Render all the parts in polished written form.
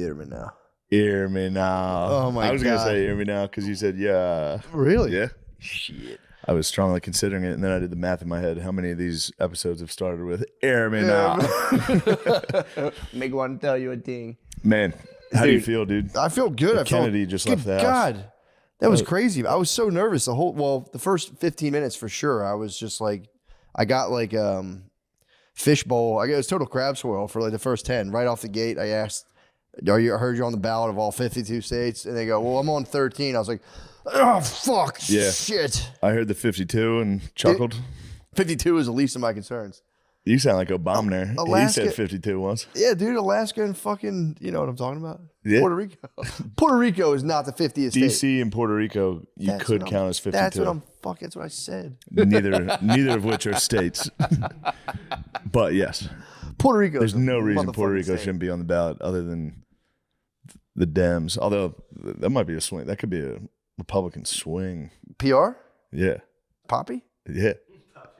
Hear me now. Hear me now. Oh my God. I was going to say hear me now because you said, yeah. Really? Yeah. Shit. I was strongly considering it, and then I did the math in my head. How many of these episodes have started with hear me now? Make one tell you a thing. Man, how do you feel, dude? I feel good. Kennedy just left the house. God, that was crazy. I was so nervous the first 15 minutes for sure. I was just like, I got like fishbowl. I got total crab swirl for like the first 10. Right off the gate, I asked, I heard you're on the ballot of all 52 states. And they go, well, I'm on 13. I was like, oh, fuck, shit. I heard the 52 and chuckled. 52 is the least of my concerns. You sound like Obama there. Alaska, he said 52 once. Yeah, dude, Alaska and fucking, you know what I'm talking about? Yeah. Puerto Rico. Puerto Rico is not the 50th state. DC and Puerto Rico, you could count as 52. That's what I said. Neither of which are states. But yes. Puerto Rico. There's no reason Puerto Rico shouldn't be on the ballot other than the Dems. Although that might be a swing. That could be a Republican swing. PR? Yeah. Poppy? Yeah.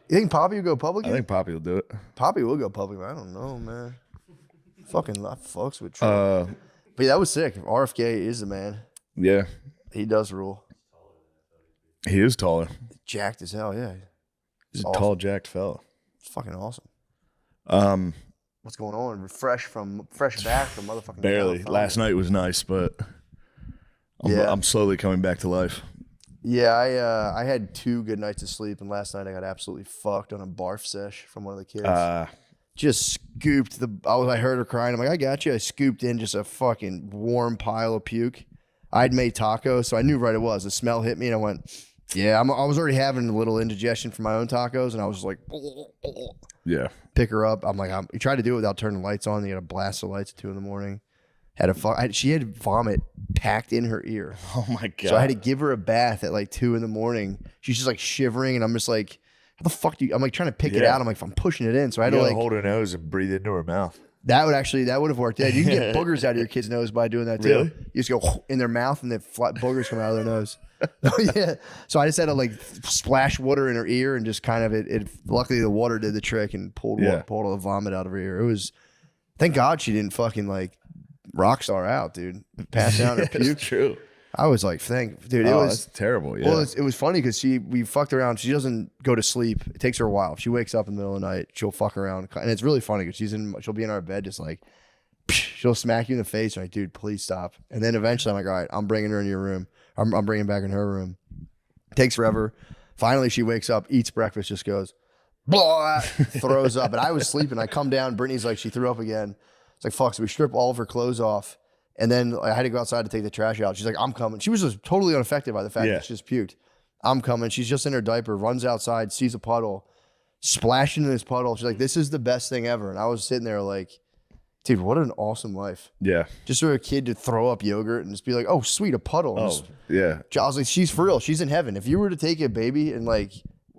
You think Poppy will go public? I think Poppy will do it. Poppy will go public. I don't know, man. Fucking fucks with Trump. But yeah, that was sick. RFK is the man. Yeah. He does rule. He is taller. Jacked as hell, yeah. He's a tall, jacked fella. It's fucking awesome. What's going on? Fresh back from motherfucking barely. California. Last night was nice, but I'm slowly coming back to life. Yeah, I had 2 good nights of sleep, and last night I got absolutely fucked on a barf sesh from one of the kids. Just scooped I heard her crying. I'm like, I got you. I scooped in just a fucking warm pile of puke. I'd made tacos, so I knew right it was. The smell hit me, and I went, yeah. I was already having a little indigestion from my own tacos, and I was like, yeah. Pick her up. I'm like, you try to do it without turning the lights on. You got to blast the lights at 2 a.m. She had vomit packed in her ear. Oh my God. So I had to give her a bath at like 2 a.m. She's just like shivering, and I'm just like, how the fuck do you? I'm like trying to pick it out. I'm like, I'm pushing it in. So I had to like hold her nose and breathe into her mouth. That would have worked. Yeah, you can get boogers out of your kid's nose by doing that too. Really? You just go in their mouth, and the boogers come out of their nose. Yeah. So I just had to like splash water in her ear, and just kind of it. Luckily, the water did the trick and pulled all the vomit out of her ear. It was. Thank God she didn't fucking like rockstar out, dude. Pass out her puke. That's true. I was like, dude, it was that's terrible. Yeah. Well, it was funny because we fucked around. She doesn't go to sleep. It takes her a while. If she wakes up in the middle of the night, she'll fuck around, and it's really funny because she'll be in our bed, just like she'll smack you in the face, and like, dude, please stop. And then eventually, I'm like, all right, I'm bringing her in your room. I'm bringing back in her room. Takes forever. Finally, she wakes up, eats breakfast, just goes, blah, throws up. And I was sleeping. I come down. Brittany's like, she threw up again. It's like, fuck. So we strip all of her clothes off. And then I had to go outside to take the trash out. She's like, I'm coming. She was just totally unaffected by the fact that she just puked. I'm coming. She's just in her diaper, runs outside, sees a puddle, splashing in this puddle. She's like, this is the best thing ever. And I was sitting there like, dude, what an awesome life. Yeah. Just for a kid to throw up yogurt and just be like, oh, sweet, a puddle. I was like, she's for real. She's in heaven. If you were to take a baby and like,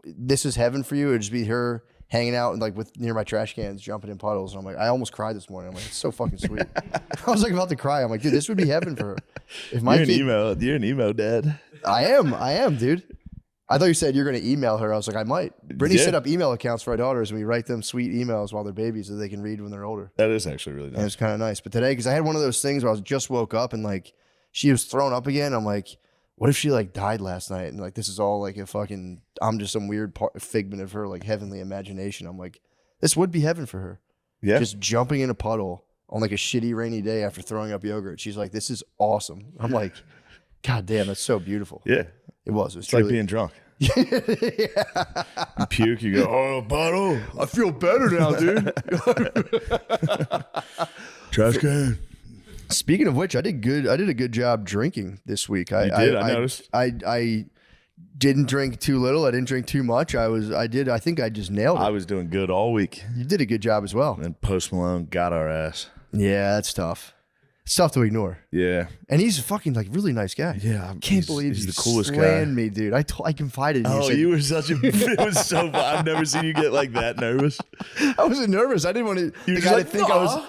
this is heaven for you, it'd just be her hanging out and like near my trash cans, jumping in puddles. And I'm like, I almost cried this morning. I'm like, it's so fucking sweet. I was like about to cry. I'm like, dude, this would be heaven for her. If my you're an emo dad. I am, dude. I thought you said you're going to email her. I was like, I might. Brittany set up email accounts for our daughters, and we write them sweet emails while they're babies so they can read when they're older. That is actually really nice. And it's kind of nice. But today, because I had one of those things where I just woke up and like she was thrown up again. I'm like, what if she like died last night and like this is all like I'm just some weird figment of her like heavenly imagination. I'm like, this would be heaven for her. Yeah. Just jumping in a puddle on like a shitty rainy day after throwing up yogurt. She's like, this is awesome. I'm like, God damn, that's so beautiful. Yeah. It was. It's like being drunk. You puke, you go, oh, bottle. I feel better now, dude. Trash can. Speaking of which, I did a good job drinking this week. I noticed. I didn't drink too little. I didn't drink too much. I think I just nailed it. I was doing good all week. You did a good job as well. And Post Malone got our ass. Yeah, that's tough. It's tough to ignore. Yeah. And he's a fucking like really nice guy. Yeah. I can't believe he's the coolest guy. Me, dude. I confided in you. Oh, you were such a, it was so fun. I've never seen you get like that nervous. I wasn't nervous. I didn't want the guy to think I was,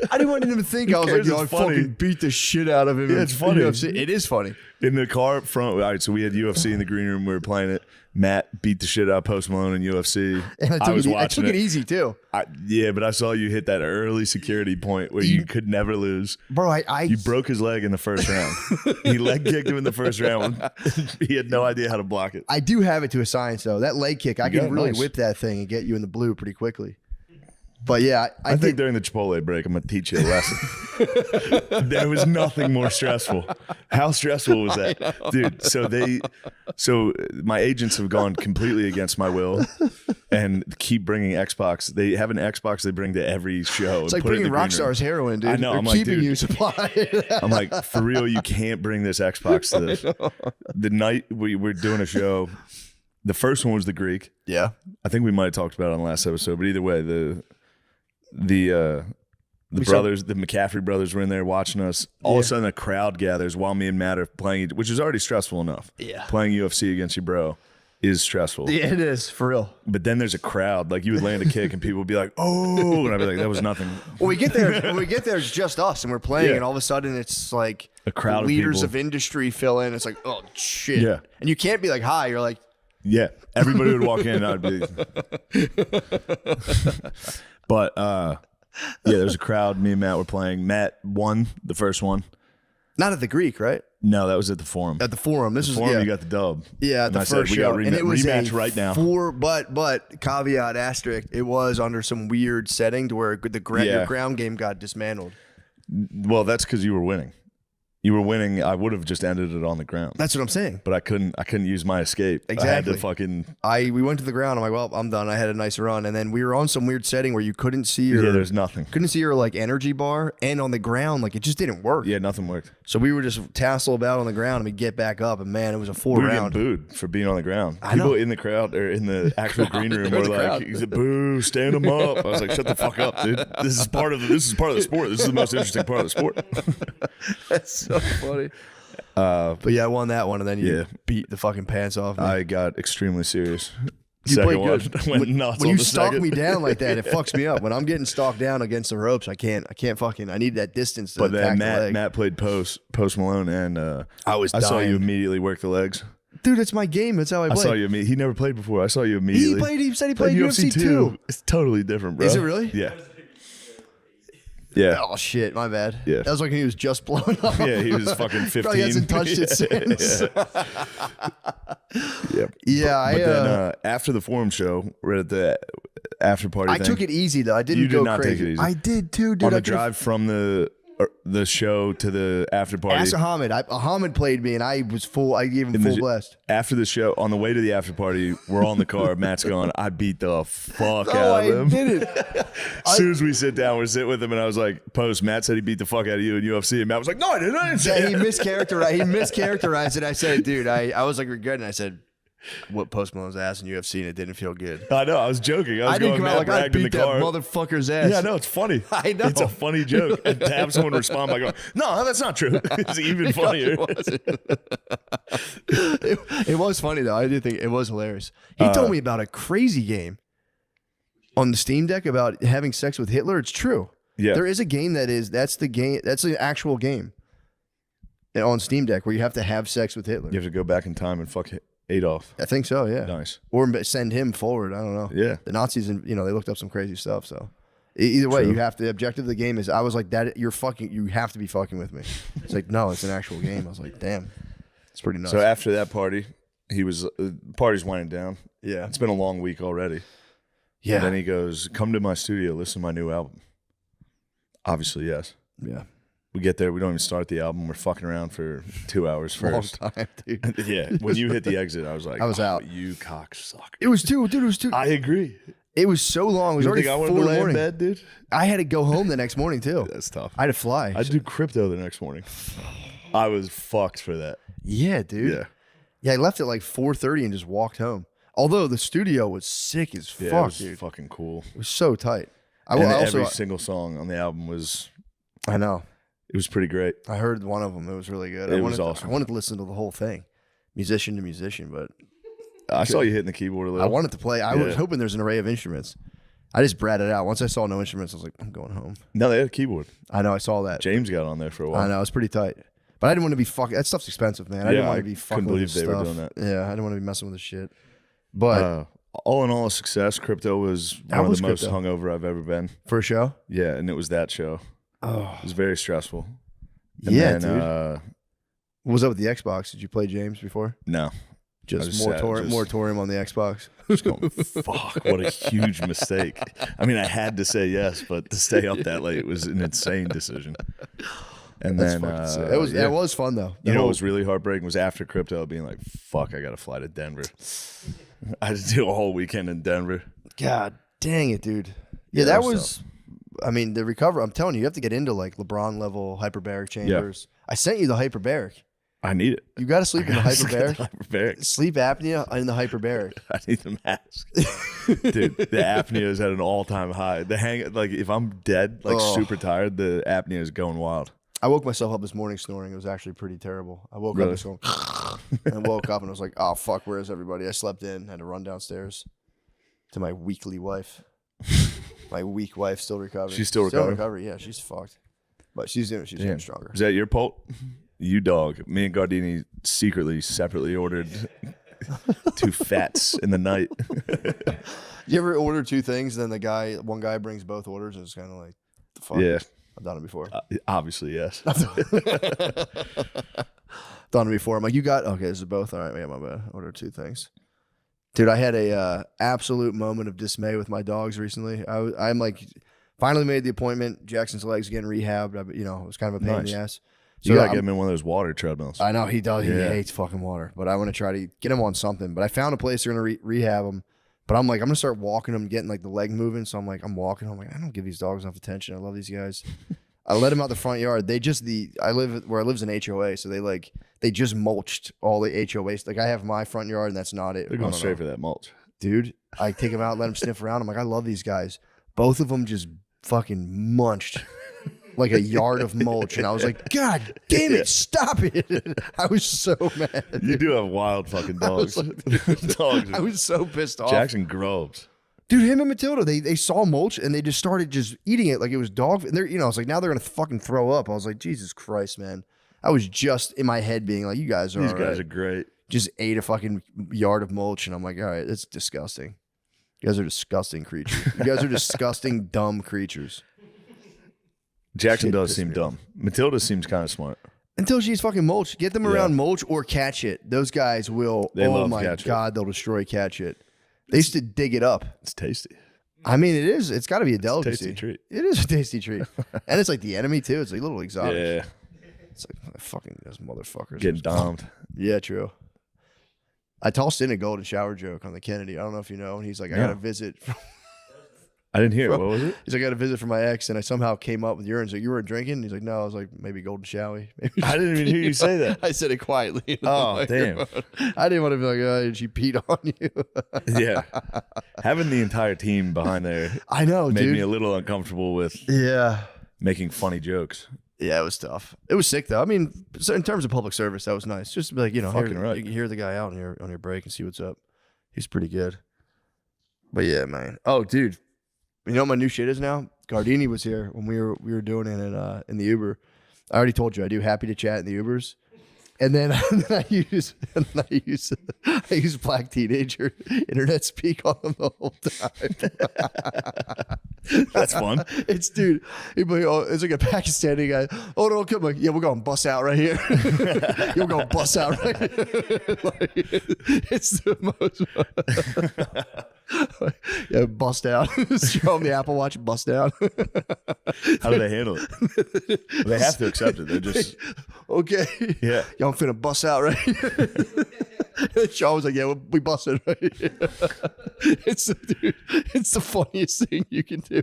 I didn't want him to think I was like, yo, I fucking beat the shit out of him. Yeah, it's funny. UFC. It is funny. In the car up front, all right, so we had UFC in the green room. We were playing it. Matt beat the shit out of Post Malone in UFC. And I took it easy too. Yeah, but I saw you hit that early security point where you could never lose. Bro, you broke his leg in the first round. He leg kicked him in the first round. He had no idea how to block it. I do have it to a science though. That leg kick, I can really whip that thing and get you in the blue pretty quickly. But yeah, I think during the Chipotle break, I'm going to teach you a lesson. There was nothing more stressful. How stressful was that? Dude, so my agents have gone completely against my will and keep bringing Xbox. They have an Xbox they bring to every show. It's like bringing Rockstar's heroin, dude. I know. They're keeping you supplied. I'm like, for real, you can't bring this Xbox to this. The night we were doing a show, the first one was the Greek. Yeah. I think we might have talked about it on the last episode, but either way, the brothers, the McCaffrey brothers were in there watching us. All of a sudden, a crowd gathers while me and Matt are playing, which is already stressful enough. Yeah. Playing UFC against your bro is stressful. Yeah, it is, for real. But then there's a crowd. Like, you would land a kick and people would be like, oh, and I'd be like, that was nothing. When we get there, it's just us, and we're playing, and all of a sudden, it's like a crowd leaders of industry fill in. It's like, oh, shit. Yeah. And you can't be like, hi. You're like, yeah. Everybody would walk in, and I'd be but, yeah, there was a crowd. Me and Matt were playing. Matt won the first one. Not at the Greek, right? No, that was at the Forum. At the Forum. This the was Forum, you got the dub. Yeah, at the first show. And it was rematch right now. But caveat asterisk, it was under some weird setting to where your ground game got dismantled. Well, that's because you were winning. You were winning. I would have just ended it on the ground. That's what I'm saying. But I couldn't use my escape. Exactly. I had to we went to the ground. I'm like, well, I'm done. I had a nice run. And then we were on some weird setting where you couldn't see your there's nothing. Couldn't see your like energy bar, and on the ground, like it just didn't work. Yeah, nothing worked. So we were just tassel about on the ground and we get back up, and man, it was a full round. We were getting booed for being on the ground. People in the crowd or in the actual green room were like, boo, stand them up. I was like, shut the fuck up, dude. This is part of the sport. This is the most interesting part of the sport. That's so funny. But yeah, I won that one, and then you beat the fucking pants off me. I got extremely serious. You played good. When you stalk me down like that, it fucks me up. When I'm getting stalked down against the ropes, I can't fucking. I need that distance. To but then the Matt played Post Malone, and I saw you immediately work the legs. Dude, it's my game. That's how I play. I saw you. He never played before. I saw you immediately. He said he played UFC 2. It's totally different, bro. Is it really? Yeah. Yeah. Oh shit, my bad. Yeah. That was like when he was just blowing up. Yeah, he was fucking 15. Probably hasn't touched it since. Yeah. But then after the Forum show, we're at the after party. I took it easy though. I didn't go not crazy. Take it easy. I did too, dude. On the drive from the show to the after party. Ask Ahmed. Ahmed played me, and I was full. I gave him full blast. After the show, on the way to the after party, we're all in the car. Matt's going, I beat the fuck out of him. I did it. As soon as we sit down, we're sitting with him, and I was like, Post, Matt said he beat the fuck out of you in UFC. And Matt was like, no, I didn't say he mischaracterized it. I said, dude, I was like regretting. I said, what Post Malone's ass in UFC, and it didn't feel good. I know. I was joking. I didn't going, come out like I beat that motherfucker's ass. Yeah, no, it's funny. I know. It's a funny joke. And to have someone respond by going, no, that's not true. It's even funnier. It was funny, though. I did think it was hilarious. He told me about a crazy game on the Steam Deck about having sex with Hitler. It's true. Yeah. There is a game that's the actual game on Steam Deck where you have to have sex with Hitler. You have to go back in time and fuck Adolf. I think so, yeah. Nice. Or send him forward. I don't know. Yeah. The Nazis, they looked up some crazy stuff. So either way, you have to. The objective of the game is. I was like, that. You have to be fucking with me. It's like, no, it's an actual game. I was like, damn, it's pretty nuts. So after that party, party's winding down. Yeah, it's been a long week already. Yeah. And then he goes, "Come to my studio, listen to my new album." Obviously, yes. Yeah. We get there, we don't even start the album. We're fucking around for 2 hours first. Long time, dude. Yeah. When you hit the exit, I was like, I was out. You cocksucker. It was two. Dude, it was two. I agree. It was so long. It was already 4 in the morning. Bed, dude? I had to go home the next morning too. That's tough. I had to fly. I had to do crypto the next morning. I was fucked for that. Yeah, dude. Yeah. Yeah, I left at like 4:30 and just walked home. Although the studio was sick as fuck, it was dude. Fucking cool. It was so tight. Every single song on the album was. I know. It was pretty great. I heard one of them. It was really good. It was awesome. I wanted to listen to the whole thing, musician to musician, but I saw you hitting the keyboard a little. I wanted to play. I was hoping there's an array of instruments. I just bratted out. Once I saw no instruments, I was like, I'm going home. No, they had a keyboard. I know. I saw that. James got on there for a while. I know. It's pretty tight. But I didn't want to be fucking. That stuff's expensive, man. I didn't want to be fucking. Couldn't believe with they stuff. were doing that. Yeah, I didn't want to be messing with this shit. But all in all, a success. Crypto was one of the most hungover I've ever been. For a show? Yeah, and it was that show. Oh. It was very stressful. And yeah, then, dude. What was up with the Xbox? Did you play James before? No. Just moratorium on the Xbox. Just going, fuck, what a huge mistake. I mean, I had to say yes, but to stay up that late was an insane decision. And That's then it was fun though. You know what was really heartbreaking was after crypto being like, fuck, I got to fly to Denver. I had to do a whole weekend in Denver. God dang it, dude. Yeah, that was tough. I mean, the recovery, I'm telling you, you have to get into like LeBron level hyperbaric chambers. Yeah. I sent you the hyperbaric. I need it. You got to sleep in the hyperbaric. Sleep apnea in the hyperbaric. I need the mask. Dude, the apnea is at an all-time high. Like if I'm dead, like super tired, the apnea is going wild. I woke myself up this morning snoring. It was actually pretty terrible. I woke up just going and woke up and I was like, oh, fuck, where is everybody? I slept in, had to run downstairs to my weekly wife. My weak wife still recovering. She's still recovering? Yeah, she's fucked. But she's getting stronger. Is that your pult? You dog. Me and Gardini separately ordered 2 fats in the night. You ever order 2 things, and then one guy brings both orders, and it's kind of like, the fuck? Yeah. I've done it before. Obviously, yes. Done it before. I'm like, you got, okay, this is both. All right, yeah, my bad. Order 2 things. Dude, I had a absolute moment of dismay with my dogs recently. I'm like, finally made the appointment. Jackson's legs getting rehabbed. It was kind of a pain in the ass. So you gotta get him in one of those water treadmills. I know he does. He hates fucking water, but I want to try to get him on something. But I found a place they're gonna rehab him. But I'm like, I'm gonna start walking him, getting like the leg moving. So I'm walking. I'm like, I don't give these dogs enough attention. I love these guys. I let them out the front yard. Where I live's an HOA, so they just mulched all the HOAs. Like I have my front yard, and that's not it. They're going straight for that mulch, dude. I take them out, let them sniff around. I'm like, I love these guys. Both of them just fucking munched like a yard of mulch, and I was like, God damn it, stop it. I was so mad. You do have wild fucking dogs. I was so pissed off. Jackson Groves. Dude, him and Matilda, they saw mulch and they just started just eating it like it was dog. And I was like, now they're gonna fucking throw up. I was like, Jesus Christ, man. I was just in my head being like, you guys are These guys are great. Just ate a fucking yard of mulch, and I'm like, all right, that's disgusting. You guys are disgusting creatures. You guys are disgusting, dumb creatures. Jackson does seem dumb. Matilda seems kind of smart. Until she's fucking mulch. Get them around mulch or cat shit. Those guys will, oh my God, they'll destroy cat shit. They used to dig it up. It's tasty. I mean, it is. It's got to be a delicacy. Tasty treat. It is a tasty treat. And it's like the enemy, too. It's like a little exotic. Yeah. It's like, fucking those motherfuckers. Getting domed. Yeah, true. I tossed in a golden shower joke on the Kennedy. I don't know if you know. And he's like, I got a visit. I didn't hear it. What was it? He's like, I got a visit from my ex, and I somehow came up with urine. So you weren't drinking? He's like, no. I was like, maybe golden showy. I didn't even hear you say that. I said it quietly. Oh, damn. I didn't want to be like, oh, she peed on you. Yeah. Having the entire team behind there I know, made dude. me a little uncomfortable with making funny jokes. Yeah, it was tough. It was sick, though. I mean, so in terms of public service, that was nice. Just to be like, you can hear the guy out on your break and see what's up. He's pretty good. But yeah, man. Oh, dude. You know what my new shit is now? Gardini was here when we were doing it in the Uber. I already told you I do happy to chat in the Ubers. And then I use black teenager internet speak on them the whole time. That's fun. It's like a Pakistani guy. Oh no, come on. Yeah, we're gonna bust out right here. We're gonna bust out right here. It's the most yeah, bust out. Show them the Apple Watch, bust out. How do they handle it? They have to accept it. They're just okay. Yeah. Y'all finna bust out right here. Shaw was like, yeah, we busted right here. It's the funniest thing you can do.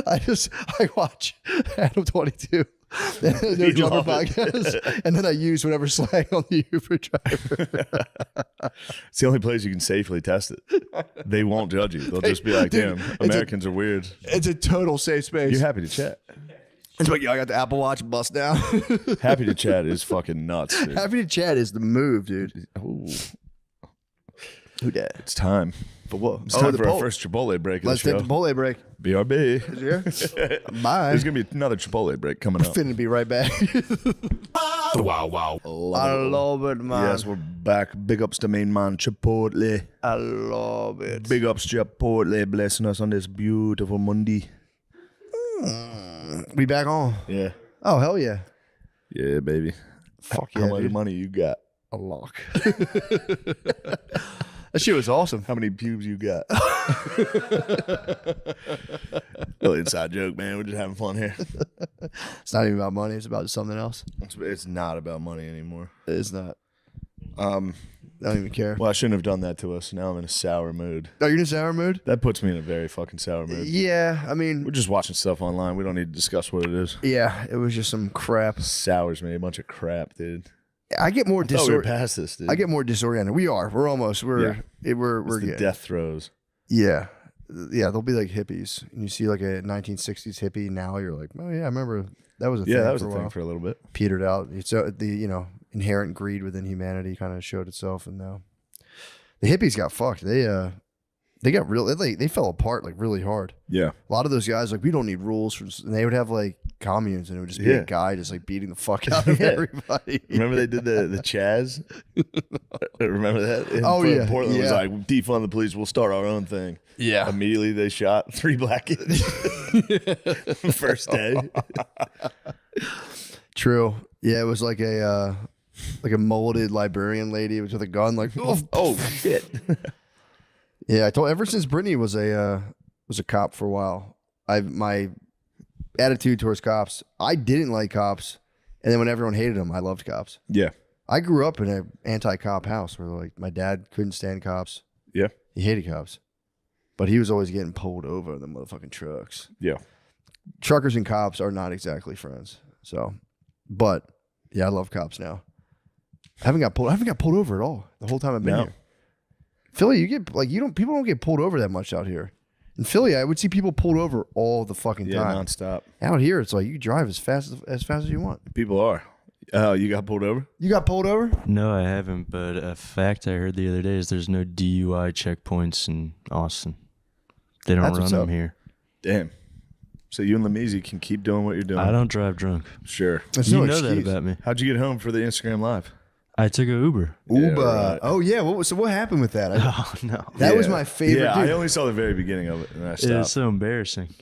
I watch Adam 22. No Jumper podcast, and then I use whatever slang on the Uber driver. It's the only place you can safely test it. They won't judge you. They'll just be like, damn, Americans are weird. It's a total safe space. You're happy to chat. It's like, I got the Apple Watch bust down. Happy to chat is fucking nuts, dude. Happy to chat is the move, dude. Ooh. Who dat? It's time. For what? It's time for our first Chipotle break. Let's take the Chipotle break. BRB. Is here? Bye. There's going to be another Chipotle break coming up. Finna be right back. Wow, wow. I love it, man. Yes, we're back. Big ups to main man Chipotle. I love it. Big ups Chipotle blessing us on this beautiful Monday. We back on. Yeah. Oh, hell yeah. Yeah, baby. Fuck yeah, How much dude. money you got? A lock. That shit was awesome. How many pubes you got? Little inside joke, man. We're just having fun here. It's not even about money. It's about something else. It's not about money anymore. It's not. I don't even care. Well, I shouldn't have done that to us. Now I'm in a sour mood. Oh, you're in a sour mood? That puts me in a very fucking sour mood. Yeah, I mean, We're just watching stuff online. We don't need to discuss what it is. yeah, it was just some crap. Sours me. A bunch of crap, dude. I get more I thought we were disoriented. past this, dude. I get more disoriented. We are. We're almost. We're It's the getting. death throes. Yeah. Yeah, they'll be like hippies. And you see like a 1960s hippie now, you're like, oh yeah, I remember that was a thing. Yeah, that was for a a thing while. for a little bit. Petered out. So the inherent greed within humanity kind of showed itself, and now the hippies got fucked. They got real. They fell apart like really hard. Yeah. A lot of those guys like, we don't need rules, and they would have like communes, and it would just be Yeah. a guy just like beating the fuck out of Yeah. everybody. Remember they did the Chaz? Remember that? Oh, yeah. Portland was Yeah. like, defund the police, we'll start our own thing. Yeah. Immediately they shot 3 black kids. First day. True. Yeah, it was like a molded librarian lady. It was with a gun. Like, Oh shit. yeah. I told ever since Brittany was a cop for a while. My attitude towards cops. I didn't like cops, and then when everyone hated them, I loved cops. Yeah. I grew up in an anti-cop house where like my dad couldn't stand cops. Yeah. He hated cops, but he was always getting pulled over in the motherfucking trucks. Yeah. Truckers and cops are not exactly friends. So, but yeah, I love cops now. I haven't got pulled over at all the whole time I've been No. here. Philly, you get like people don't get pulled over that much out here. In Philly, I would see people pulled over all the fucking Yeah, time. nonstop. Out here, it's like you drive as fast as you want. People are. You got pulled over? You got pulled over? No, I haven't. But a fact I heard the other day is there's no DUI checkpoints in Austin. They don't That's run what's them up. here. Damn. So you and Lamese can keep doing what you're doing. I don't drive drunk. Sure. That's You no know excuse. that about me. How'd you get home for the Instagram Live? I took a Uber. Uber. right. Oh yeah. What happened with that? Oh no, That was Yeah. my favorite. Yeah, dude. I only saw the very beginning of it and I it's stopped. so embarrassing.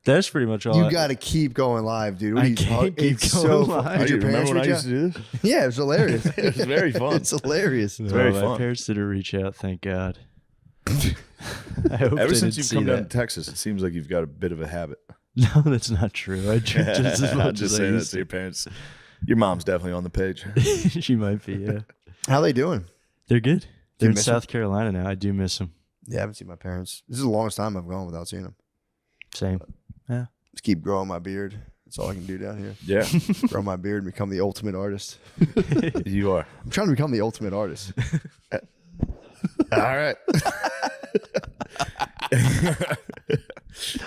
That's pretty much all. You got to keep going live, dude. What I are you can't talking- keep it's going so live. fun. Oh, Did you your remember parents when I reach used out? to do this? Yeah, it was hilarious. It was very fun. It's hilarious. No, very my fun. parents didn't reach out. Thank God. I hope Ever they since didn't you've see come down to that. Texas, it seems like you've got a bit of a habit. No, that's not true. I drink just as I'm much just as I saying that used to your parents. Your mom's definitely on the page. to. She might be. Yeah, How they doing? they're good. They're in miss 'em? South Carolina now. I do miss them. Yeah, I haven't seen my parents. This is the longest time I've gone without seeing them. Same. Yeah. Just keep growing my beard. That's all I can do down here. Yeah, Grow my beard and become the ultimate artist. you are. I'm trying to become the ultimate artist. All right.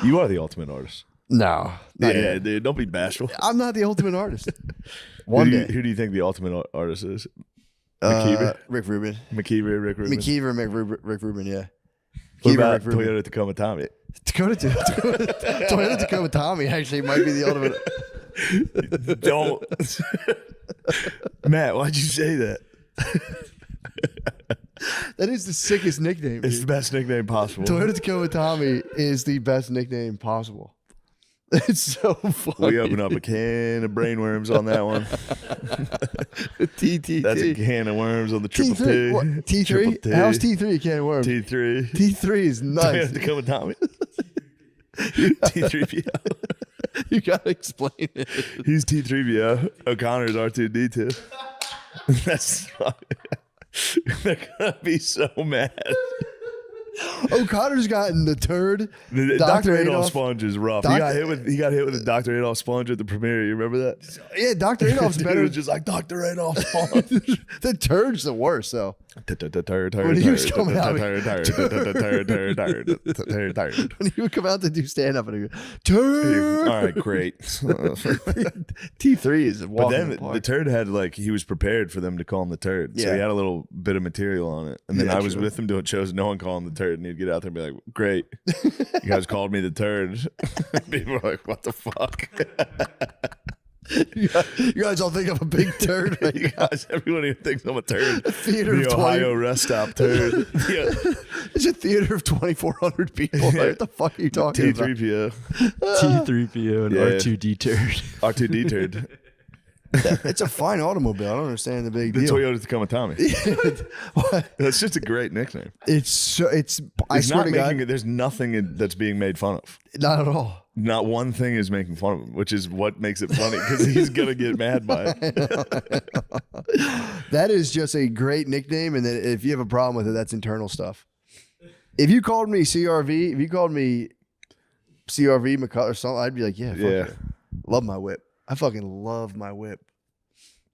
You are the ultimate artist. No. Not Yeah, yet. dude. Don't be bashful. I'm not the ultimate artist. One day. Who do you think the ultimate artist is? McKeever? Rick Rubin. McKeever, Rick Rubin. McKeever, Rick Rubin, yeah. What McKeever, about Rick Rubin. Toyota Tacoma Tommy? Toyota Tacoma Tommy actually might be the ultimate. Don't. Matt, why'd you say that? That is the sickest nickname. It's the Dude. best nickname possible. Toyota Tacoma Tommy is the best nickname possible. It's so funny. We open up a can of brainworms on that one. TT. That's a can of worms on the triple T. T3. What? T3? Triple T. How's T3 a can of worms? T3. T3 is nice. Toyota Tacoma Tommy. T3PO. You gotta explain it. He's T3PO. O'Connor's R2D2. That's they're gonna be so mad. O'Connor's gotten the turd. The Dr. Dr. Adolf Adolf sponge is rough. Doc- He got hit with a Dr. Adolf sponge at the premiere. You remember that? Yeah, Dr. Adolf's Dude, better. it was just like Dr. Adolf sponge. The turd's the worst, though. When he was coming out, when he would come out to do stand up and he'd go, turd. All right, great. T3 is But walking then apart. the turd had he was prepared for them to call him the turd. So Yeah. he had a little bit of material on it. And then Yeah, I was true. with him doing shows. No one called him the turd. And he'd get out there and be like, great. You guys called me the turd. People were like, what the fuck? You guys all think I'm a big turd. Right You now. guys, everyone here thinks I'm a turd. Theater The of Ohio rest stop turd. Yeah. It's a theater of 2,400 people. Like, what the fuck are you talking about? T3PO. T3PO and Yeah. R2D turd. R2D turd. It's a fine automobile. I don't understand the big The deal. Toyota Tacoma Tommy. What? That's just a great nickname. It's so. It's. I He's swear not to making God, it. There's nothing that's being made fun of. not at all. Not one thing is making fun of him, which is what makes it funny because he's gonna get mad by it. That is just a great nickname, and then if you have a problem with it, that's internal stuff. If you called me CRV, McCullough or something, I'd be like, yeah, fuck yeah. Love my whip. I fucking love my whip.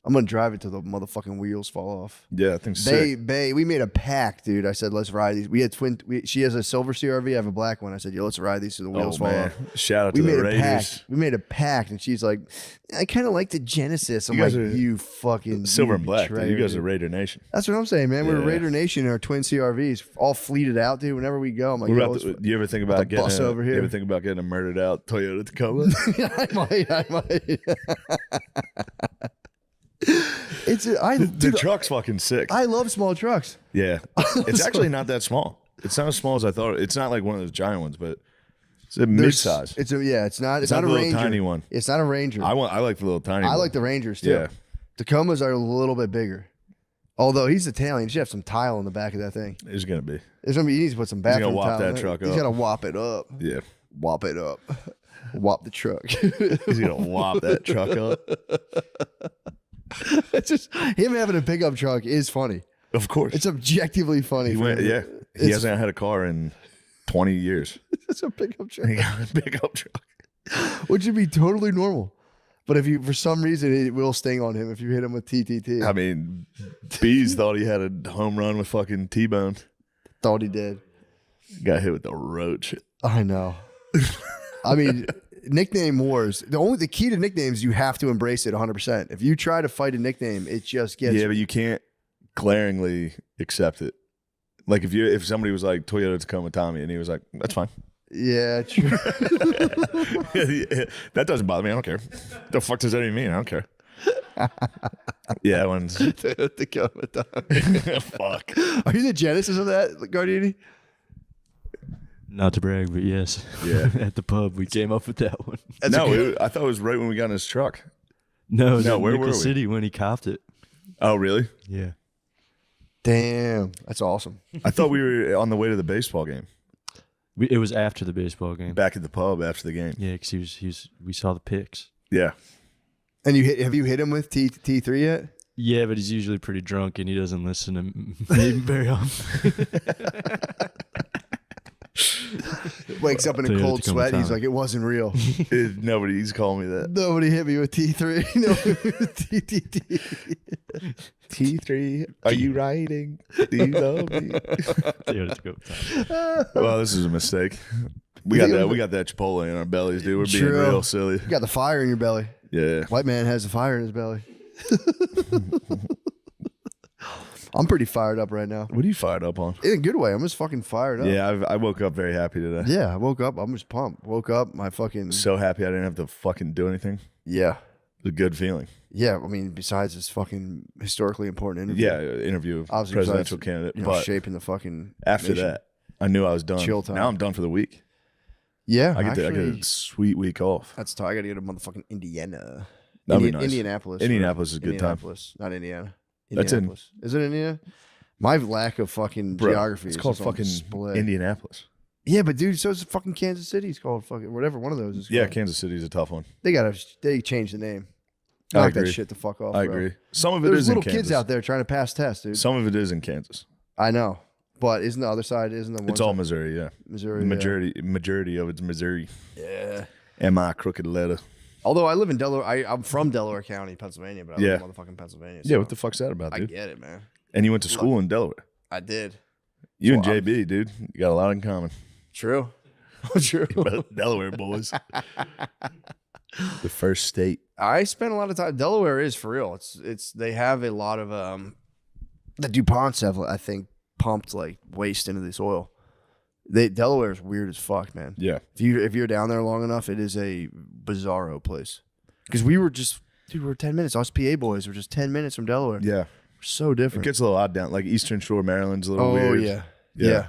I'm gonna drive it till the motherfucking wheels fall off. Yeah, I think sick. We made a pact, dude. I said, let's ride these. We had she has a silver CRV, I have a black one. I said, yo, let's ride these till the wheels fall off. Shout out We to made the a Raiders. pact. We made a pact, and she's like, I kind of like the Genesis. I'm You like, guys are you fucking Silver you and black. Dude. You betrayer, guys dude. are Raider Nation. That's what I'm saying, man. We're Yeah. Raider Nation in our twin CRVs, all fleeted out, dude. Whenever we go, I'm like, What yo, about let's- do you ever think about getting bus over here. You ever think about getting a murdered out Toyota Tacoma? I might. The truck's fucking sick. I love small trucks. Yeah, it's actually not that small. It's not as small as I thought. It's not like one of those giant ones, but it's a mid-size. It's not. It's not not a the little Ranger. tiny one. It's not a Ranger. I like the little tiny. I one. like the Rangers too. Yeah. Tacomas are a little bit bigger. Although he's Italian, he should have some tile in the back of that thing. It's gonna be. There's gonna be. He needs to put some gonna bathroom wop tile. that in there. truck He's up. gotta wop it up. Yeah, Wop it up. Wop the truck. he's gonna wop that truck up. It's just him having a pickup truck is funny. Of course, It's objectively funny. he for went. him. Yeah, he It's- hasn't had a car in 20 years. It's a pickup truck, He got a pickup truck. which would be totally normal. But if you, for some reason, it will sting on him if you hit him with TTT. I mean, Bees thought he had a home run with fucking T-Bone. Thought he did. Got hit with the roach. I know. I mean, nickname wars. The key to nicknames, you have to embrace it 100%. If you try to fight a nickname, it just gets. Yeah, but you can't glaringly accept it. Like if somebody was like Toyota Tacoma Tommy and he was like, that's fine. Yeah, true. That doesn't bother me. I don't care. The fuck does that even mean? I don't care. Yeah, that one's fuck. Are you the genesis of that, Gardini? Not to brag, but yes. Yeah. At the pub, we came up with that one. I thought it was right when we got in his truck. No, where were Nickel we? City when he copped it. Oh, really? Yeah. Damn, that's awesome. I thought we were on the way to the baseball game. It was after the baseball game. Back at the pub after the game. Yeah, because we saw the pics. Yeah. And have you hit him with T3 yet? Yeah, but he's usually pretty drunk and he doesn't listen to me very often. Wakes up in a Toyota cold Tacoma sweat. He's Tommy. like, it wasn't real. Nobody's calling me that. Nobody hit me with T3. Nobody hit me with TTT. T3, are you riding? Do you love me? Toyota Tacoma Tommy. Well, this is a mistake. We got that Chipotle in our bellies, dude. We're being True. real silly. You got the fire in your belly. Yeah. White man has the fire in his belly. I'm pretty fired up right now. What are you fired up on? In a good way. I'm just fucking fired up. Yeah, I woke up very happy today. Yeah, I woke up. I'm just pumped. Woke up. My fucking. So happy I didn't have to fucking do anything. Yeah. It's a good feeling. Yeah. I mean, besides this fucking historically important interview. Yeah, interview of Obviously, presidential besides, candidate. You know, But shaping the fucking. after nation. that, I knew I was done. Chill time. Now I'm done for the week. Yeah. I get actually, a sweet week off. That's tight. I got to go to motherfucking Indiana. That'd be nice. Indianapolis. Indianapolis is a good time. Indianapolis, not Indiana. That's in- Indianapolis. Is it Indiana? My lack of fucking Bro, geography. it's is called just on fucking display. Indianapolis. Yeah, but dude, so is fucking Kansas City. It's called fucking whatever. One of those is. Yeah, called. Kansas City is a tough one. They changed the name. I Knock that agree. shit the fuck off. I bro. agree. Some of it There's is in little Kansas. kids out there trying to pass tests, dude. Some of it is in Kansas. I know, but isn't the other side? Isn't the one? It's all side- Missouri, yeah. Missouri. The majority of it's Missouri. Yeah. Am I crooked letter? Although I live in Delaware, I'm from Delaware County, Pennsylvania, but I live in motherfucking Pennsylvania. Yeah, so what the fuck's that about, I dude? get it, man. And you went to school in Delaware. I did. You and So JB, dude, you got a lot in common. True. True. Both Delaware boys. The first state. I spent a lot of time. Delaware is for real. It's they have a lot of the DuPonts have, I think, pumped like waste into this oil. Delaware is weird as fuck, man. Yeah. If you're down there long enough, it is a bizarro place. Because we were just dude, we're 10 minutes. Us PA boys were just 10 minutes from Delaware. Yeah. We're so It different. gets a little odd down. Like Eastern Shore, Maryland's a little weird. Yeah.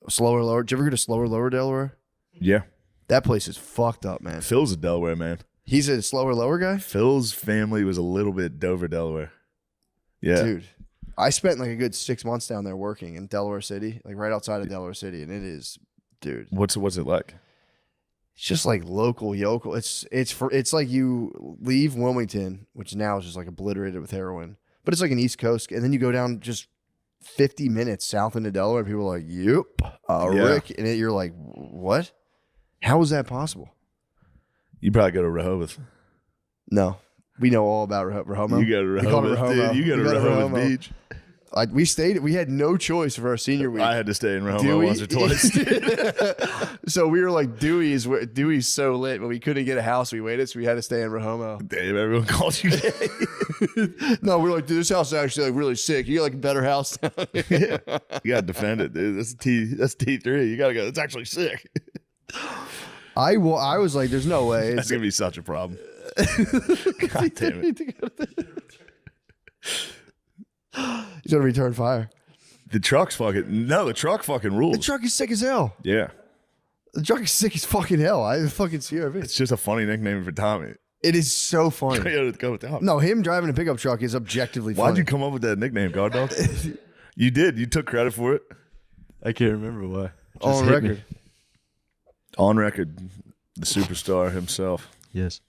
Slower, lower. Did you ever go to slower, lower Delaware? Yeah. That place is fucked up, man. Phil's a Delaware man. He's a slower, lower guy? Phil's family was a little bit Dover, Delaware. Yeah. Dude, I spent like a good 6 months down there working in Delaware City, like right outside of Delaware City, and it is, dude. What's it like? It's just like local yokel. It's like you leave Wilmington, which now is just like obliterated with heroin, but it's like an East Coast, and then you go down just 50 minutes south into Delaware. And people are like, "Yep, Rick," and you're like, "What? How is that possible?" You probably go to Rehoboth. No, we know all about Rehoboth. You go to Rehoboth, dude. You go to Rehoboth Beach. We had no choice for our senior week. I had to stay in Rehoboth once or twice. So we were like, Dewey's so lit, but we couldn't get a house. We waited, so we had to stay in Rehoboth. Damn, everyone called you gay. No, we're like, dude, this house is actually like really sick. You got like a better house down here. You gotta defend it, dude. That's T3. You gotta go. It's actually sick. I was like, there's no way. That's gonna be such a problem. God damn it. He's gonna return fire. The truck fucking rules. The truck is sick as hell. Yeah. The truck is sick as fucking hell. I fucking CRV. It's just a funny nickname for Tommy. It is so funny. Go with Tommy. No, him driving a pickup truck is objectively funny. Why'd you come up with that nickname, God Dog? You did. You took credit for it. I can't remember why. On record. On record, the superstar himself. Yes.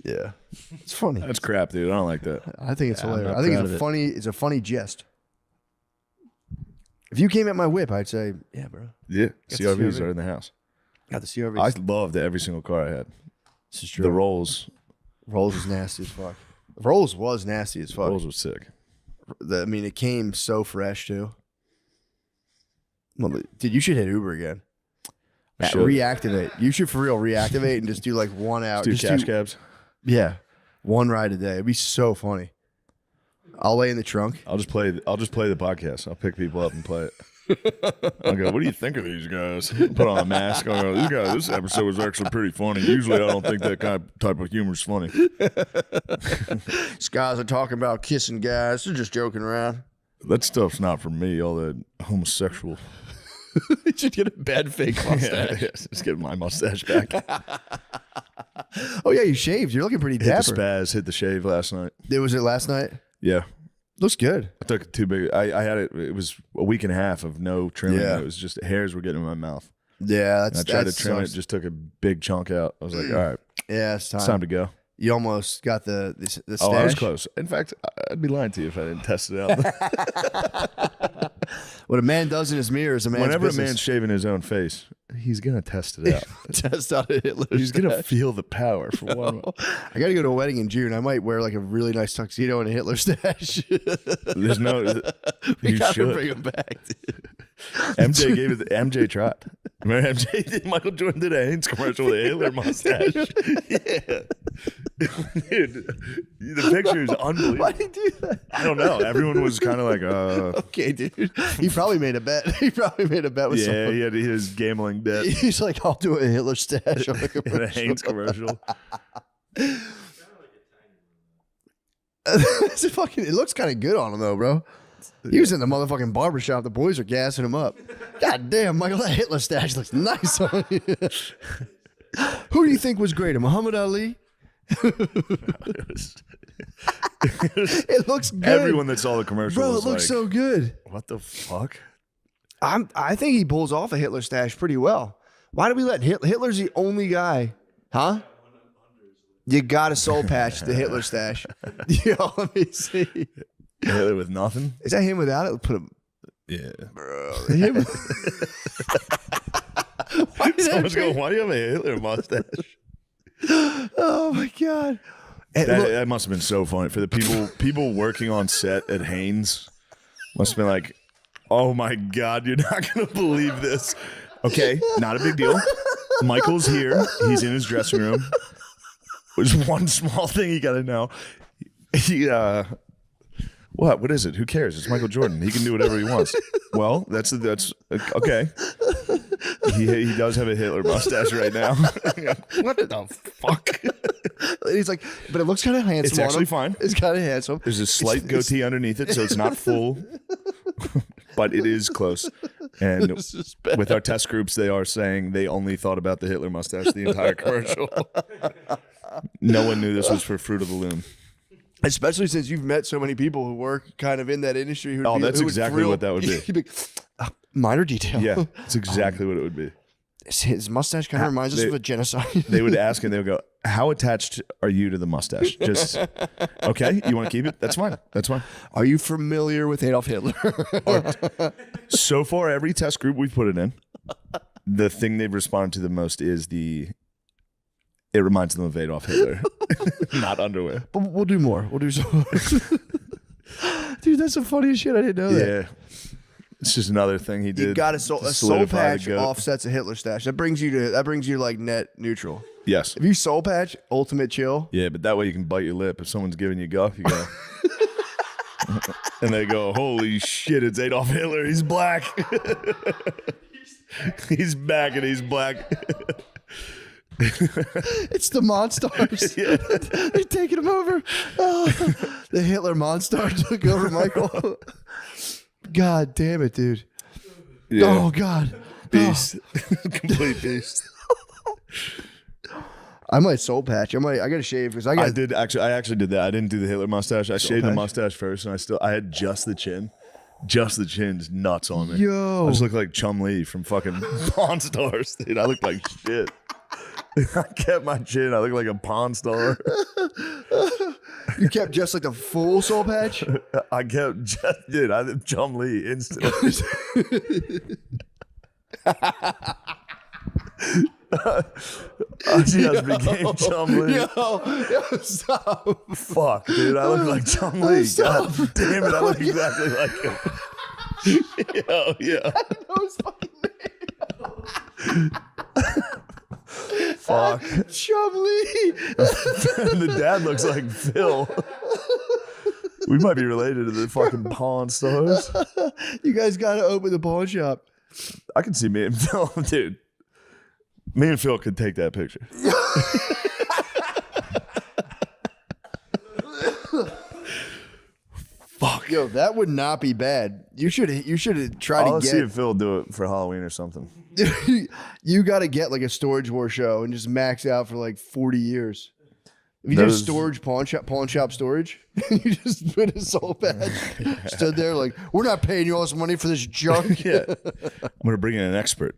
Yeah. It's funny. That's crap, dude. I don't like that. I think it's I'm hilarious. not I think proud it's of it. it's a funny jest. If you came at my whip, I'd say, yeah, bro. Yeah. Got the CRVs CRV. are in the house. Got the CRV. I loved every single car I had. This is true. The Rolls. Rolls was nasty as fuck. Rolls was nasty as fuck. Rolls was sick. I mean, it came so fresh too. Well, dude, you should hit Uber again. Should. Reactivate. You should for real reactivate and just do like 1 hour. Let's do cash cabs. Yeah, one ride a day. It'd be so funny. I'll lay in the trunk. I'll just play the podcast. I'll pick people up and play it. I'll go, what do you think of these guys? Put on a mask. I'll go, this episode was actually pretty funny. Usually I don't think that type of humor is funny. These guys are talking about kissing guys. They're just joking around. That stuff's not for me, all that homosexual. You should get a bad fake mustache. Yeah, just get my mustache back. Oh yeah, you shaved. You're looking pretty Hit dapper. the spaz, hit the shave last night. Was it last night? Yeah. Looks good. I took it too big. I had it. It was a week and a half of no trimming. Yeah. It was just hairs were getting in my mouth. Yeah, And I tried to trim it. Just took a big chunk out. I was like, all right, Yeah, it's it's time to go. You almost got the stash. Oh, I was close. In fact, I'd be lying to you if I didn't test it out. What a man does in his mirror is a man's Whenever business. a man's shaving his own face, he's gonna test it out. Test out a Hitler. He's gonna feel the power for one. I got to go to a wedding in June. I might wear like a really nice tuxedo and a Hitler stash. There's no. We You got to should. bring him back. Dude. MJ gave it. MJ tried. Remember MJ did? Michael Jordan did a Hanes commercial with a Hitler mustache. Yeah, dude, the picture is unbelievable. Why did he do that? I don't know. Everyone was kind of like, Okay, dude. He probably made a bet. He probably made a bet with yeah, someone. he had his gambling debt He's like, I'll do a Hitler stash on the in a commercial. Hanes commercial. It's it looks kind of good on him though, bro. He was in the motherfucking barbershop. The boys are gassing him up. God damn, Michael, that Hitler stash looks nice on you. Who do you think was greater, Muhammad Ali? It looks good. Everyone that saw the commercial Bro, was it looks like, so good. what the fuck? I think he pulls off a Hitler stash pretty well. Why do we let Hitler's the only guy? Huh? You got to soul patch the Hitler stash. Yo, let me see. Hitler with nothing? Is that him without it? Put him. Yeah. Bro, him. Someone's going, why do you have a Hitler mustache? Oh my god. And look, That must have been so funny for the people working on set at Hanes. Must have been like, oh my god, you're not gonna believe this. Okay, not a big deal. Michael's here. He's in his dressing room. There's one small thing you gotta know. He what is it? Who cares? It's Michael Jordan. He can do whatever he wants. Well, that's okay. He does have a Hitler mustache right now. What the fuck? And he's like, but it looks kind of handsome. It's actually on him. fine. It's kind of handsome. There's a slight goatee underneath it, so it's not full, but it is close. And with our test groups, they are saying they only thought about the Hitler mustache the entire commercial. No one knew this was for Fruit of the Loom. Especially since you've met so many people who work kind of in that industry. Oh, that's exactly what that would be. Minor detail. Yeah, it's exactly what it would be. His mustache kind of reminds us of a genocide. They would ask and they would go, how attached are you to the mustache? Just, okay, you want to keep it? That's fine. That's fine. Are you familiar with Adolf Hitler? So far, every test group we've put it in, the thing they've responded to the most is it reminds them of Adolf Hitler, not underwear. But we'll do more. We'll do some. Dude, that's the funniest shit. I didn't know that. Yeah. It's just another thing he did. You got a soul patch offsets a Hitler stash. That brings you to like net neutral. Yes. If you soul patch, ultimate chill. Yeah, but that way you can bite your lip. If someone's giving you guff, you go. And they go, holy shit, it's Adolf Hitler. He's black. He's back and he's black. It's the Monstars. Yeah. They're taking him over. Oh, the Hitler Monstars took over Michael. God damn it, dude. Yeah. Oh, God. Beast. Complete beast. I might soul patch. I got to shave because I actually did that. I didn't do the Hitler mustache. I shaved the mustache first, and I had just the chin. Just the chin's nuts on me. Yo. I just look like Chum Lee from fucking Pawn Stars, dude. I look like shit. I kept my chin. I look like a Pawn Star. You kept just like the full soul patch? I did Chum Lee instantly. I just became Chum Lee. Yo, stop. Fuck, dude. I look like Chum Lee. God damn it. I look exactly like him. Yo, yeah. I didn't know his fucking name. Fuck. Chum Lee. The dad looks like Phil. We might be related to the fucking Pawn Stars. You guys got to open the pawn shop. I can see me and Phil, dude. Me and Phil could take that picture. Fuck. Yo, that would not be bad. You should have tried I'll to see get. if Phil do it for Halloween or something. You got to get like a Storage War show and just max out for like 40 years. If you did storage pawn shop storage, you just put a soul patch, stood there like, we're not paying you all this money for this junk. Yeah, I'm gonna bring in an expert.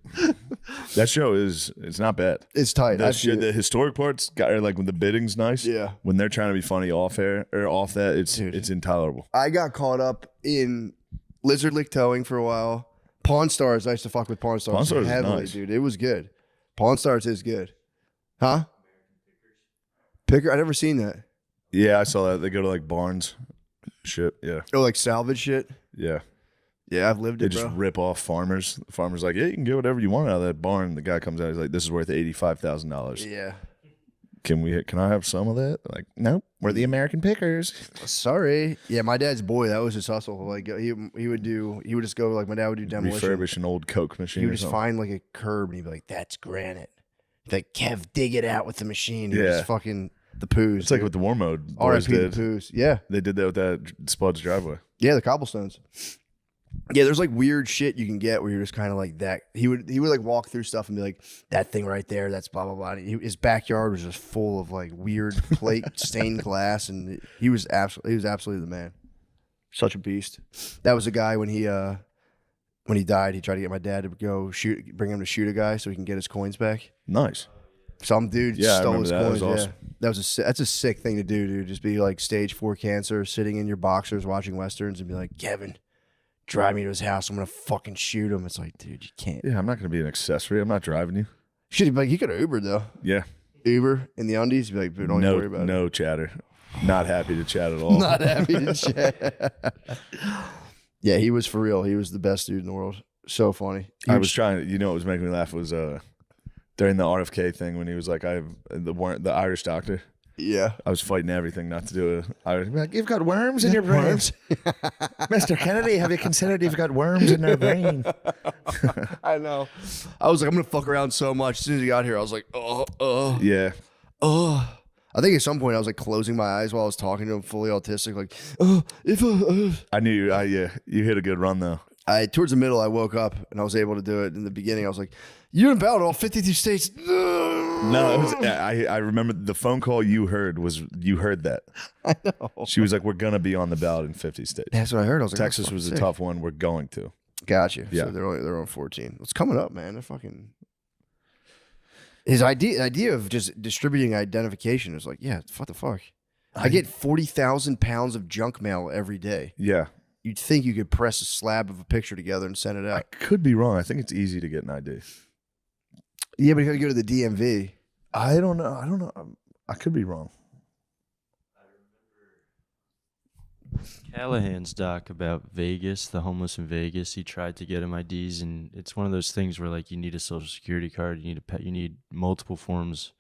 That show it's not bad. It's tight. The historic parts like when the bidding's nice. Yeah, when they're trying to be funny off air or off that, it's intolerable. I got caught up in Lizard Lick towing for a while. Pawn Stars, I used to fuck with Pawn Stars. Pawn Stars heavily, is nice. Dude. It was good. Pawn Stars is good, huh? Picker, I never seen that. Yeah, I saw that. They go to like barns, shit. Yeah. Oh, like salvage shit. Yeah. Yeah, I've lived it. They just rip off farmers. The farmer's like, yeah, you can get whatever you want out of that barn. The guy comes out, he's like, this is worth $85,000. Yeah. Can I have some of that? Like, nope, we're the American pickers. Sorry. Yeah, my dad's boy, that was his hustle. Like he would just go like my dad would do demolition. Refurbish an old Coke machine. He would just find like a curb and he'd be like, that's granite. He'd be like, Kev, dig it out with the machine. He would just fucking the poos. It's like what the War Mode boys did. The poos. Yeah. They did that with that Spud's driveway. Yeah, the cobblestones. Yeah, there's like weird shit you can get where you're just kind of like that. He would like walk through stuff and be like, that thing right there, that's blah blah blah. His backyard was just full of like weird plate stained glass, and he was absolutely the man. Such a beast. That was a guy when he died. He tried to get my dad to bring him to shoot a guy so he can get his coins back. Nice. Some dude stole his coins. That was awesome. Yeah. That's a sick thing to do, dude. Just be like stage 4 cancer, sitting in your boxers watching westerns, and be like, Kevin, drive me to his house. I'm gonna fucking shoot him. It's like, dude, you can't. Yeah, I'm not gonna be an accessory. I'm not driving you. Shit, like he could have Ubered though. Yeah. Uber in the undies. Be like, dude, don't even worry about it. No chatter. Not happy to chat at all. Not happy to chat. Yeah, he was for real. He was the best dude in the world. So funny. I was trying. You know, what was making me laugh was during the RFK thing when he was like, I have the Irish doctor. Yeah. I was fighting everything not to do it. I was like, you've got worms in your brain. Mr. Kennedy, have you considered you've got worms in your brain? I know. I was like, I'm going to fuck around so much. As soon as he got here, I was like, Yeah. I I think at some point I was like closing my eyes while I was talking to him, fully autistic. Like, oh, I knew you. Yeah, you hit a good run though. Towards the middle, I woke up and I was able to do it. In the beginning, I was like, "You're in battle all 52 states." No, it was, I remember the phone call you heard that. I know. She was like, "We're gonna be on the ballot in 50 states." That's what I heard. I was like, Texas was a tough one. We're going to. Gotcha. Yeah. So they're on 14. It's coming up, man. They're fucking. His idea of just distributing identification is like, yeah, what the fuck? I get 40,000 pounds of junk mail every day. Yeah. You'd think you could press a slab of a picture together and send it I out. could be wrong. I think it's easy to get an ID. Yeah, but you got to go to the DMV. I don't know. I could be wrong. Callahan's doc about Vegas, the homeless in Vegas. He tried to get him IDs, and it's one of those things where like you need a social security card, you need multiple forms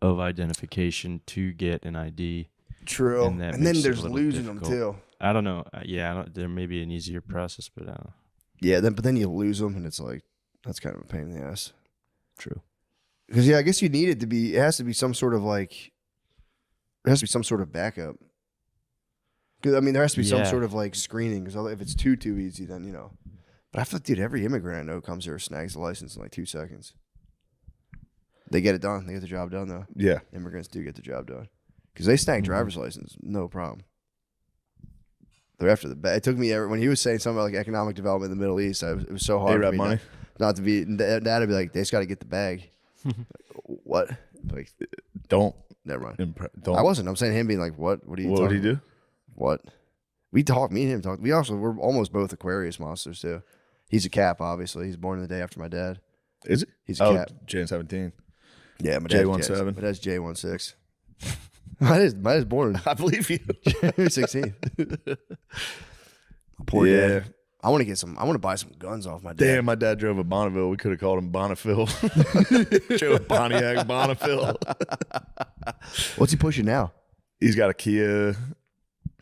of identification to get an ID. True. And And then there's losing them too. I don't know. There may be an easier process, but I don't know. Yeah, but then you lose them, and it's like that's kind of a pain in the ass. True. Because I guess you need it to be. It has to be some sort of like. There has to be some sort of backup. Because I mean, there has to be some sort of like screening. Because if it's too easy, then you know. But I feel like, dude, every immigrant I know comes here, snags the license in like 2 seconds. They get it done. They get the job done though. Yeah. Immigrants do get the job done because they snag driver's license, no problem. They're after the bag. It took me when he was saying something about like economic development in the Middle East. It was so hard for me money. not to be. That'd be like they just got to get the bag. Like, what? Like, Don't. never mind. Don't. I wasn't. I'm saying him being like, what? What are you? What would he do? What? We talked. Me and him talked. We're almost both Aquarius monsters too. He's a Cap, obviously. He's born the day after my dad. Is it? He's a Cap. J17. Yeah, my dad's J17. My dad's J16. Mine is born. I believe you. January 16th. Poor dad. I want to get some. I want to buy some guns off my dad. Damn, my dad drove a Bonneville. We could have called him Bonneville. Drove Pontiac Bonneville. What's he pushing now? He's got a Kia.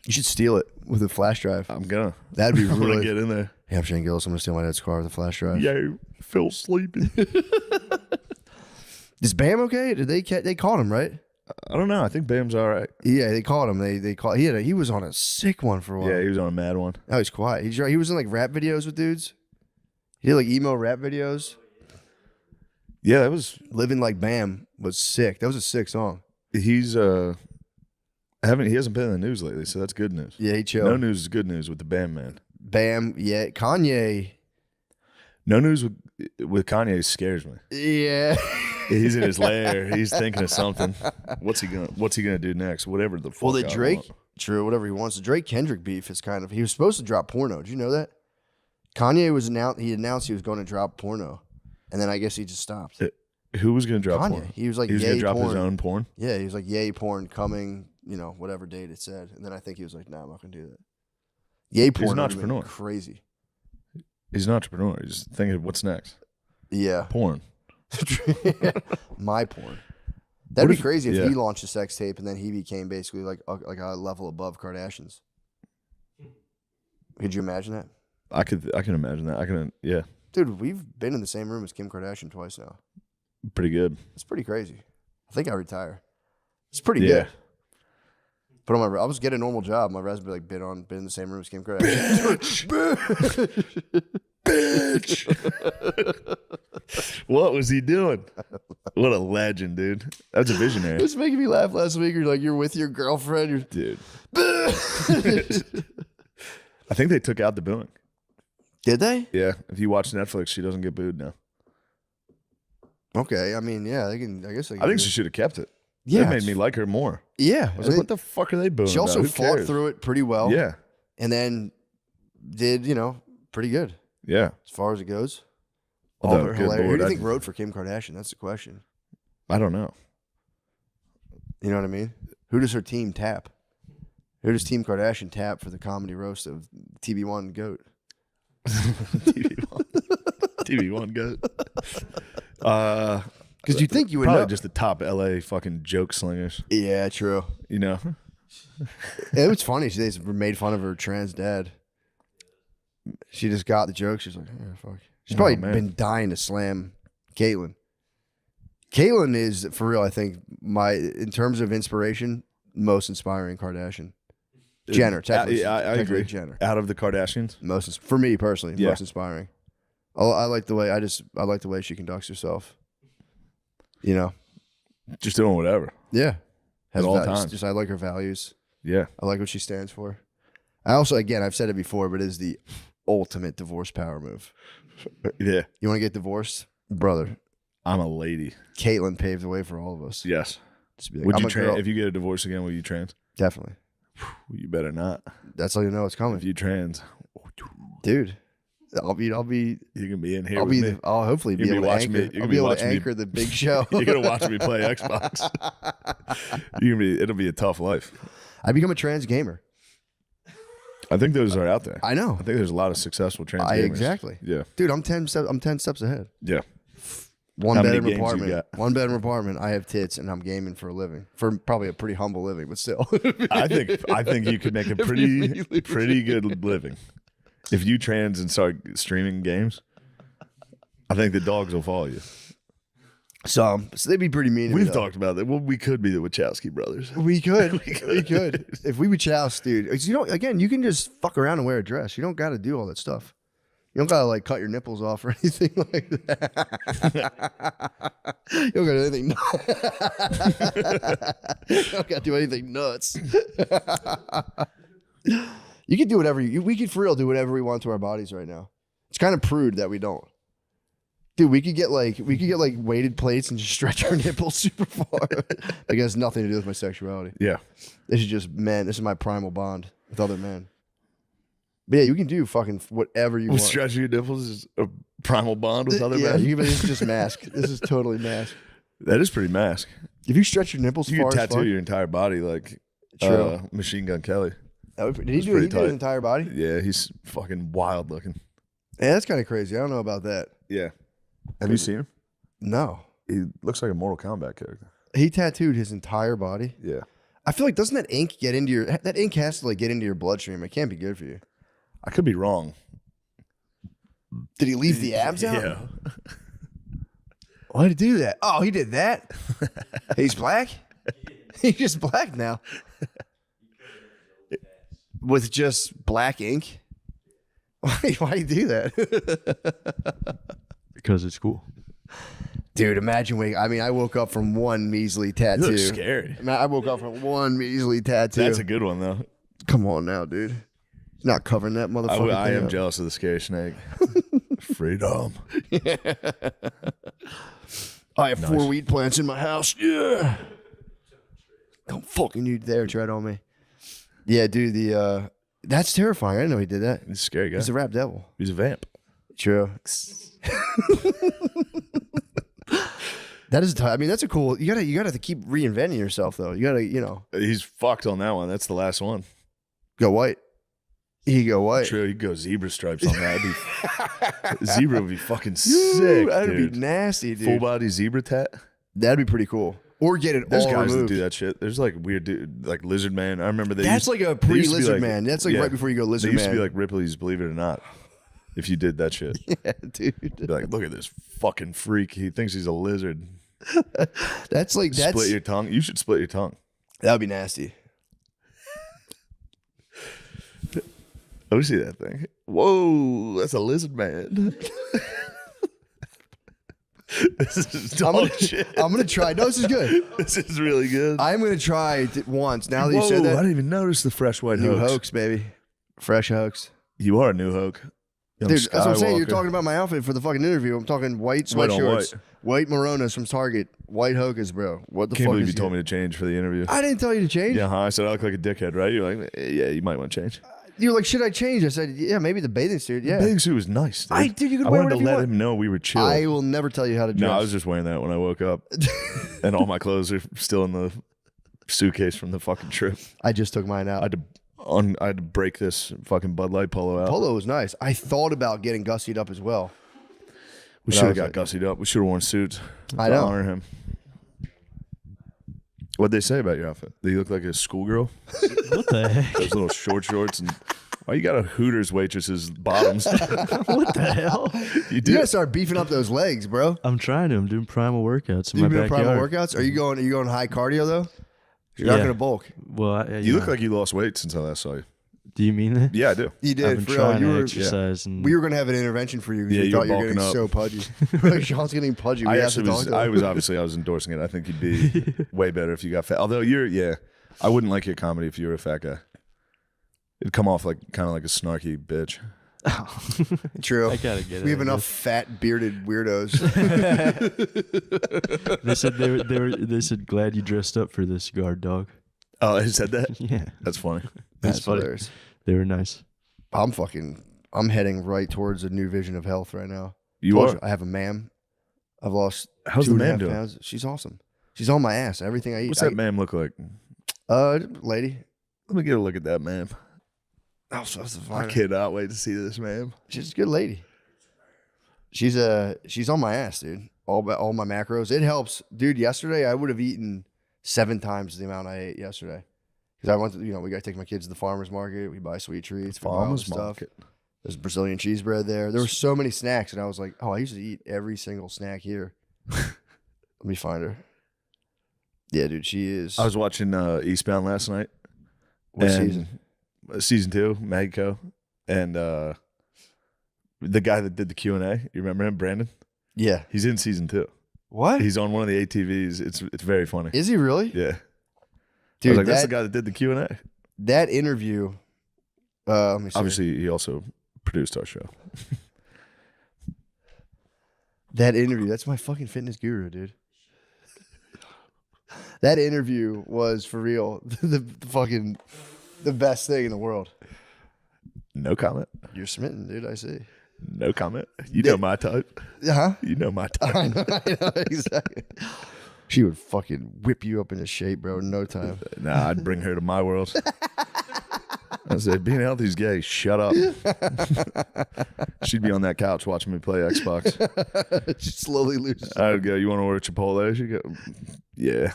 You should steal it with a flash drive. I'm gonna. That'd be I'm gonna really. get in there. Hey, I'm Shane Gillis. I'm gonna steal my dad's car with a flash drive. Yo, Phil's sleeping. Is Bam okay? Did they caught him right? I don't know. I think Bam's all right. Yeah, they caught him. They caught. He was on a sick one for a while. Yeah, he was on a mad one. Oh, he's quiet. He was in like rap videos with dudes. He did like emo rap videos. Yeah, that was. Living Like Bam was sick. That was a sick song. He's he hasn't been in the news lately, so that's good news. Yeah, he chilled. No news is good news with the Bam man. Bam, yeah. Kanye. No news with Kanye scares me. Yeah. He's in his lair. He's thinking of something. What's he gonna do next? Whatever the fuck. Well, the I Drake, want. true, whatever he wants. The Drake Kendrick beef is kind of. He was supposed to drop porno. Did you know that? Kanye was announced. He announced he was going to drop porno, and then I guess he just stopped. Who was gonna drop Kanye. porn? He was like, he was yay gonna drop porn. his own porn. Yeah, he was like, yay porn coming. You know, whatever date it said, and then I think he was like, nah, I'm not gonna do that. Yay porn. He's an would've been entrepreneur. Crazy. He's an entrepreneur. He's just thinking, what's next? Yeah. Porn. My porn. That'd What be crazy if yeah. he launched a sex tape and then he became basically like a level above Kardashians. Could you imagine that? I can imagine that. Yeah, Dude, we've been in the same room as Kim Kardashian twice now. pretty good. It's pretty crazy. I think I retire. It's pretty Yeah. good. But on I'll just get a normal job. My resume like been in the same room as Kim Kardashian. Bitch. What was he doing? What a legend, dude. That's a visionary. It was making me laugh last week. You're with your girlfriend. Dude. I think they took out the booing. Did they? Yeah. If you watch Netflix, she doesn't get booed now. Okay. I mean, yeah, they can. I guess they can. I think she should have kept it. Yeah, That made me like her more. Yeah. I was like, what the fuck are they booing She also about? Who fought cares? through it pretty well. Yeah. And then did, pretty good Yeah. as far as it goes. Although, All good hilarious. Who Lord, do you think wrote for Kim Kardashian? That's the question. I don't know. You know what I mean? Who does her team tap? Who does Team Kardashian tap for the comedy roast of TB1 GOAT? TV1 goat. Because you think you would Probably know. just the top LA fucking joke slingers, Yeah, true. you know? It was funny. They made fun of her trans dad. She just got the joke. She's like, yeah, fuck. She's probably man. been dying to slam Caitlyn. Caitlyn is, for real, I think, in terms of inspiration, most inspiring Kardashian. Jenner, technically. I agree. Jenner. Out of the Kardashians? For me personally, Yeah. most inspiring. I like the way I like the way she conducts herself. You know? Just doing whatever. Yeah. At all times. Just I like her values. Yeah. I like what she stands for. I also, again, I've said it before, but it is the ultimate divorce power move. Yeah. You want to get divorced? Brother, I'm a lady. Caitlyn paved the way for all of us. Yes. Just be like, Would I'm you a girl. if you get a divorce again, will you trans? Definitely. You better not. That's how you know it's coming. If you trans, Dude, I'll be you can be in here I'll with be me. I'll hopefully be You're able gonna to be watching anchor. me- you're I'll gonna be be able to watching me- anchor the big show. You're gonna watch me play Xbox. It'll be a tough life. I become a trans gamer. I think those are out there. I know. I think there's a lot of successful trans gamers. Exactly. Yeah. Dude, I'm 10 steps ahead. Yeah. One How many bedroom games you apartment. got? One bedroom apartment. I have tits and I'm gaming for a living. For probably a pretty humble living, but still. I think you could make a pretty good living if you trans and start streaming games. I think the dogs will follow you. So they'd be pretty mean. to me, We've though. talked about that. Well, we could be the Wachowski brothers. We could. We could. If we would chouse, dude. 'Cause you know, again, you can just fuck around and wear a dress. You don't got to do all that stuff. You don't got to like cut your nipples off or anything like that. You don't got to do anything. You don't got to do anything nuts. You can do whatever we could for real do whatever we want to our bodies right now. It's kind of prude that we don't. Dude, we could get like weighted plates and just stretch our nipples super far. It has nothing to do with my sexuality. Yeah. This is just men. This is my primal bond with other men. But yeah, you can do fucking whatever you want. Stretching your nipples is a primal bond with other Yeah, men. this is just mask. This is totally mask. That is pretty mask. If you stretch your nipples You far could as tattoo fuck, your entire body like True. Machine Gun Kelly. did he do pretty his tight. entire body? Yeah, he's fucking wild looking. Yeah, that's kind of crazy. I don't know about that. Yeah. Have you seen him? No. He looks like a Mortal Kombat character. He tattooed his entire body. Yeah. I feel like doesn't that ink get into your that ink has to like get into your bloodstream. It can't be good for you. I could be wrong. Did he leave the abs out? Yeah. Why did he do that? Oh, he did that. He's black? He's just black now. With just black ink? Why do you do that? Because it's cool. Dude, imagine I woke up from one measly tattoo. You look scary. I woke up from one measly tattoo. That's a good one though. Come on now, dude. Not covering that motherfucker. I am up. jealous of the scary snake. Freedom. I have 4 wheat plants in my house. Yeah. Don't fucking you dare tread on me. Yeah, dude, that's terrifying. I didn't know he did that. He's a scary guy. He's a rap devil. He's a vamp. True. That is that's a cool. You gotta keep reinventing yourself though. You gotta, He's fucked on that one. That's the last one. go white. He go white. True, he'd go zebra stripes on that. Zebra would be fucking Dude, sick, that'd dude. be nasty, dude. Full body zebra tat. That'd be pretty cool. Or get it There's all guys removed. that do that shit. There's like weird dude, like Lizard Man. I remember That's like a they used to be pre-Lizard like- Man. That's like yeah. right before you go Lizard They used Man. to be like Ripley's Believe It or Not. If you did that shit, yeah, dude. be like, look at this fucking freak. He thinks he's a lizard. Split your tongue. You should split your tongue. That would be nasty. Let me see that thing. Whoa, that's a lizard man. This is dog shit. I'm gonna try. No, this is good. This is really good. I'm gonna try it once. Now that Whoa, you said I that, didn't even notice the fresh white new hoax. hoax, baby, fresh hoax. You are a new hoax. Young Dude, that's what I'm saying. You're Skywalker. talking about my outfit for the fucking interview. I'm talking white White on sweatshorts, white Moronas from Target, white Hokas, bro. What the Can't fuck believe is you told me to change for the interview. I didn't tell you to change. Yeah, huh? I said I look like a dickhead, right? You're like, yeah, you might want to change. You're like, should I change? I said, yeah, maybe the bathing suit. Yeah. The bathing suit was nice. Dude. Dude, you could I wear wanted whatever to you let want. him know we were chill. I will never tell you how to dress. No, I was just wearing that when I woke up, and all my clothes are still in the suitcase from the fucking trip. I just took mine out. I had to break this fucking Bud Light polo out. Polo was nice. I thought about getting gussied up as well. We should have got gussied up. We should have worn suits. I to know. honor him. What'd they say about your outfit? That you look like a schoolgirl? What the heck? Those little short shorts and Why you got a Hooters waitress's bottoms? What the hell? You You do. gotta start beefing up those legs, bro. I'm trying to. I'm doing primal workouts in You my doing backyard. primal workouts? Are you going high cardio though? You're not Yeah. gonna bulk. Well, You look like you lost weight since I last saw you. Do you mean that? Yeah, I do. You I've did. been For real. trying You to were. exercise. And We were gonna have an intervention for you because Yeah, we you were thought you were getting bulking so pudgy. Like Sean's getting pudgy. We I have to actually talk was. to him. I was endorsing it. I think you'd be way better if you got fat. Although I wouldn't like your comedy if you were a fat guy. It'd come off like kind of like a snarky bitch. True. I gotta get it. We have I enough guess. fat bearded weirdos. They said they said glad you dressed up for this, guard dog. Oh, I said that. Yeah, That's funny. that's funny. hilarious. They were nice. I'm heading right towards a new vision of health right now. You Told are. you, I have a ma'am. I've lost How's the 2.5 man doing? pounds. She's awesome. She's on my ass. Everything I eat. What's that ma'am look like? Lady. Let me get a look at that ma'am. I'm supposed to I find her. cannot wait to see this ma'am. She's a good lady. She's on my ass, dude. All my macros. It helps, dude. Yesterday I would have eaten 7 times the amount I ate yesterday because I went to we got to take my kids to the farmers market. We buy sweet treats, we buy all the Farmers stuff. market. There's Brazilian cheese bread there. There were so many snacks, and I was like, oh, I used to eat every single snack here. Let me find her. Yeah, dude, she is. I was watching Eastbound last night. What and- season? Season 2, Magco, and the guy that did the Q&A. You remember him, Brandon? Yeah. He's in season 2. What? He's on one of the ATVs. It's very funny. Is he really? Yeah. I Dude, was like, that's the guy that did the Q&A. that interview. Let me see. Obviously, he also produced our show. That interview, that's my fucking fitness guru, dude. That interview was for real the fucking the best thing in the world. No comment. You're smitten, dude. I see. No comment. You know my type. Huh? You know my type. I know exactly. She would fucking whip you up into shape, bro, in no time. Nah, I'd bring her to my world. I said, being healthy's gay. Shut up. She'd be on that couch watching me play Xbox. She slowly loses, I'd go, you want to order Chipotle? She'd go, yeah.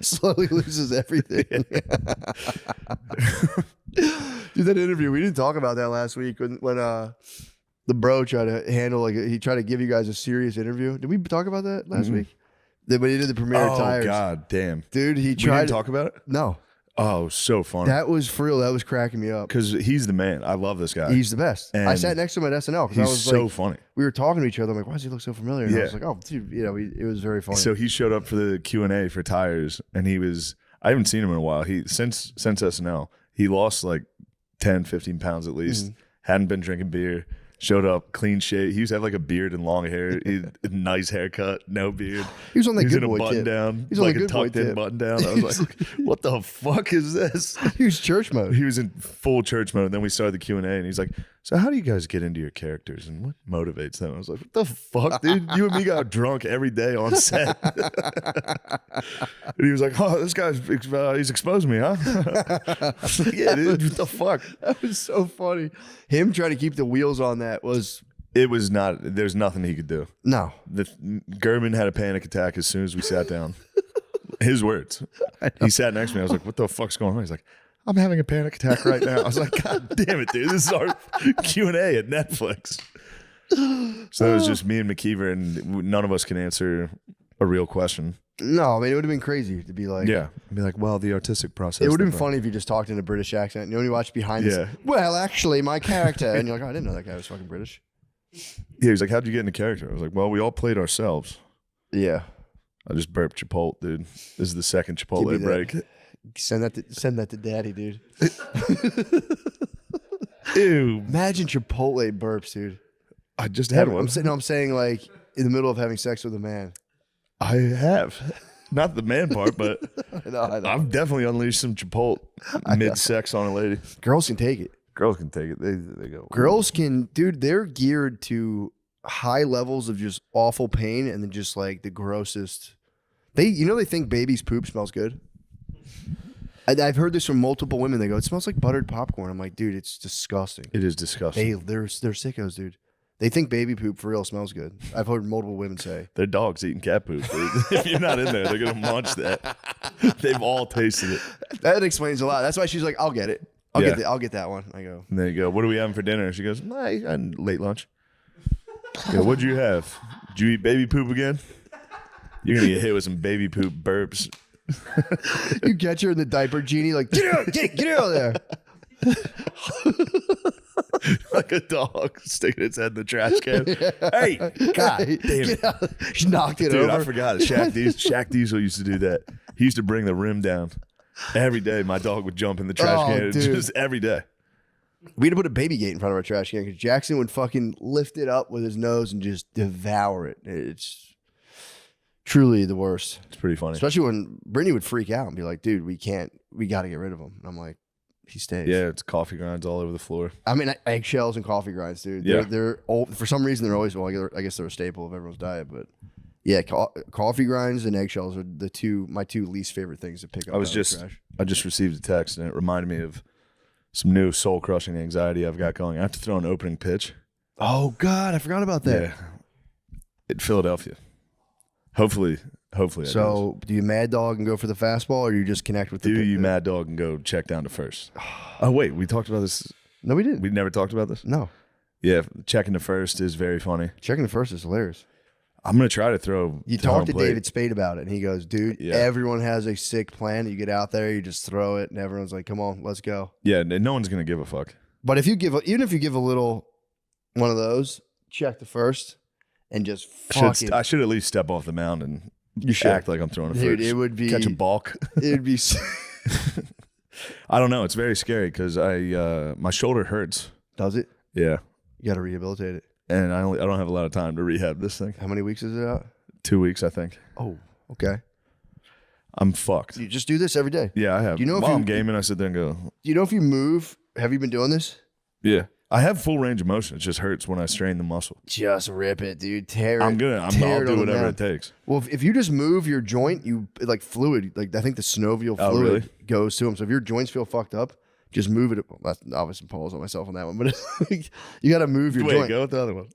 slowly loses everything. Dude, that interview, we didn't talk about that last week when the bro tried to handle he tried to give you guys a serious interview. Did we talk about that last week? When he did the premiere Oh, tires. God damn. Dude, he We tried didn't talk about it? No. Oh, so funny. That was for real. That was cracking me up. Because he's the man. I love this guy. He's the best. I And sat next to him at SNL because I He's was so like, funny. we were talking to each other. I'm like, why does he look so familiar? And I Yeah. was like, oh, dude, it was very funny. So he showed up for the Q&A for tires, and I haven't seen him in a while. Since SNL, he lost like 10, 15 pounds at least. Hadn't been drinking beer. Showed up, clean shave. He used to have like a beard and long hair. A nice haircut, no beard. He was on that He was Good in a Boy button tip. down, He's on like the a Good Boy tucked in tip. button down. I was like, what the fuck is this? He was church mode. He was in full church mode. And then we started the Q&A, and he's like, so how do you guys get into your characters and what motivates them? I was like, what the fuck, dude? You and me got drunk every day on set. And he was like, oh, this guy's he's exposed me, huh? I was like, yeah, dude, what the fuck? That was so funny. Him trying to keep the wheels on that was It was not, there's nothing he could do. no. German had a panic attack as soon as we sat down. His words. He sat next to me. I was like, what the fuck's going on? He's like, I'm having a panic attack right now. I was like, God damn it, dude. This is our Q&A at Netflix. So it was just me and McKeever, and none of us can answer a real question. No, I mean, it would have been crazy to be like, Yeah. Be like, well, the artistic process. It would have been funny if you just talked in a British accent. You know, when you watch behind Yeah. this, well, actually, my character, and you're like, oh, I didn't know that guy was fucking British. Yeah, he's like, how'd you get into character? I was like, well, we all played ourselves. Yeah. I just burped Chipotle, dude. This is the second Give me Chipotle that. break. Send that to daddy, dude. Ew. Imagine Chipotle burps, dude. I just had one. I'm saying like in the middle of having sex with a man. I have. Not the man part, but I know. I've definitely unleashed some Chipotle mid-sex on a lady. Girls can take it. Girls can take it. They go. Girls can, dude, they're geared to high levels of just awful pain and then just like the grossest. They think baby's poop smells good. I've heard this from multiple women. They go, it smells like buttered popcorn. I'm like, dude, it's disgusting. It is disgusting. They're sickos, dude. They think baby poop for real smells good. I've heard multiple women say. Their dog's eating cat poop, dude. If you're not in there, they're gonna munch that. They've all tasted it. That explains a lot. That's why she's like, I'll get it. I'll get that one. I go, And there you go. What are we having for dinner? She goes, I had late lunch. I go, what'd you have? Did you eat baby poop again? You're going to get hit with some baby poop burps. you catch her in the diaper genie, like, get out of there. Like a dog sticking its head in the trash can. Hey, God damn it. She knocked it Dude, over. I forgot it. Shaq Diesel used to do that. He used to bring the rim down. Every day, my dog would jump in the trash can. Dude. Just every day. We had to put a baby gate in front of our trash can because Jackson would fucking lift it up with his nose and just devour it. It's truly the worst. It's pretty funny. Especially when Brittany would freak out and be like, dude, we got to get rid of him. And I'm like, he stays. Yeah, it's coffee grinds all over the floor. I mean, eggshells and coffee grinds, dude. Yeah. They're old. For some reason, they're always, well, I guess they're a staple of everyone's diet, but yeah, coffee grinds and eggshells are my two least favorite things to pick up. I just received a text and it reminded me of some new soul crushing anxiety I've got going. I have to throw an opening pitch. Oh God, I forgot about that. Yeah. In Philadelphia. Hopefully So, do you mad dog and go for the fastball, or do you just connect with the? Do you mad dog and go check down to first? Oh wait, we talked about this. No, we didn't. We never talked about this. No. Yeah, checking to first is very funny. Checking the first is hilarious. I'm gonna try to throw. You to talked home to plate. David Spade about it, and he goes, "Dude, Yeah. everyone has a sick plan. You get out there, you just throw it, and everyone's like, come on, let's go.' Yeah, no one's gonna give a fuck. But if you even if you give a little one of those, check the first, and just fucking, I should at least step off the mound and you should act like I'm throwing a Dude, first. it would be catch a balk. It'd be. I don't know. It's very scary because my shoulder hurts. Does it? Yeah, You got to rehabilitate it. and I don't have a lot of time to rehab this thing. How many weeks is it out? 2 weeks, I think. Oh, okay. I'm fucked. You just do this every day. Yeah, I have. You know if While you- I'm gaming, I sit there and go, You know, if you move, have you been doing this? yeah. I have full range of motion. It just hurts when I strain the muscle. Just rip it, dude. Tear it. I'll tear do it on the whatever mound. it takes. Well, if you just move your joint, like fluid, like I think the synovial Oh, fluid really? goes to them. So if your joints feel fucked up, just move it. Well, that's obviously pause on myself on that one, but you got to move your joint. Go with the other one.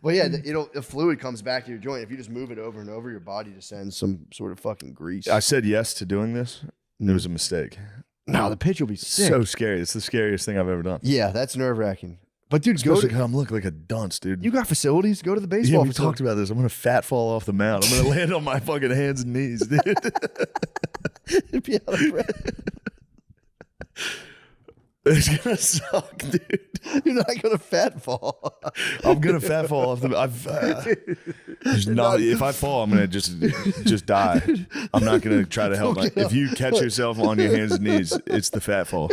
Well, yeah, the fluid comes back to your joint. If you just move it over and over, your body just sends some sort of fucking grease. I said yes to doing this. And it was a mistake. No, the pitch will be sick. So scary. It's the scariest thing I've ever done. Yeah, that's nerve wracking. But dude, Especially because I'm looking like a dunce, dude. you got facilities. Go to the Yeah, baseball we facility. talked about this. I'm gonna fat fall off the mound. I'm gonna land on my fucking hands and knees, dude. It'd be out of breath. It's gonna suck, dude. You're not gonna fat fall. I'm gonna fat fall off the. There's not. If I fall, I'm gonna just die. I'm not gonna try to help. If you catch yourself on your hands and knees, it's the fat fall.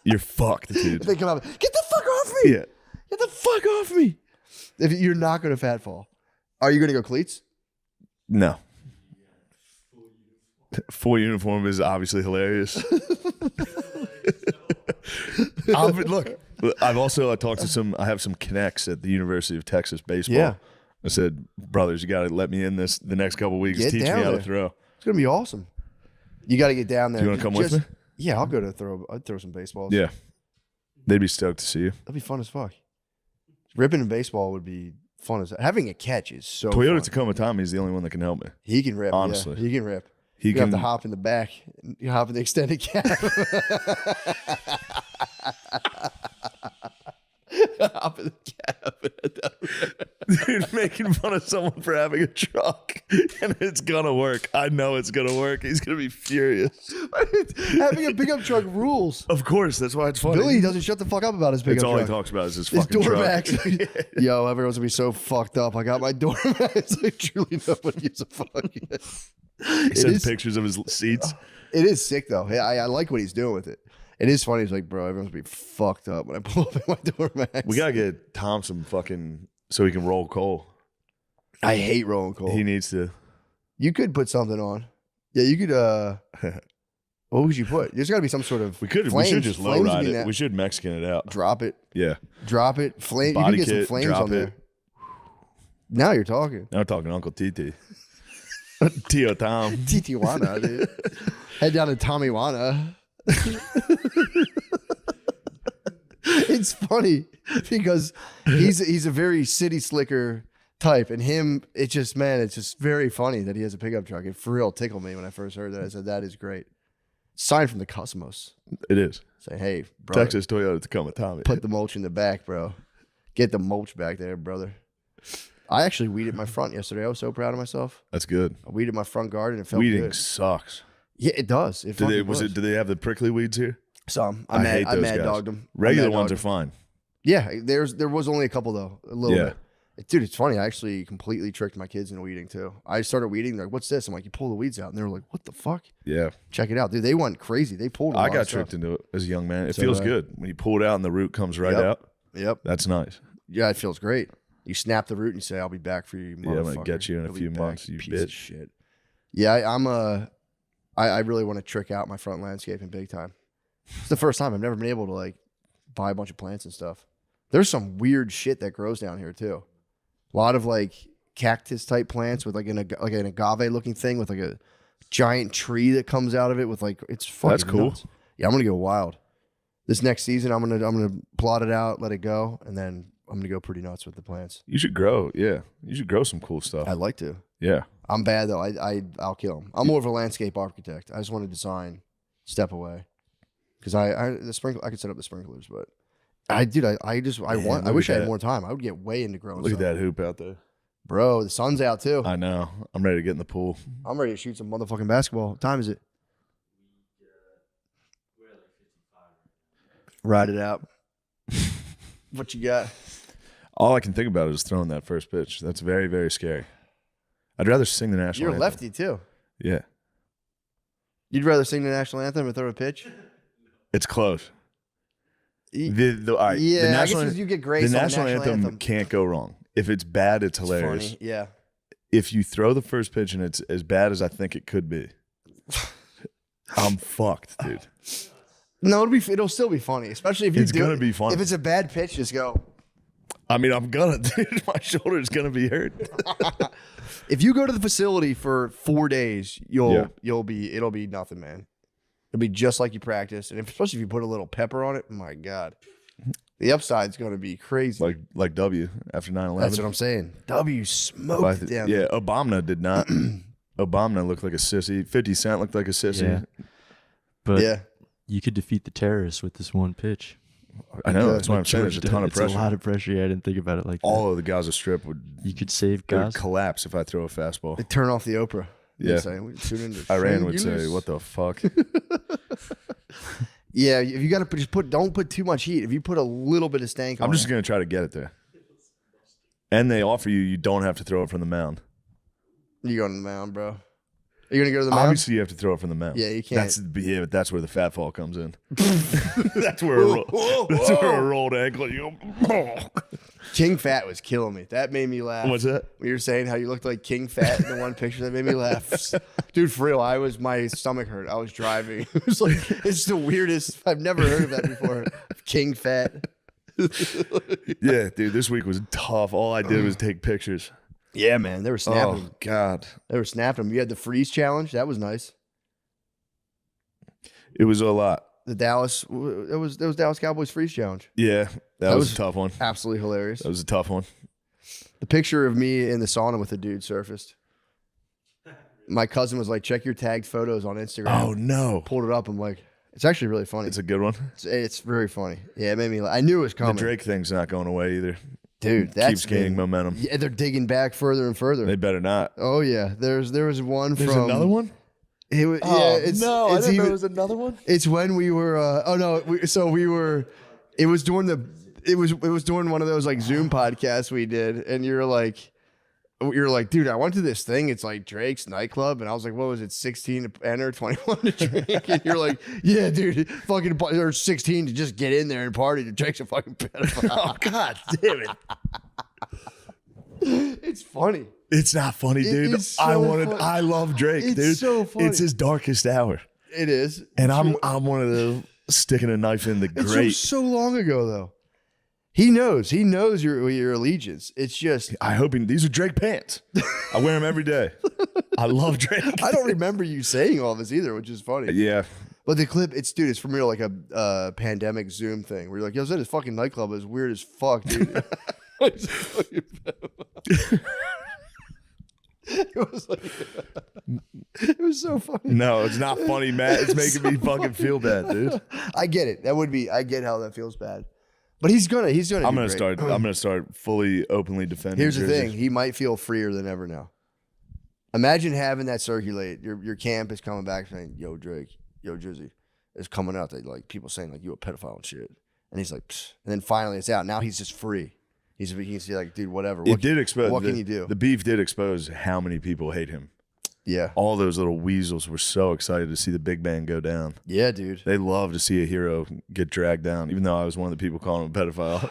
You're fucked, dude. They come out. Get the fuck off me! Yeah. Get the fuck off me! If you're not gonna fat fall, are you gonna go cleats? No. Full uniform is obviously hilarious. Look, I've also talked to I have some connects at the University of Texas baseball. Yeah. I said, brothers, you got to let me in the next couple of weeks. Get Teach me down how there. to throw. It's gonna be awesome. You got to get down there. Do you want to come with me? Yeah, I'll go to throw. I'd throw some baseballs. Yeah. They'd be stoked to see you. That'd be fun as fuck. Ripping in baseball would be fun as having a catch is so. Toyota fun. Tacoma Tommy is the only one that can help me. He can rip. Honestly. Yeah, he can rip. He You can have to hop in the back. You hop in the extended cab. Hop in the cab. Dude, making fun of someone for having a truck and it's gonna work. I know it's gonna work. He's gonna be furious. Having a pickup truck rules. Of course, that's why it's funny. Billy doesn't shut the fuck up about his pickup That's all truck. he talks about is his His fucking door truck. max. Yo, everyone's gonna be so fucked up. I got my door max. Like, truly nobody gives a fuck. He sends pictures of his seats. It is sick though. Yeah, I like what he's doing with it. It is funny. He's like, bro, everyone's gonna be fucked up when I pull up in my door max. We gotta get Tom some fucking so he can roll coal. I hate rolling coal. He needs to. You could put something on. Yeah, you could. What would you put? There's got to be some sort of. We should just low flames would ride be it. that- We should Mexican it out. Drop it. Yeah. Drop it. Flame. You Body can get some kit, flames drop on there. it. Now you're talking. Now we're talking Uncle TT. Tio Tom. Titiwana, dude. Head down to Tommywana. It's funny because he's a very city slicker type. And him, it's just very funny that he has a pickup truck. It for real tickled me when I first heard that. I said, that is great. Sign from the Cosmos. It is. Say, hey, brother, Texas Toyota Tacoma Tommy. put the mulch in the back, bro. Get the mulch back there, brother. I actually weeded my front yesterday. I was so proud of myself. That's good. I weeded my front garden. It felt Weeding good. sucks. Yeah, it does. It fucking Do they have the prickly weeds here? Some. I hate those mad guys. dogged them. Regular ones are fine. Yeah, there was only a couple though. A little Yeah. bit. Dude, it's funny. I actually completely tricked my kids into weeding too. I started weeding. They're like, "What's this?" I'm like, "You pull the weeds out," and they were like, "What the fuck?" Yeah. Check it out, dude. They went crazy. They pulled. I got tricked into it as a young man. It So feels did I. good when you pull it out and the root comes right out. Yep. That's nice. Yeah, it feels great. You snap the root and you say, "I'll be back for you, Yeah, I'm motherfucker." gonna get you in a I'll be few back, months, you piece bitch. of shit. Yeah, I really want to trick out my front landscaping big time. It's the first time I've never been able to like buy a bunch of plants and stuff. There's some weird shit that grows down here too. A lot of like cactus type plants with like an agave looking thing with like a giant tree that comes out of it with like it's fucking That's cool. nuts. Yeah, I'm gonna go wild. This next season, I'm gonna plot it out, let it go, and then I'm gonna go pretty nuts with the plants. You should grow. Yeah. You should grow some cool stuff. I'd like to. Yeah. I'm bad though. I'll kill him. I'm more of a landscape architect. I just want to design, step away, because I could set up the sprinklers, but I wish I had that. more time. I would get way into growing. Look at stuff. that hoop out there. Bro. The sun's out too. I know. I'm ready to get in the pool. I'm ready to shoot some motherfucking basketball. What time is it? Ride it out. What you got? All I can think about is throwing that first pitch. That's very, very scary. I'd rather sing the national You're a anthem. lefty too. Yeah. You'd rather sing the national anthem or throw a pitch? It's close. All right, Yeah, the I national, guess you get grace the on national anthem can't go wrong. If it's bad, it's hilarious. Funny. Yeah. If you throw the first pitch and it's as bad as I think it could be, I'm fucked, dude. No, it'll still be funny, especially if you It's do gonna it. be funny. If it's a bad pitch, just go. I mean, I'm gonna, dude. My shoulder's gonna be hurt. If you go to the facility for 4 days, it'll be nothing, man. It'll be just like you practice, and especially if you put a little pepper on it. My God, the upside's going to be crazy. Like W after 9/11. That's what I'm saying. W smoked it down. Yeah, Obama did not. Obama looked like a sissy. 50 Cent looked like a sissy. Yeah. But Yeah. you could defeat the terrorists with this one pitch. I know. Yeah. That's what I'm saying. There's a ton of It's pressure. a lot of pressure. Yeah, I didn't think about it like All of the Gaza Strip would, that. You could save it would Gaza. collapse if I throw a fastball. They turn off the Oprah. Yeah. They'd say, "We tune into Iran Shane would say, Gillis." "What the fuck?" Yeah, if you got to don't put too much heat. If you put a little bit of stank on I'm just it, gonna try to get it there. And they offer you don't have to throw it from the mound. you go to the mound, bro. Are you gonna go to the mound? Obviously, you have to throw it from the mound. Yeah, you can't. But that's where the fat fall comes in. that's where a rolled ankle. You go, King Fat was killing me. That made me laugh. what's that? When you were saying how you looked like King Fat in the one picture, that made me laugh. Dude, for real, my stomach hurt. I was driving. It was like, it's the weirdest. I've never heard of that before. King Fat. Yeah, dude, this week was tough. All I did was take pictures. Yeah, man. They were snapping. Oh God, They were snapping them. You had the freeze challenge. That was nice. it was a lot. It was Dallas Cowboys freeze challenge. Yeah, that was a tough one. Absolutely hilarious. That was a tough one. The picture of me in the sauna with a dude surfaced. My cousin was like, check your tagged photos on Instagram. Oh no, Pulled it up. I'm like, it's actually really funny. it's a good one. It's very funny. Yeah, it made me laugh. I knew it was The coming. Drake thing's not going away either. Dude, that's Keeps gaining momentum. Yeah, they're digging back further and further. They better not. Oh yeah, there was one There's from another one. It was, Oh yeah, it's, no, it's I didn't know even, there was another one. It's when we were. It was during one of those like Zoom podcasts we did, and you're like, dude, I went to this thing. It's like Drake's nightclub, and I was like, what was it, 16 to enter, 21 to drink? And you're like, yeah, dude, fucking, or 16 to just get in there and party. Drake's a fucking pedophile. Oh God damn it! It's funny. It's not funny, dude. is so funny. I love Drake, It's dude. so funny. It's his darkest hour, It is. and I'm one of the sticking a knife in the It's grate. so long ago though. He knows your allegiance. It's just I hope these are Drake pants. I wear them every day. I love Drake. I don't remember you saying all this either, which is funny. Yeah, But the clip, it's from real like a pandemic Zoom thing where you're like, yo, I was at his fucking nightclub. It was weird as fuck, dude. It was so funny. No, it's not funny, Matt. It's making me fucking feel bad, dude. I get it. I get how that feels bad. But he's gonna I'm do gonna great. start fully openly defending. Here's the jerseys. thing. He might feel freer than ever now. Imagine having that circulate. Your camp is coming back saying, "Yo, Drake, yo, Drizzy," is coming out. They like people saying like you a pedophile and shit. And he's like, psst. And then finally it's out. Now he's just free. He can see like, dude, whatever. It did expose. What can you do? The beef did expose how many people hate him. Yeah. All those little weasels were so excited to see the big man go down. Yeah, dude. They love to see a hero get dragged down, even though I was one of the people calling him a pedophile.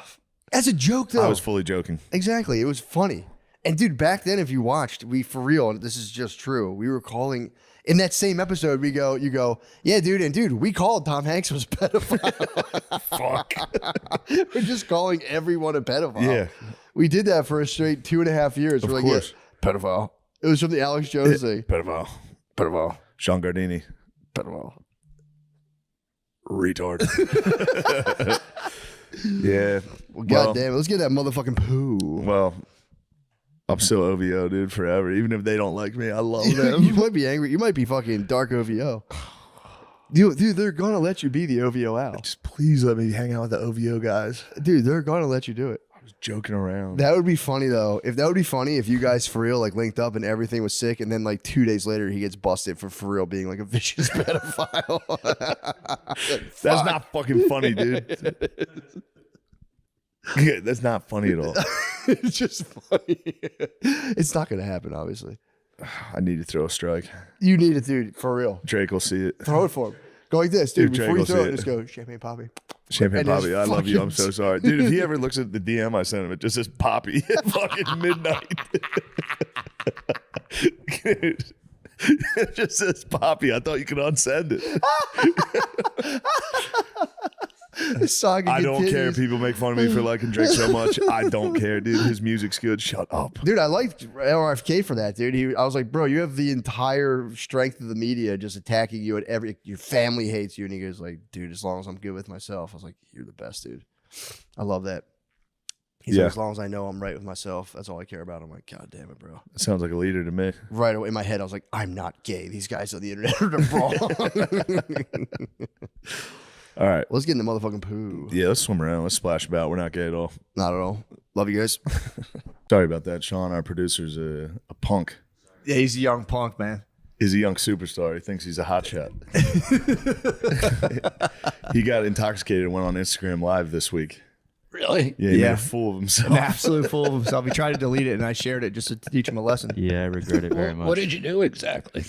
As a joke, though. I was fully joking. Exactly. It was funny. And dude, back then, if you watched, we for real, and this is just true, we were calling in that same episode. You go, yeah, dude, and dude, we called Tom Hanks was a pedophile. Fuck. We're just calling everyone a pedophile. Yeah. We did that for a straight 2.5 years. Of We're course. yeah, pedophile. It was from the Alex Jones thing. Pedophile. Pedophile. Sean Gardini. Pedophile. Retard. Yeah. Well, God damn it. Let's get that motherfucking poo. Well, I'm still OVO, dude, forever. Even if they don't like me, I love them. You might be angry. You might be fucking dark OVO. Dude, they're gonna let you be the OVO out. Just please let me hang out with the OVO guys. Dude, they're gonna let you do it. I was joking around. That would be funny though. That would be funny if you guys for real like linked up and everything was sick, and then like 2 days later he gets busted for real being like a vicious pedophile. That's not fucking funny, dude. Yeah, that's not funny at all. It's just funny. It's not gonna happen, obviously. I need to throw a strike. You need it, dude, for real. Drake will see it. Throw it for him. Go like this, dude. Dude, Before you Drake will throw see it, it. just go champagne poppy. Champagne And Poppy, just I love you. I'm fucking- so sorry. Dude, if he ever looks at the DM I sent him, it just says Poppy at fucking midnight. Dude, it just says Poppy. I thought you could unsend it. This song I don't care. continues. People make fun of me for liking Drake so much. I don't care, dude. His music's good. Shut up. Dude, I liked RFK for that, dude. I was like, bro, you have the entire strength of the media just attacking you at your family hates you. And he goes like, dude, as long as I'm good with myself. I was like, you're the best, dude. I love that. He's Yeah. like, as long as I know I'm right with myself, that's all I care about. I'm like, God damn it, bro. That sounds like a leader to me. Right away in my head, I was like, I'm not gay. These guys on the internet are wrong. All right. Let's get in the motherfucking poo. Yeah, let's swim around. Let's splash about. We're not gay at all. Not at all. Love you guys. Sorry about that. Sean, our producer's a punk. Yeah, he's a young punk, man. He's a young superstar. He thinks he's a hotshot. He got intoxicated and went on Instagram Live this week. Really? Yeah, he made Yeah. a fool of himself. An absolute fool of himself. He tried to delete it, and I shared it just to teach him a lesson. Yeah, I regret it very much. What did you do exactly?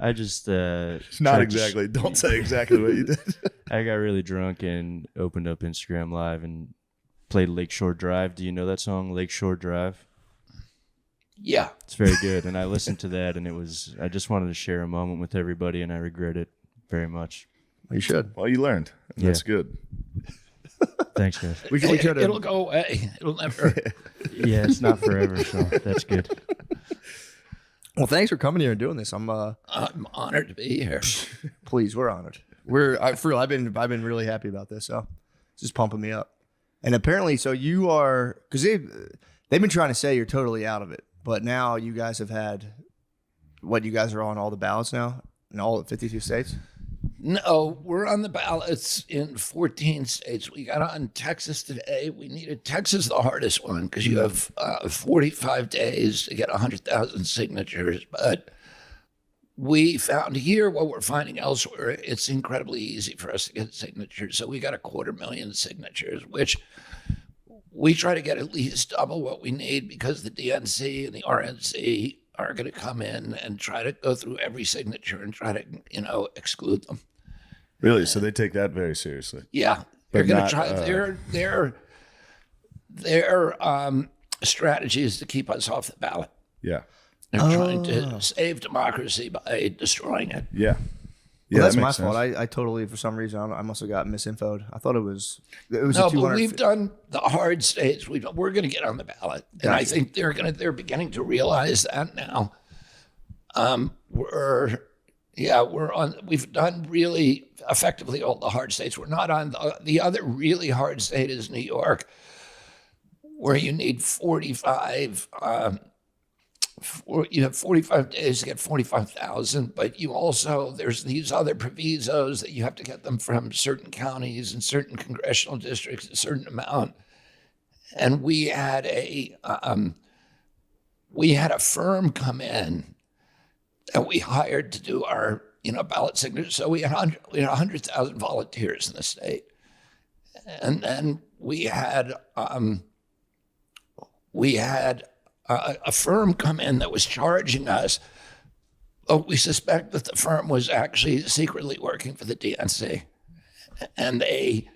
I just It's not tried to exactly. Don't say exactly what you did. I got really drunk and opened up Instagram Live and played Lakeshore Drive. Do you know that song, Lakeshore Drive? Yeah. It's very good. And I listened to that, and I just wanted to share a moment with everybody, and I regret it very much. You should. Well, you learned. And That's good. Thanks, guys. We could It'll go away. It'll never. Yeah, it's not forever, so that's good. Well, thanks for coming here and doing this. I'm I'm honored to be here. pleased. We're honored. For real. I've been really happy about this. So it's just pumping me up. And apparently, so you are because they've been trying to say you're totally out of it, but now you guys have had what you guys are on all the ballots now in all 52 states. No, we're on the ballots in 14 states. We got on Texas today. We needed Texas the hardest one because you have 45 days to get 100,000 signatures. But we found here what we're finding elsewhere. It's incredibly easy for us to get signatures. So we got 250,000 signatures, which we try to get at least double what we need because the DNC and the RNC are going to come in and try to go through every signature and try to, exclude them. Really? So they take that very seriously. Yeah, But they're going not, to try. Their strategy is to keep us off the ballot. Yeah. They're trying to save democracy by destroying it. Yeah. Yeah, Well, that's that my makes fault. sense. I totally, for some reason, I must have got misinfoed. I thought it was No, a but 200. we've done the hard states. We're going to get on the ballot, and I think they're beginning to realize that now. We've done really effectively all the hard states. We're not on the other really hard state is New York. where you need 45. You have 45 days to get 45,000, but there's these other provisos that you have to get them from certain counties and certain congressional districts, a certain amount. And we had a firm come in that we hired to do our ballot signatures. So we had 100,000 volunteers in the state, and then we had a firm come in that was charging us. But we suspect that the firm was actually secretly working for the DNC, and they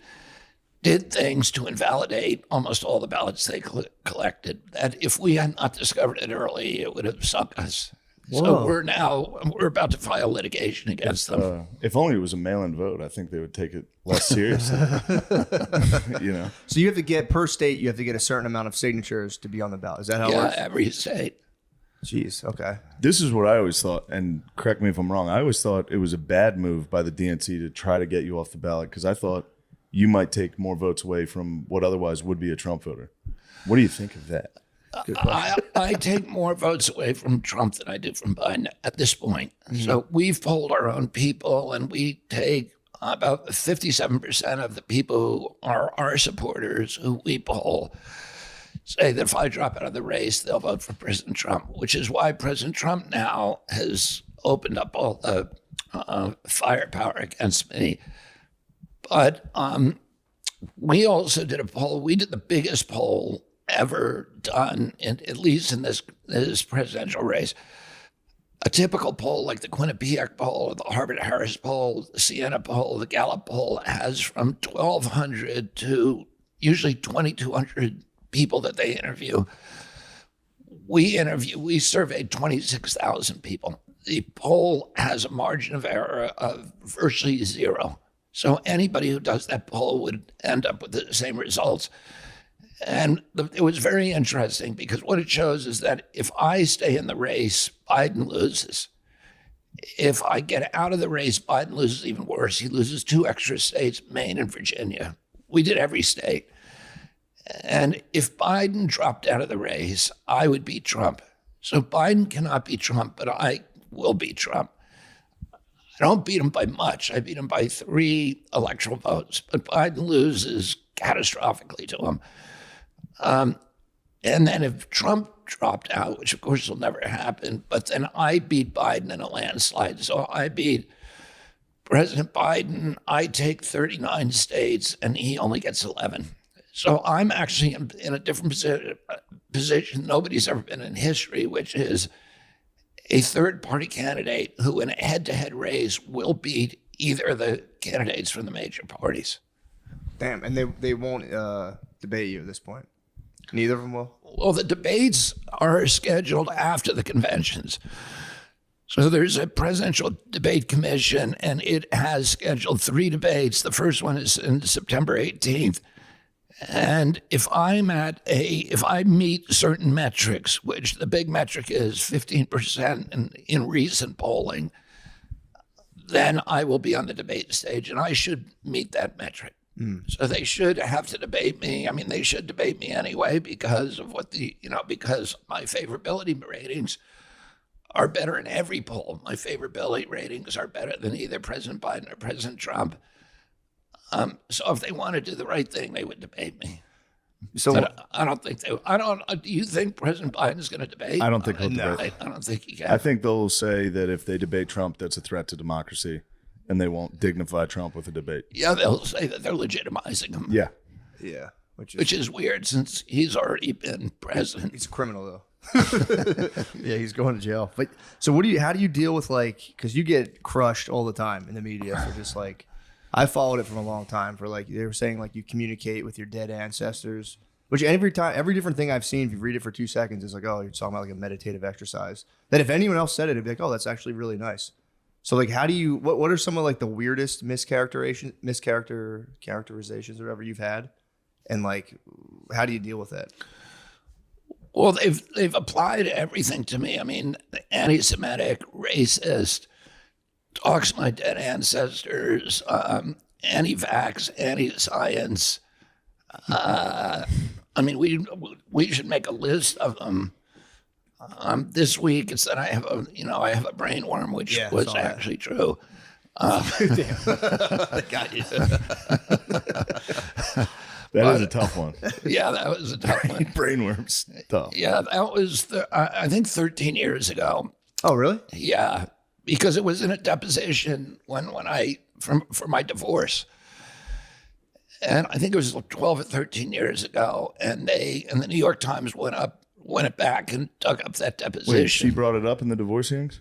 did things to invalidate almost all the ballots they collected. That if we had not discovered it early, it would have sunk us. Whoa. So we're about to file litigation against them. If only it was a mail-in vote, I think they would take it less seriously. So you have to get per state. You have to get a certain amount of signatures to be on the ballot. Is that how it works? Every state. Jeez. Okay. This is what I always thought, and correct me if I'm wrong. I always thought it was a bad move by the DNC to try to get you off the ballot because I thought you might take more votes away from what otherwise would be a Trump voter. What do you think of that? I take more votes away from Trump than I do from Biden at this point. Mm-hmm. So we've polled our own people, and we take about 57% of the people who are our supporters who we poll say that if I drop out of the race, they'll vote for President Trump, which is why President Trump now has opened up all the firepower against me. But we also did a poll. We did the biggest poll ever done, at least in this presidential race. A typical poll like the Quinnipiac poll, or the Harvard-Harris poll, the Siena poll, the Gallup poll has from 1,200 to usually 2,200 people that they interview. We surveyed 26,000 people. The poll has a margin of error of virtually zero. So anybody who does that poll would end up with the same results. And it was very interesting because what it shows is that if I stay in the race, Biden loses. If I get out of the race, Biden loses even worse. He loses 2 extra states, Maine and Virginia. We did every state. And if Biden dropped out of the race, I would beat Trump. So Biden cannot beat Trump, but I will beat Trump. I don't beat him by much. I beat him by 3 electoral votes, but Biden loses catastrophically to him. And then if Trump dropped out, which of course will never happen, but then I beat Biden in a landslide. So I beat President Biden. I take 39 states and he only gets 11. So I'm actually in a different position nobody's ever been in history, which is a third-party candidate who in a head-to-head race will beat either of the candidates from the major parties. Damn, and they won't debate you at this point? Neither of them will? Well, the debates are scheduled after the conventions. So there's a presidential debate commission, and it has scheduled 3 debates. The first one is in September 18th. And if I meet certain metrics, which the big metric is 15% in recent polling, then I will be on the debate stage, and I should meet that metric. So they should have to debate me. I mean, they should debate me anyway because of because my favorability ratings are better in every poll. My favorability ratings are better than either President Biden or President Trump. So if they want to do the right thing, they would debate me. So but I don't think they. Do you think President Biden is going to debate? I don't think he'll debate. I don't think he can. I think they'll say that if they debate Trump, that's a threat to democracy, and they won't dignify Trump with a debate. Yeah, they'll say that they're legitimizing him. Yeah. Yeah. Which is weird since he's already been president. He's a criminal though. Yeah, he's going to jail. But so how do you deal with because you get crushed all the time in the media for just I followed it from a long time for they were saying you communicate with your dead ancestors, which every different thing I've seen, if you read it for 2 seconds, it's oh, you're talking about a meditative exercise. That if anyone else said it, it'd be oh, that's actually really nice. So how do you, what are some of the weirdest characterizations or whatever you've had? And how do you deal with that? Well, they've applied everything to me. I mean, anti-Semitic, racist, talks my dead ancestors, anti-vax, anti-science. I mean, we should make a list of them. This week it said I have a brain worm, which was actually true. They got you. That is a tough one. Yeah, that was a tough one. Brainworms, tough. Yeah, that was I think 13 years ago. Oh, really? Yeah, because it was in a deposition when I for my divorce. And I think it was 12 or 13 years ago, and the New York Times went it back and dug up that deposition. Wait, she brought it up in the divorce hearings?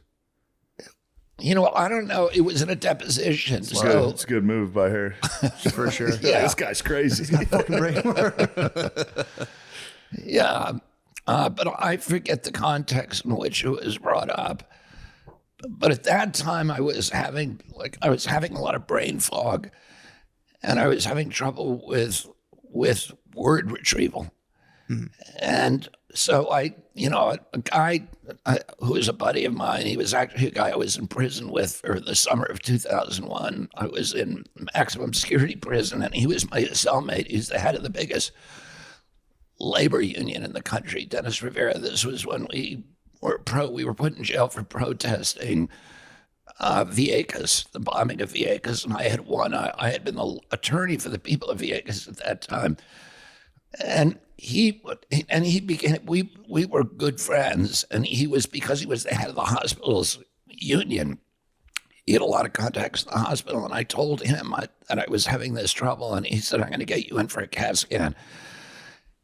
I don't know. It was in a deposition. It's a good move by her. For sure. Yeah. This guy's crazy. Fucking brain worm. Yeah. But I forget the context in which it was brought up. But at that time, I was having a lot of brain fog, and I was having trouble with word retrieval. And so a guy who was a buddy of mine, he was actually a guy I was in prison with for the summer of 2001. I was in maximum security prison, and he was my cellmate. He's the head of the biggest labor union in the country, Dennis Rivera. This was when we were put in jail for protesting Vieques, the bombing of Vieques, and I had won. I had been the attorney for the people of Vieques at that time. And we were good friends, and because he was the head of the hospital's union, he had a lot of contacts in the hospital, and I told him that I was having this trouble, and he said, I'm going to get you in for a CAT scan.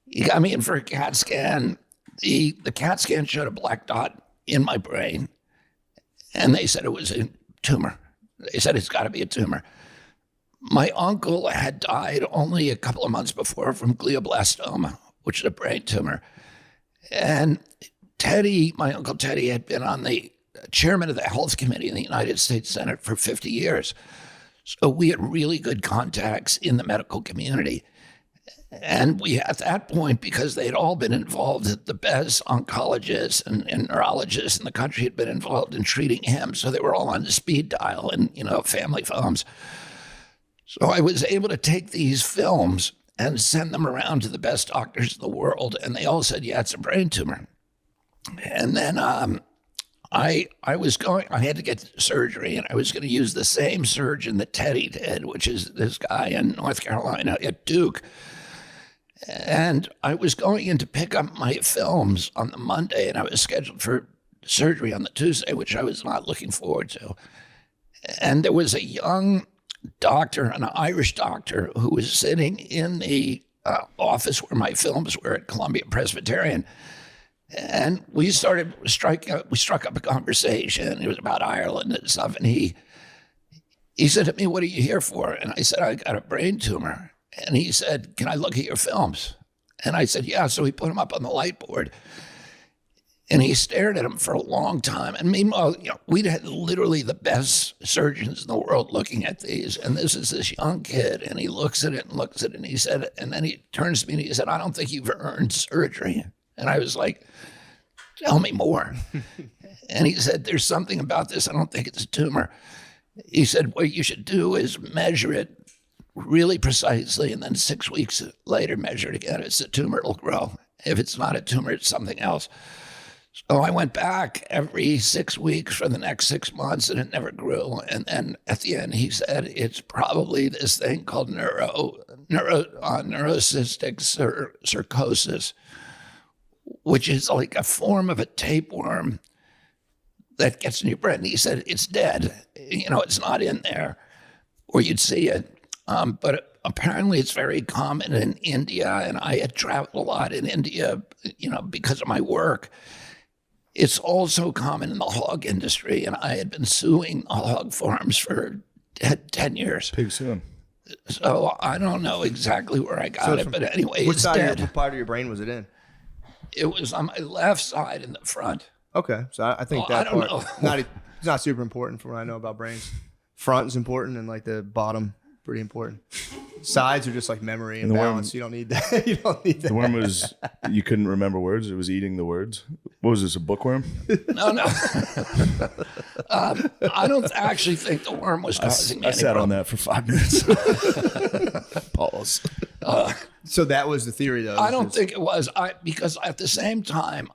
He got me in for a CAT scan. The CAT scan showed a black dot in my brain, and they said it was a tumor. They said it's got to be a tumor. My uncle had died only a couple of months before from glioblastoma, which is a brain tumor. And my Uncle Teddy, had been on the chairman of the health committee in the United States Senate for 50 years. So we had really good contacts in the medical community. And at that point, because they'd all been involved, the best oncologists and neurologists in the country had been involved in treating him. So they were all on the speed dial and, family phones. So I was able to take these films and send them around to the best doctors in the world, and they all said, yeah, it's a brain tumor. And then I had to get surgery, and I was going to use the same surgeon that Teddy did, which is this guy in North Carolina at Duke. And I was going in to pick up my films on the Monday, and I was scheduled for surgery on the Tuesday, which I was not looking forward to. And there was a young doctor, an Irish doctor, who was sitting in the office where my films were at Columbia Presbyterian. And we struck up a conversation. It was about Ireland and stuff. And he said to me, what are you here for? And I said, I got a brain tumor. And he said, can I look at your films? And I said, yeah. So he put them up on the light board. And he stared at him for a long time. And meanwhile, we'd had literally the best surgeons in the world looking at these. And this is this young kid, and he looks at it, and he said, and then he turns to me and he said, I don't think you've earned surgery. And I was like, tell me more. And he said, there's something about this. I don't think it's a tumor. He said, what you should do is measure it really precisely, and then 6 weeks later, measure it again. If it's a tumor, it'll grow. If it's not a tumor, it's something else. So I went back every 6 weeks for the next 6 months, and it never grew. And then at the end, he said, it's probably this thing called neurocystic sarcosis, which is like a form of a tapeworm that gets in your brain. He said, it's dead. It's not in there, or you'd see it. But apparently it's very common in India, and I had traveled a lot in India, because of my work. It's also common in the hog industry, and I had been suing hog farms for 10 years. Pig suing. So I don't know exactly where I got it, but anyway, What it's dead. what part of your brain was it in? It was on my left side in the front. Okay, so I think Well, that I don't part know. it's not super important for what I know about brains. Front is important, and like the bottom, pretty important. Sides are just like memory and the balance. worm- You don't need that. You don't need that. The worm was, you couldn't remember words. It was eating the words. What was this, a bookworm? No. I don't actually think the worm was causing me I any sat on problem. that for 5 minutes. Pause. So that was the theory, though. I don't think it was. Because at the same time,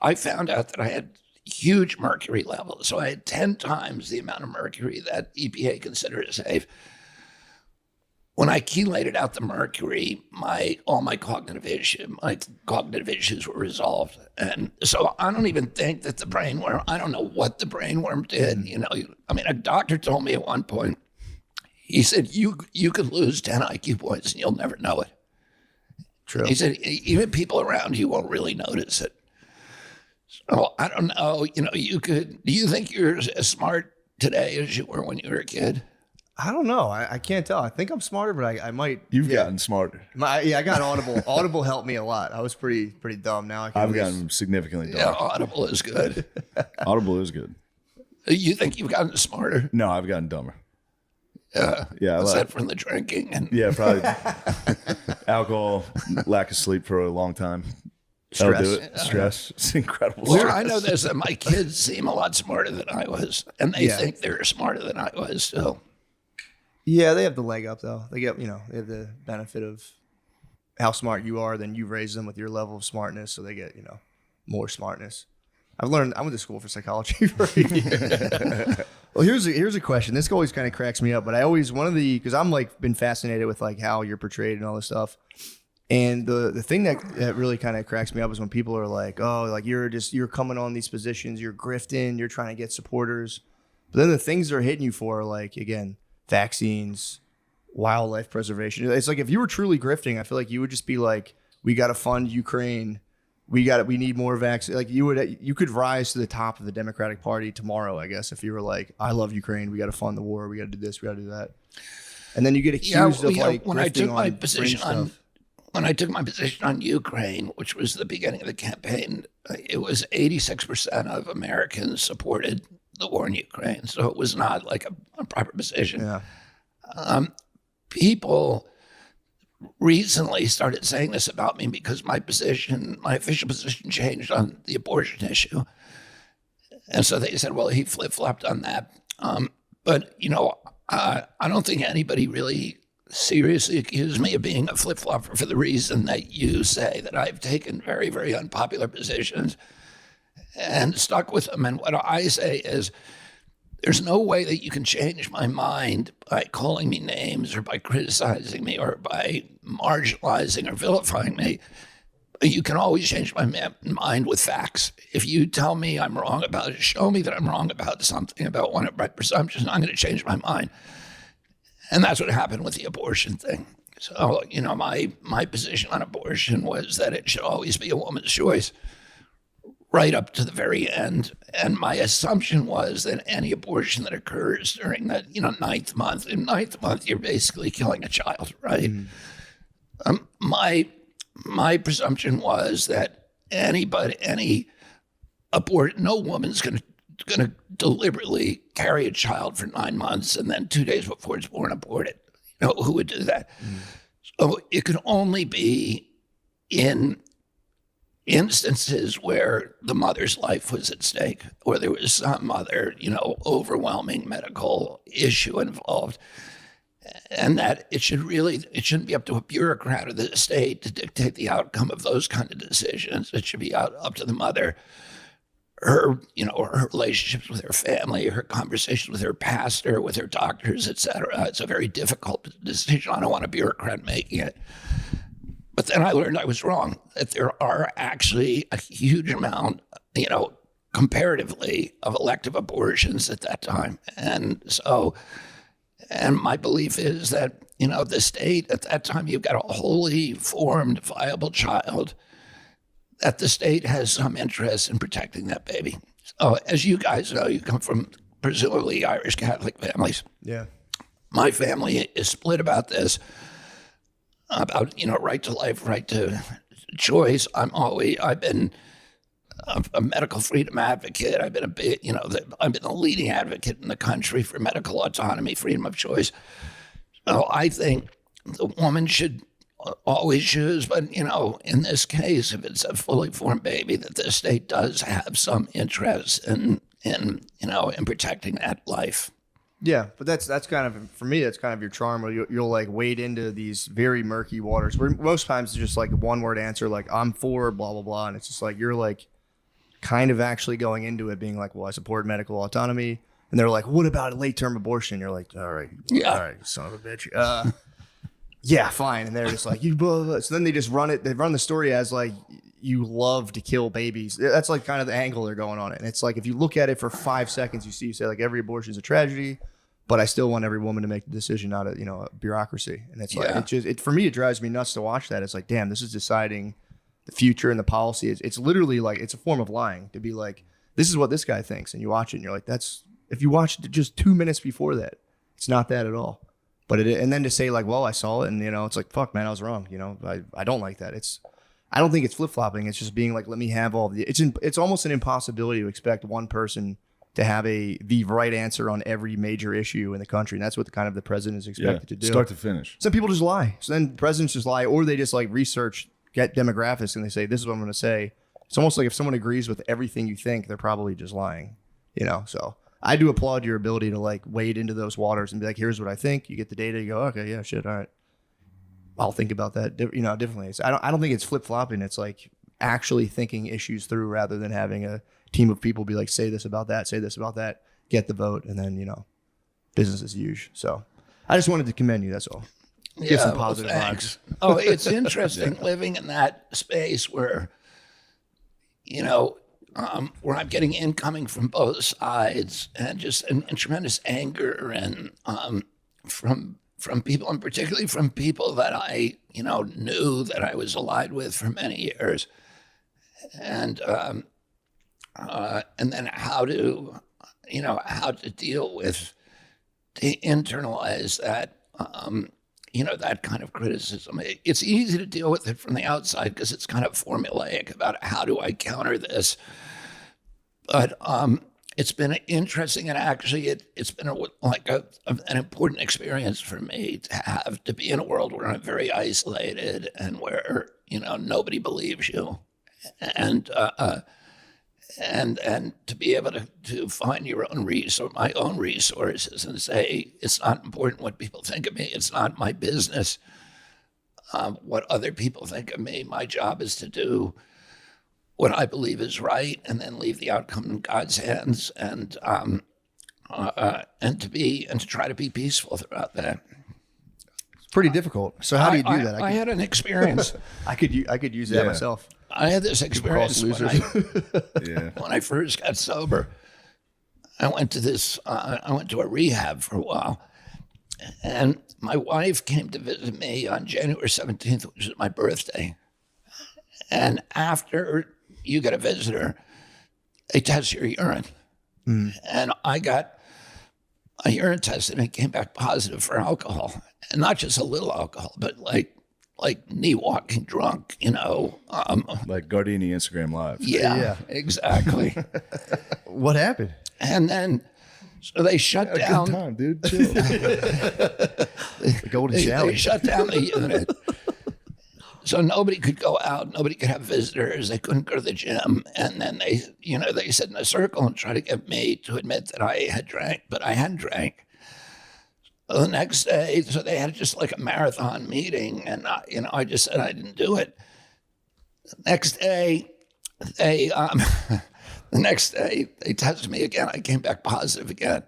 I found out that I had huge mercury levels. So I had 10 times the amount of mercury that EPA considers safe. When I chelated out the mercury, all my cognitive issues were resolved. And so I don't even think that the brainworm, I don't know what the brainworm did. You know, I mean, a doctor told me at one point, he said, you could lose 10 IQ points and you'll never know it. True. He said, even people around you won't really notice it. So I don't know, you know, do you think you're as smart today as you were when you were a kid? I don't know. I can't tell. I think I'm smarter, but I might. You've gotten smarter. I got Audible. Audible helped me a lot. I was pretty dumb. Now I've gotten significantly Yeah, dumber. Audible is good. Audible is good. You think you've gotten smarter? No, I've gotten dumber. Yeah. Yeah, Is that from the drinking? And Yeah, probably alcohol, lack of sleep for a long time. Stress. That'll do it. Stress. It's incredible. Well, stress. I know this, that my kids seem a lot smarter than I was, and they think they're smarter than I was. So, Yeah, they have the leg up though. They have the benefit of how smart you are. Then you raise them with your level of smartness, so they get more smartness. I went to school for psychology for a year. Well, here's a question. This always kind of cracks me up, but because I'm like been fascinated with like how you're portrayed and all this stuff. And the thing that really kind of cracks me up is when people are like, oh, like you're coming on these positions, you're grifting, you're trying to get supporters. But then the things they're hitting you for are like, again, vaccines, wildlife preservation. It's like if you were truly grifting, I feel like you would just be like, we got to fund Ukraine. We need more vaccines. Like you could rise to the top of the Democratic Party tomorrow, I guess, if you were like, I love Ukraine. We got to fund the war. We got to do this. We got to do that. And then you get accused of like when I took my position on Ukraine, which was the beginning of the campaign, it was 86% of Americans supported the war in Ukraine. So it was not like a proper position. Yeah. People recently started saying this about me because my official position changed on the abortion issue. And so they said, well, he flip-flopped on that. But, I don't think anybody really seriously accused me of being a flip-flopper for the reason that you say, that I've taken very, very unpopular positions and stuck with them. And what I say is, there's no way that you can change my mind by calling me names or by criticizing me or by marginalizing or vilifying me. You can always change my mind with facts. If you tell me I'm wrong about it, show me that I'm wrong about something, about one of my presumptions, I'm going to change my mind. And that's what happened with the abortion thing. So, my position on abortion was that it should always be a woman's choice, right up to the very end. And my assumption was that any abortion that occurs during that, ninth month, you're basically killing a child, right? Mm-hmm. My presumption was that no woman's going to deliberately carry a child for 9 months and then 2 days before it's born abort it. Who would do that? Mm. So it could only be in instances where the mother's life was at stake, or there was some other, overwhelming medical issue involved. And that it shouldn't be up to a bureaucrat of the state to dictate the outcome of those kind of decisions. It should be up to the mother, her relationships with her family, her conversations with her pastor, with her doctors, etc. It's a very difficult decision. I don't want a bureaucrat making it. But then I learned I was wrong, that there are actually a huge amount, comparatively, of elective abortions at that time. And my belief is that, the state at that time, you've got a wholly formed, viable child, that the state has some interest in protecting that baby. So as you guys know, you come from presumably Irish Catholic families. Yeah. My family is split about this, about, right to life, right to choice. I've been a medical freedom advocate. I've been I've been the leading advocate in the country for medical autonomy, freedom of choice. So I think the woman should always choose, but in this case, if it's a fully formed baby, that the state does have some interest in protecting that life. Yeah, but that's kind of, for me, that's kind of your charm. Where you'll like wade into these very murky waters where most times it's just like a one word answer, like I'm for blah blah blah, and it's just like you're like kind of actually going into it being like, well, I support medical autonomy, and they're like, what about a late term abortion? And you're like, all right, you son of a bitch. Yeah, fine. And they're just like, you blah, blah, blah. So then they just run it. They run the story as like you love to kill babies. That's like kind of the angle they're going on it. And it's like if you look at it for 5 seconds, you say like every abortion is a tragedy, but I still want every woman to make the decision, not a bureaucracy. And it's like for me, it drives me nuts to watch that. It's like, damn, this is deciding the future and the policy. It's literally like it's a form of lying to be like, this is what this guy thinks, and you watch it and you're like, that's if you watched it just 2 minutes before that, it's not that at all. But and then to say like, well, I saw it, and it's like, fuck, man, I was wrong. I don't like that. I don't think it's flip flopping. It's just being like, let me have all the. It's almost an impossibility to expect one person to have the right answer on every major issue in the country, and that's what the president is expected to do. Start to finish. Some people just lie. So then presidents just lie, or they just like research, get demographics, and they say, this is what I'm going to say. It's almost like if someone agrees with everything you think, they're probably just lying. So. I do applaud your ability to like wade into those waters and be like, here's what I think. You get the data, you go, okay, yeah, shit, all right. I'll think about that, differently. So I don't think it's flip flopping. It's like actually thinking issues through rather than having a team of people be like, say this about that, get the vote, and then business as usual. So I just wanted to commend you. That's all. Give some positive vibes. Oh, it's interesting living in that space where where I'm getting incoming from both sides, and just and tremendous anger, and from people, and particularly from people that I knew that I was allied with for many years, and then how to deal with to internalize that that kind of criticism. It's easy to deal with it from the outside because it's kind of formulaic about how do I counter this. But it's been interesting, and actually it's been an important experience for me to be in a world where I'm very isolated and where nobody believes you, and to be able to find my own resources and say it's not important what people think of me. It's not my business what other people think of me. My job is to do what I believe is right, and then leave the outcome in God's hands, and to try to be peaceful throughout that. It's pretty difficult. So how do you do that? I had an experience. I could use that myself. I had this experience when when I first got sober. I went to a rehab for a while, and my wife came to visit me on January 17th, which is my birthday. And after you get a visitor, they test your urine. And I got a urine test, and it came back positive for alcohol, and not just a little alcohol, but like me walking drunk, like Gardini Instagram Live. Yeah, exactly. What happened? And then, so they shut down. Good time, dude. Chill. The golden shower. They shut down the unit. So nobody could go out. Nobody could have visitors. They couldn't go to the gym. And then they sit in a circle and try to get me to admit that I had drank, but I hadn't drank. So the next day, so they had just like a marathon meeting, and I just said I didn't do it. The next day, they tested me again. I came back positive again.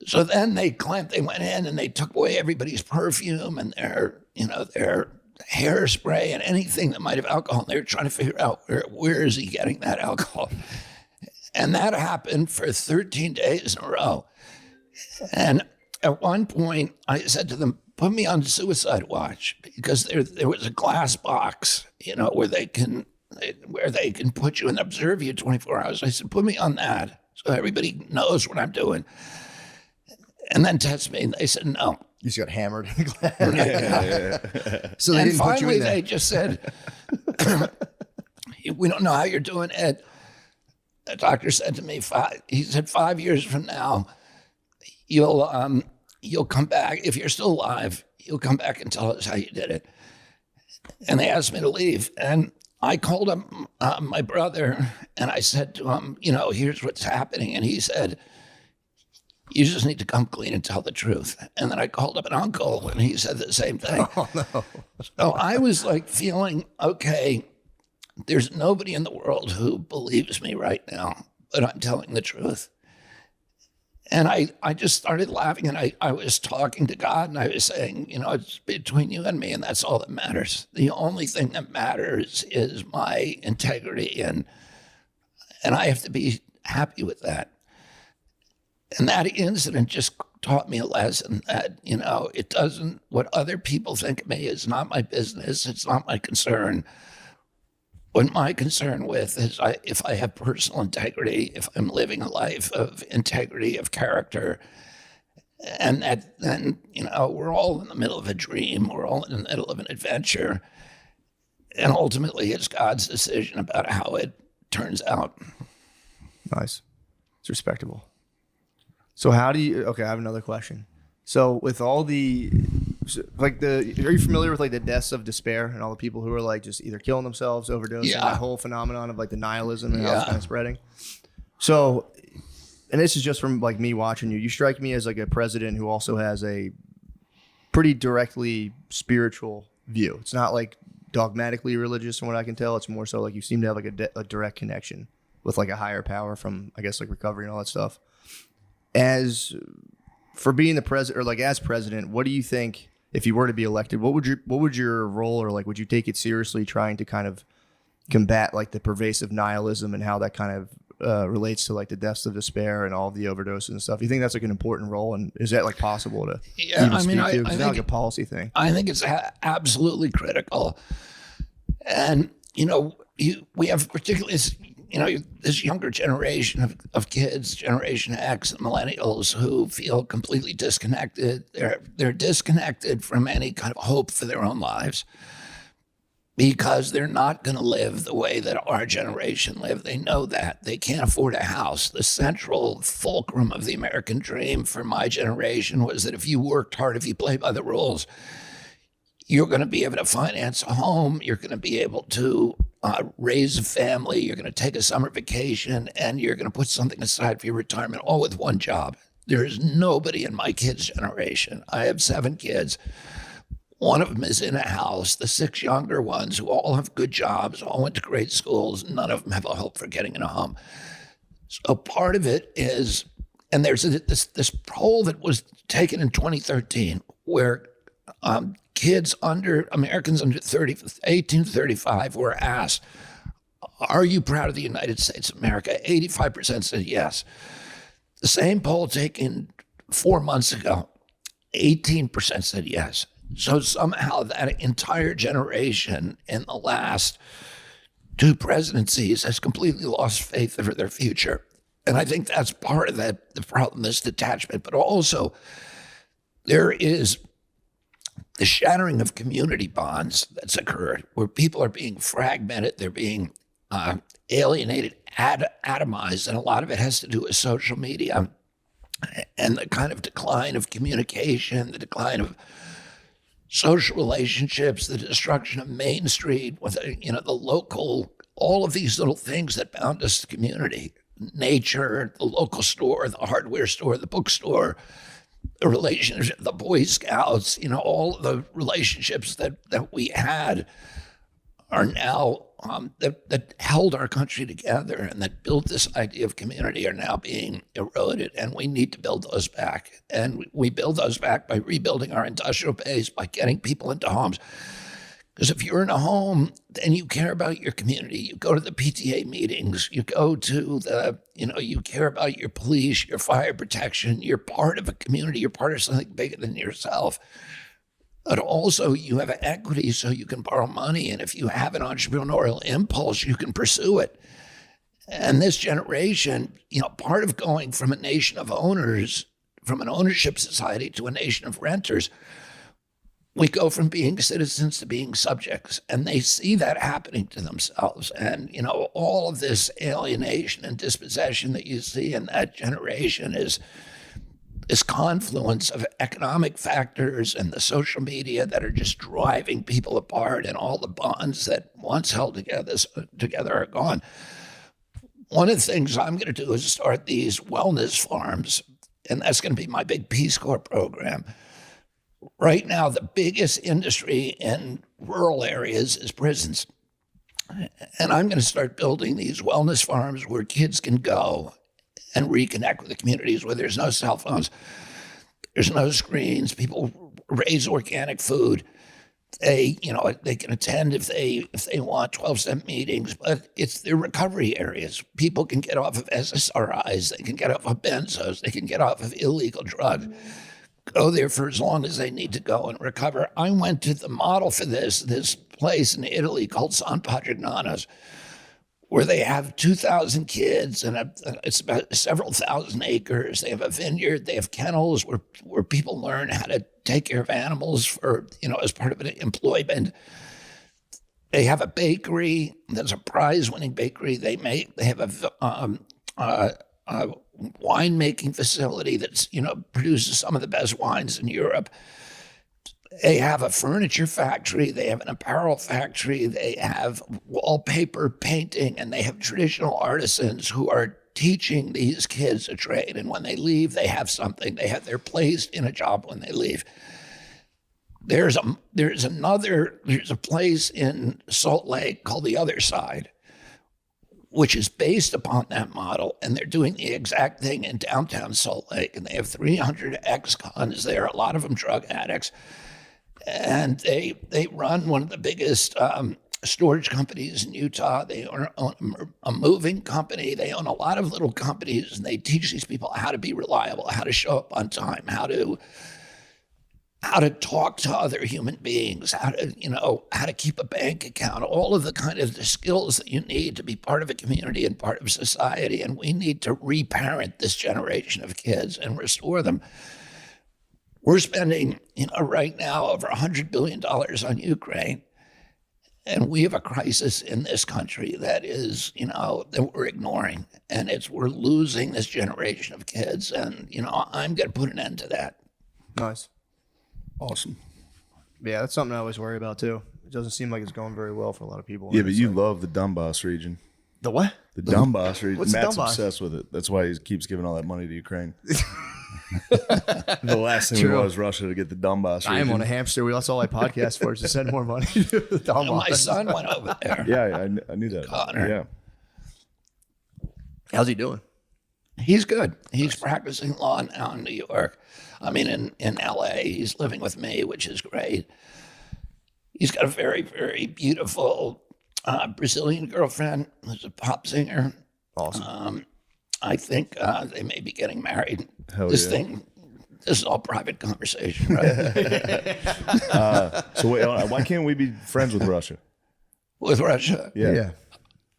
So then they went in and they took away everybody's perfume and their hairspray and anything that might have alcohol. And they were trying to figure out where is he getting that alcohol. And that happened for 13 days in a row. And at one point, I said to them, put me on suicide watch, because there was a glass box, where they can put you and observe you 24 hours. I said, put me on that so everybody knows what I'm doing. And then test me. And they said, no. You just got hammered in the glass. So they didn't finally, put you in there. they just said, we don't know how you're doing it. The doctor said to me, 5 years from now, you'll come back. If you're still alive, you'll come back and tell us how you did it. And they asked me to leave. And I called up my brother, and I said to him, here's what's happening. And he said, You just need to come clean and tell the truth. And then I called up an uncle and he said the same thing. Oh, no. So I was like feeling, okay, there's nobody in the world who believes me right now, but I'm telling the truth. And I just started laughing, and I was talking to God, and I was saying, it's between you and me, and that's all that matters. The only thing that matters is my integrity, and I have to be happy with that. And that incident just taught me a lesson that, it doesn't, what other people think of me is not my business. It's not my concern. What my concern with is if I have personal integrity, if I'm living a life of integrity, of character, and then, we're all in the middle of a dream. We're all in the middle of an adventure. And ultimately, it's God's decision about how it turns out. Nice. It's respectable. So how do you, okay, I have another question. So with all the, are you familiar with like the deaths of despair and all the people who are like just either killing themselves, overdosing, that whole phenomenon of like the nihilism and how it's kind of spreading? So, and this is just from like me watching you, you strike me as like a president who also has a pretty directly spiritual view. It's not like dogmatically religious from what I can tell. It's more so like you seem to have like a direct connection with like a higher power from, I guess, like recovery and all that stuff. As for being the president, or like as president, what do you think if you were to be elected? What would your role, or like would you take it seriously trying to kind of combat like the pervasive nihilism and how that kind of relates to like the deaths of despair and all of the overdoses and stuff? You think that's like an important role, and is that like possible to even speak to? It's not like a policy thing. I think it's absolutely critical, and we have particularly. This younger generation of kids, Generation X and millennials, who feel completely disconnected. They're disconnected from any kind of hope for their own lives because they're not going to live the way that our generation lived. They know that. They can't afford a house. The central fulcrum of the American dream for my generation was that if you worked hard, if you played by the rules, you're going to be able to finance a home. You're going to be able to raise a family. You're going to take a summer vacation, and you're going to put something aside for your retirement, all with one job. There is nobody in my kids' generation. I have 7 kids. One of them is in a house. The 6 younger ones, who all have good jobs, all went to great schools, none of them have a hope for getting in a home. So part of it is, and there's this poll that was taken in 2013 where Americans under 18 to 35 were asked, are you proud of the United States of America? 85% said yes. The same poll taken 4 months ago, 18% said yes. So somehow that entire generation in the last 2 presidencies has completely lost faith for their future. And I think that's part of the problem, this detachment. But also there is the shattering of community bonds that's occurred, where people are being fragmented, they're being alienated, atomized, and a lot of it has to do with social media and the kind of decline of communication, the decline of social relationships, the destruction of Main Street, with the local, all of these little things that bound us to community, nature, the local store, the hardware store, the bookstore, the relationship, the Boy Scouts, all of the relationships that we had are now, that held our country together and that built this idea of community are now being eroded, and we need to build those back. And we build those back by rebuilding our industrial base, by getting people into homes. Because if you're in a home, then you care about your community. You go to the PTA meetings, you go to you care about your police, your fire protection. You're part of a community. You're part of something bigger than yourself. But also you have equity so you can borrow money. And if you have an entrepreneurial impulse, you can pursue it. And this generation, part of going from a nation of owners, from an ownership society to a nation of renters, we go from being citizens to being subjects, and they see that happening to themselves. And, all of this alienation and dispossession that you see in that generation is this confluence of economic factors and the social media that are just driving people apart, and all the bonds that once held together are gone. One of the things I'm going to do is start these wellness farms. and that's going to be my big Peace Corps program. Right now, the biggest industry in rural areas is prisons. And I'm going to start building these wellness farms where kids can go and reconnect with the communities where there's no cell phones, there's no screens, people raise organic food. They can attend if they want 12-step meetings, but it's their recovery areas. People can get off of SSRIs, they can get off of benzos, they can get off of illegal drugs, go there for as long as they need to go and recover. I went to the model for this place in Italy called San Patrignano's, where they have 2,000 kids and it's about several thousand acres. They have a vineyard, they have kennels where people learn how to take care of animals for, as part of an employment. They have a bakery that's a prize-winning bakery. They have a winemaking facility that's, produces some of the best wines in Europe. They have a furniture factory, they have an apparel factory, they have wallpaper painting, and they have traditional artisans who are teaching these kids a trade. And when they leave, they have something. They're placed in a job when they leave. There's a place in Salt Lake called The Other Side, which is based upon that model, and they're doing the exact thing in downtown Salt Lake. And they have 300 ex-cons there, a lot of them drug addicts. And they run one of the biggest storage companies in Utah. They own a moving company. They own a lot of little companies, and they teach these people how to be reliable, how to show up on time, how to talk to other human beings, how to keep a bank account, all of the kind of the skills that you need to be part of a community and part of society. And we need to reparent this generation of kids and restore them. We're spending, right now over $100 billion on Ukraine. And we have a crisis in this country that is, that we're ignoring. And we're losing this generation of kids. And, I'm going to put an end to that. Nice. Awesome. Yeah, that's something I always worry about too. It doesn't seem like it's going very well for a lot of people. Yeah, but you love the Donbass region. The what? The Donbass region. What's Matt's Donbass? obsessed with it. That's why he keeps giving all that money to Ukraine. The last thing we True. want is Russia to get the Donbass region. I am on a hamster wheel. That's all I podcast for, is to send more money to the Donbass. My son went over there. Yeah, I knew that. Connor. Yeah. How's he doing? He's good. He's practicing law now in New York. I mean, in LA, he's living with me, which is great. He's got a very, very beautiful Brazilian girlfriend who's a pop singer. Awesome. I think they may be getting married. Hell This yeah. is all private conversation, right? So why can't we be friends with Russia? With Russia. Yeah.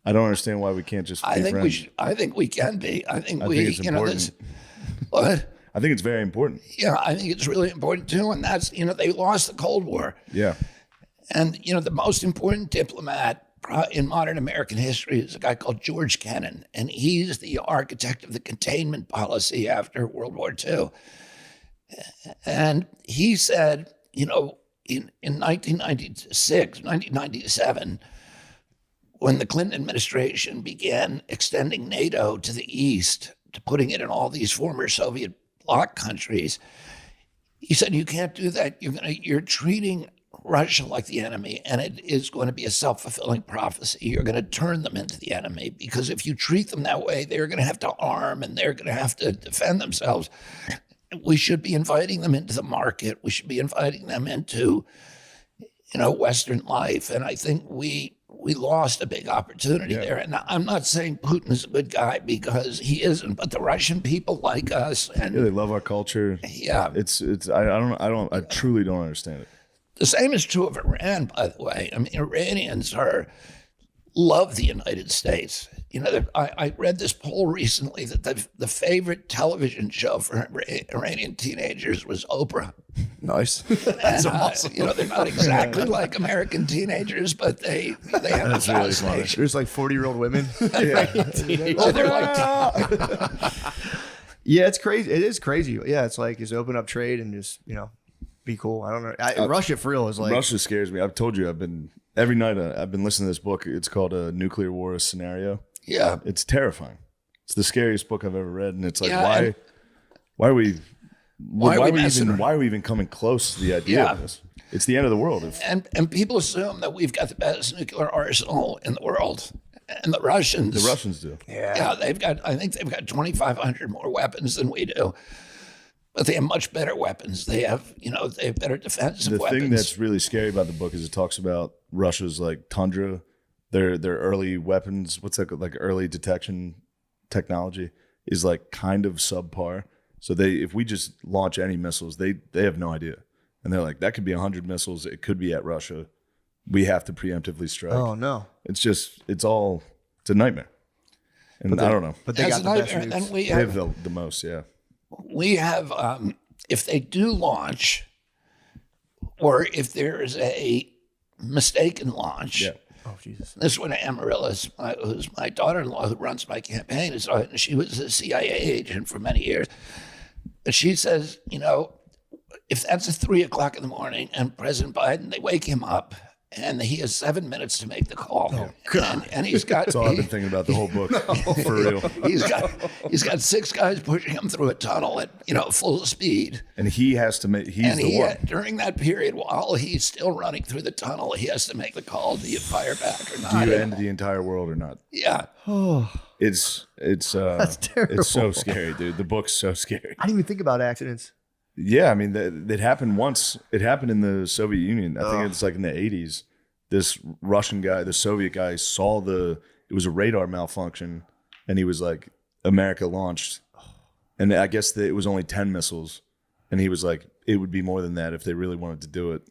I don't understand why we can't just be I think friends. we should. I think we can be. I think I think it's important. What? I think it's very important. Yeah, I think it's really important too. And that's, they lost the Cold War. Yeah. And, the most important diplomat in modern American history is a guy called George Kennan. And he's the architect of the containment policy after World War II. And he said, in 1997, when the Clinton administration began extending NATO to the east, to putting it in all these former Soviet bloc countries, he said, you can't do that. You're treating Russia like the enemy, and it is going to be a self-fulfilling prophecy. You're going to turn them into the enemy, because if you treat them that way, they're going to have to arm and they're going to have to defend themselves. We should be inviting them into the market. We should be inviting them into, Western life. And I think we lost a big opportunity there. And I'm not saying Putin is a good guy, because he isn't, but the Russian people like us. And Yeah, they love our culture. yeah, I truly don't understand it. the same is true of Iran, by the way. I mean, Iranians love the United States. I read this poll recently that the favorite television show for Iranian teenagers was Oprah. Nice. That's awesome. They're not exactly like American teenagers, but they have That's a really funny. fascination. There's like 40-year-old women. Oh, they're like, Yeah, it's crazy. It is crazy. Yeah, it's like just open up trade and just, be cool. I don't know. Russia for real is like. Russia scares me. I've told you, every night I've been listening to this book. It's called A Nuclear War Scenario. yeah. It's terrifying. It's the scariest book I've ever read. And it's like, Yeah, Why are we? Why are we even coming close to the idea of this? It's the end of the world. And people assume that we've got the best nuclear arsenal in the world, and the Russians do. Yeah, I think they've got 2,500 more weapons than we do, but they have much better weapons. They have better defensive weapons. The thing that's really scary about the book is it talks about Russia's like Tundra, their early weapons. What's that, like early detection technology is like kind of subpar. So if we just launch any missiles, they have no idea. And they're like, that could be 100 missiles. It could be at Russia. We have to preemptively strike. Oh, no. It's a nightmare. And I don't know. But they got the best nukes. And They have the most, yeah. we have, if they do launch, or if there is a mistaken launch. Yeah. Oh, Jesus. This one, Amaryllis, who's my daughter-in-law who runs my campaign, she was a CIA agent for many years. But she says, if that's at 3:00 in the morning and President Biden, they wake him up and he has 7 minutes to make the call. Oh, God. And he's got. That's all I've been thinking about the whole book. For real. He's got 6 guys pushing him through a tunnel at full speed. And he has to make. During that period, while he's still running through the tunnel, he has to make the call: do you fire back or not? Do you end the entire world or not? Yeah. It's That's terrible. It's so scary, dude. The book's so scary. I didn't even think about accidents. Yeah, I mean, it happened once. It happened in the Soviet Union. I think it's like in the 80s. This Russian guy, the Soviet guy, saw it was a radar malfunction, and he was like, America launched. And I guess it was only 10 missiles. And he was like, it would be more than that if they really wanted to do it.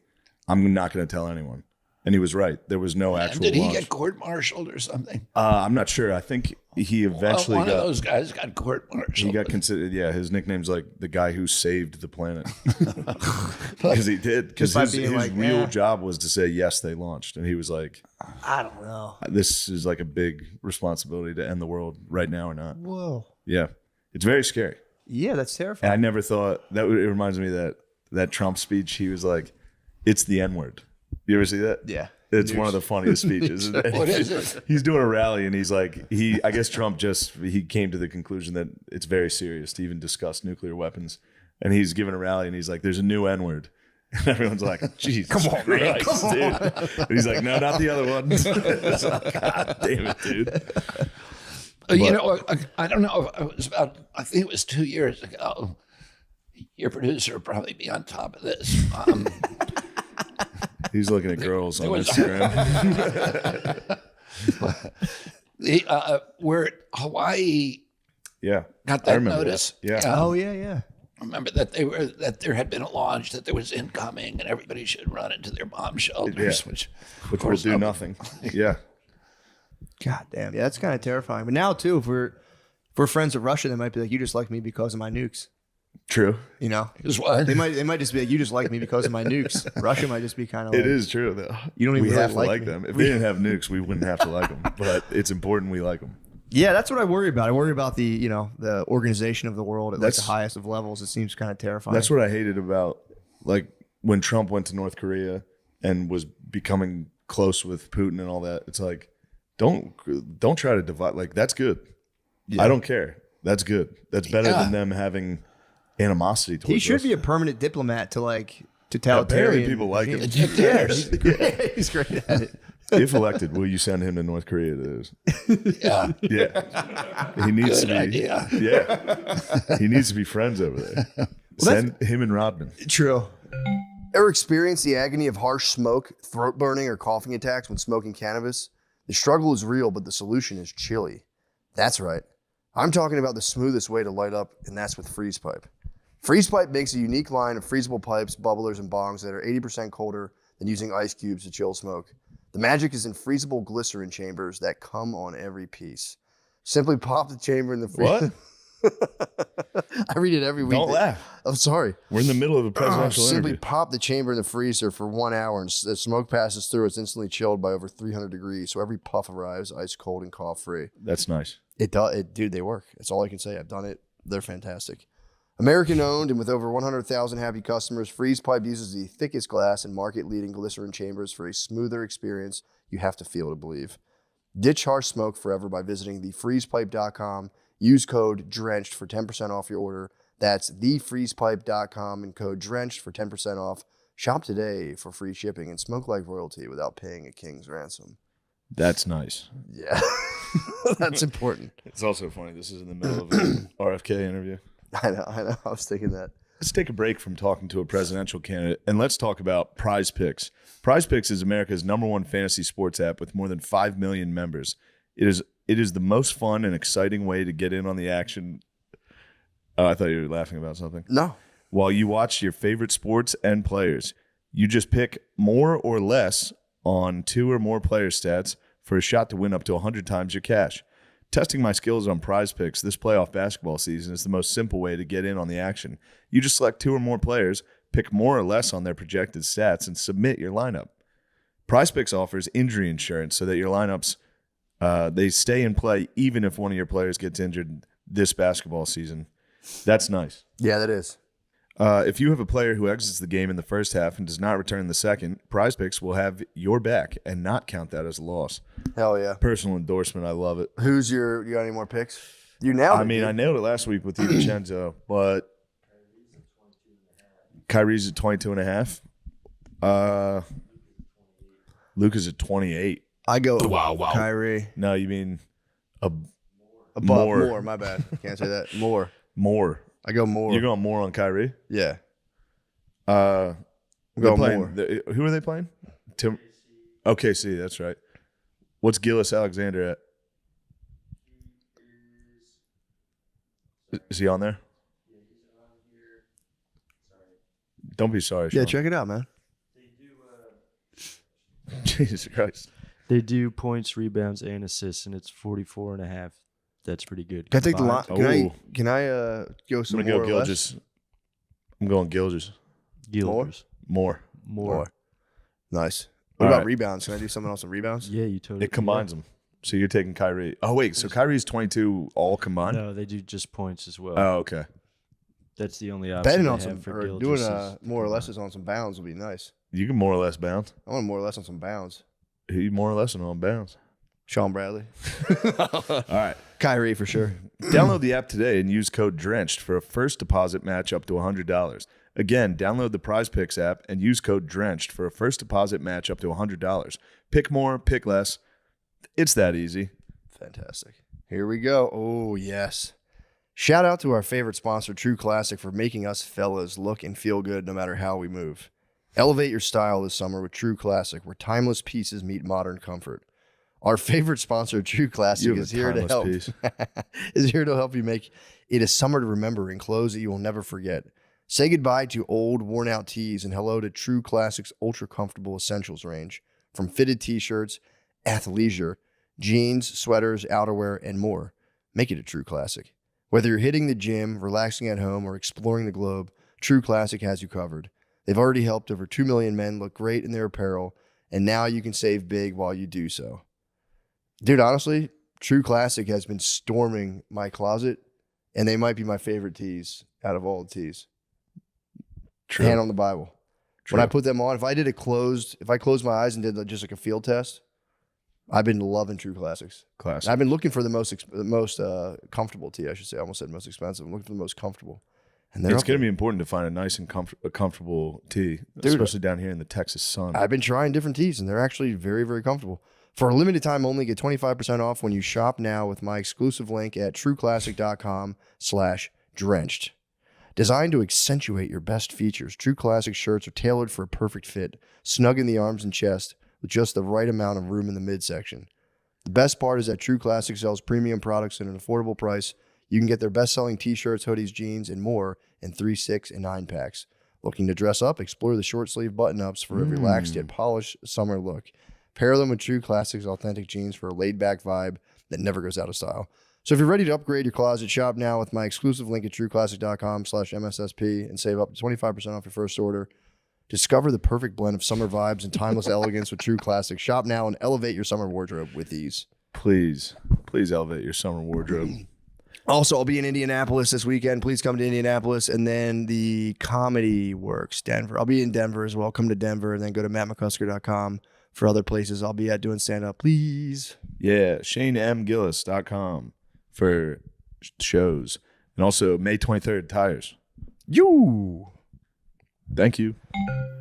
I'm not going to tell anyone. And he was right. There was no actual Did he launch. get court-martialed or something? I'm not sure. I think he eventually one of those guys got court-martialed. He got considered. Yeah, his nickname's like the guy who saved the planet because he did. Because his real job was to say yes, they launched, and he was like, I don't know. This is like a big responsibility to end the world right now or not. Whoa. Yeah, it's very scary. Yeah, that's terrifying. And I never thought that. It reminds me of that Trump speech. He was like, "It's the N word." You ever see that? Yeah. It's one of the funniest speeches. What is it? He's doing a rally and he's like, I guess Trump he came to the conclusion that it's very serious to even discuss nuclear weapons. And he's giving a rally and he's like, there's a new N-word. And everyone's like, Jesus Come on, man. Christ, Come dude. on. And he's like, no, not the other one. It's like, God damn it, dude. I don't know. I think it was 2 years ago. Your producer will probably be on top of this. He's looking at girls on Instagram. Where Hawaii Yeah. got I that remember notice. that. Yeah. Oh, yeah. I remember that there had been a launch, that there was incoming, and everybody should run into their bomb shelters, Yeah. which Which will do nothing. Yeah. God damn. Yeah, that's kind of terrifying. But now, too, if we're friends with Russia, they might be like, you just like me because of my nukes. True. is what They might just be like, you just like me because of my nukes. Russia might just be kind of like, It is true, though. You don't even we really have to like like me. them. If they didn't have nukes, we wouldn't have to like them. But it's important we like them. Yeah, that's what I worry about. I worry about the organization of the world at like the That's- highest of levels. It seems kind of terrifying. That's what I hated about like when Trump went to North Korea and was becoming close with Putin and all that. It's like, don't try to divide. Like, that's good. I don't care. That's good. That's better than them having animosity towards He should us. be a permanent diplomat to totalitarian. Apparently people like him. Yeah, he's great at it. If elected, will you send him to North Korea? yeah. Yeah. He needs to be. idea. Yeah. He needs to be friends over there. Send him and Rodman. True. Ever experienced the agony of harsh smoke, throat burning, or coughing attacks when smoking cannabis? The struggle is real, but the solution is chili. That's right. I'm talking about the smoothest way to light up, and that's with Freeze Pipe. Freeze Pipe makes a unique line of freezable pipes, bubblers, and bongs that are 80% colder than using ice cubes to chill smoke. The magic is in freezable glycerin chambers that come on every piece. Simply pop the chamber in the freezer. What? I read it every week. Don't laugh. I'm sorry. We're in the middle of a presidential Simply interview. pop the chamber in the freezer for 1 hour, and the smoke passes through. It's instantly chilled by over 300 degrees, so every puff arrives ice cold and cough free. That's nice. It does, dude. They work. That's all I can say. I've done it. They're fantastic. American owned and with over 100,000 happy customers, Freeze Pipe uses the thickest glass and market-leading glycerin chambers for a smoother experience you have to feel to believe. Ditch harsh smoke forever by visiting thefreezepipe.com. Use code DRENCHED for 10% off your order. That's thefreezepipe.com and code DRENCHED for 10% off. Shop today for free shipping and smoke like royalty without paying a king's ransom. That's nice. Yeah, that's important. It's also funny. This is in the middle of an RFK interview. I know. I was thinking that. Let's take a break from talking to a presidential candidate and let's talk about Prize Picks. Prize Picks is America's #1 fantasy sports app with more than 5 million members. It is the most fun and exciting way to get in on the action. Oh, I thought you were laughing about something. No. While you watch your favorite sports and players, you just pick more or less on 2 or more player stats for a shot to win up to 100 times your cash. Testing my skills on Prize Picks this playoff basketball season is the most simple way to get in on the action. You just select 2 or more players, pick more or less on their projected stats, and submit your lineup. Prize Picks offers injury insurance so that your lineups they stay in play even if one of your players gets injured this basketball season. That's nice. Yeah, that is. If you have a player who exits the game in the first half and does not return in the second, Prize Picks will have your back and not count that as a loss. Hell yeah. Personal endorsement. I love it. You got any more picks? You nailed it. I mean, dude. I nailed it last week with DiVincenzo, but Kyrie's at 22.5. Luka's at 28. I go Kyrie. No, you mean Above, More. more. My bad. Can't say that. More. I go more. You're going more on Kyrie? Yeah. They're Go playing, more. who are they playing? OKC, that's right. What's Gillis Alexander at? Is he on there? Don't be sorry, Yeah, Sean. check it out, man. Jesus Christ. They do points, rebounds, and assists, and it's 44.5. That's pretty good. Can I take the line? combined. Can I go I'm some going to more go or less? Gilgis. I'm going Gilgis. Gilbers. More. More. Nice. What All about right. rebounds? Can I do something else on rebounds? Yeah, you totally. It combines them. So you're taking Kyrie. Oh, wait. So Kyrie's 22 all combined? No, they do just points as well. Oh, okay. That's the only option Betting they on have some, for or Gilgis doing is more or combined. less on some bounds would be nice. You can more or less bounce. I want more or less on some bounds. Who you more or less on bounce? Sean Bradley. All right. Kyrie for sure. Download the app today and use code DRENCHED for a first deposit match up to $100. Again, download the Prize Picks app and use code DRENCHED for a first deposit match up to $100. Pick more, pick less. It's that easy. Fantastic. Here we go. Oh, yes. Shout out to our favorite sponsor, True Classic, for making us fellas look and feel good no matter how we move. Elevate your style this summer with True Classic, where timeless pieces meet modern comfort. Our favorite sponsor, True Classic, You have is a here to timeless help. piece. Is here to help you make it a summer to remember in clothes that you will never forget. Say goodbye to old, worn-out tees and hello to True Classic's ultra-comfortable essentials range. From fitted t-shirts, athleisure, jeans, sweaters, outerwear, and more. Make it a True Classic. Whether you're hitting the gym, relaxing at home, or exploring the globe, True Classic has you covered. They've already helped over 2 million men look great in their apparel, and now you can save big while you do so. Dude, honestly, True Classic has been storming my closet, and they might be my favorite tees out of all the tees. True. Hand on the Bible. True. When I put them on, if I closed my eyes and did just like a field test, I've been loving True Classics. Classic. I've been looking for the most comfortable tee, I should say. I almost said most expensive. I'm looking for the most comfortable. And they're It's up going to there. be important to find a nice and comfortable tee, Dude, especially down here in the Texas sun. I've been trying different tees, and they're actually very, very comfortable. For a limited time only, get 25% off when you shop now with my exclusive link at trueclassic.com/drenched. Designed to accentuate your best features, True Classic shirts are tailored for a perfect fit, snug in the arms and chest, with just the right amount of room in the midsection. The best part is that True Classic sells premium products at an affordable price. You can get their best-selling t-shirts, hoodies, jeans, and more in 3, 6, and 9 packs. Looking to dress up? Explore the short-sleeve button-ups for a relaxed yet polished summer look. Pair them with True Classic's authentic jeans for a laid-back vibe that never goes out of style. So if you're ready to upgrade your closet, shop now with my exclusive link at trueclassic.com/MSSP and save up to 25% off your first order. Discover the perfect blend of summer vibes and timeless elegance with True Classic. Shop now and elevate your summer wardrobe with ease. Please elevate your summer wardrobe. Also, I'll be in Indianapolis this weekend. Please come to Indianapolis. And then the Comedy Works, Denver. I'll be in Denver as well. Come to Denver and then go to mattmccusker.com for other places I'll be at doing stand-up. Please. Yeah, ShaneMGillis.com for shows. And also May 23rd tires. You. Thank you.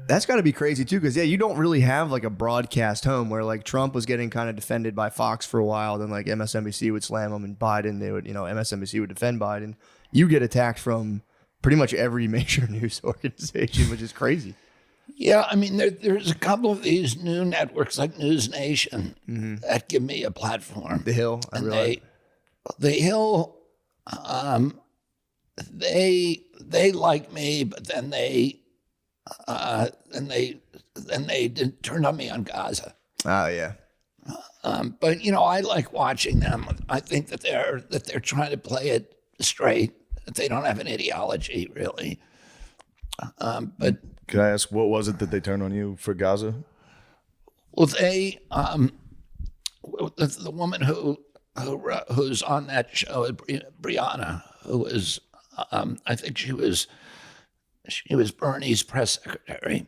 That's got to be crazy too, because you don't really have like a broadcast home where like Trump was getting kind of defended by Fox for a while, then like MSNBC would slam him, and Biden, they would, MSNBC would defend Biden. You get attacked from pretty much every major news organization, which is crazy. Yeah, I mean, there's a couple of these new networks like News Nation that give me a platform. The Hill, The Hill, they like me, but then they turned on me on Gaza. Oh yeah. But I like watching them. I think that they're trying to play it straight. That they don't have an ideology really. But Can I ask, what was it that they turned on you for Gaza? well, the woman who's on that show, Brianna, who was I think she was Bernie's press secretary,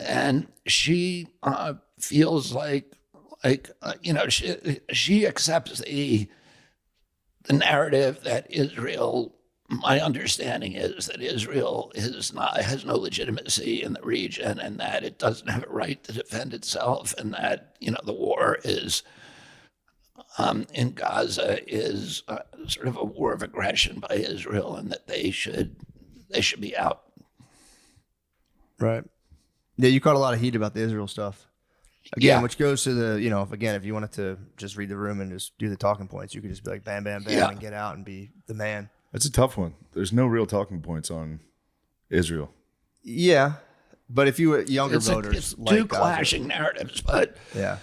and she feels like she accepts the narrative that Israel. My understanding is that Israel has no legitimacy in the region, and that it doesn't have a right to defend itself, and that the war is in Gaza is sort of a war of aggression by Israel, and that they should be out. Right. Yeah, you caught a lot of heat about the Israel stuff. Again, which goes to the, if you wanted to just read the room and just do the talking points, you could just be like, bam, bam, bam, and get out and be the man. That's a tough one. There's no real talking points on Israel. Yeah, but if you were younger voters, it's two clashing narratives, but yeah,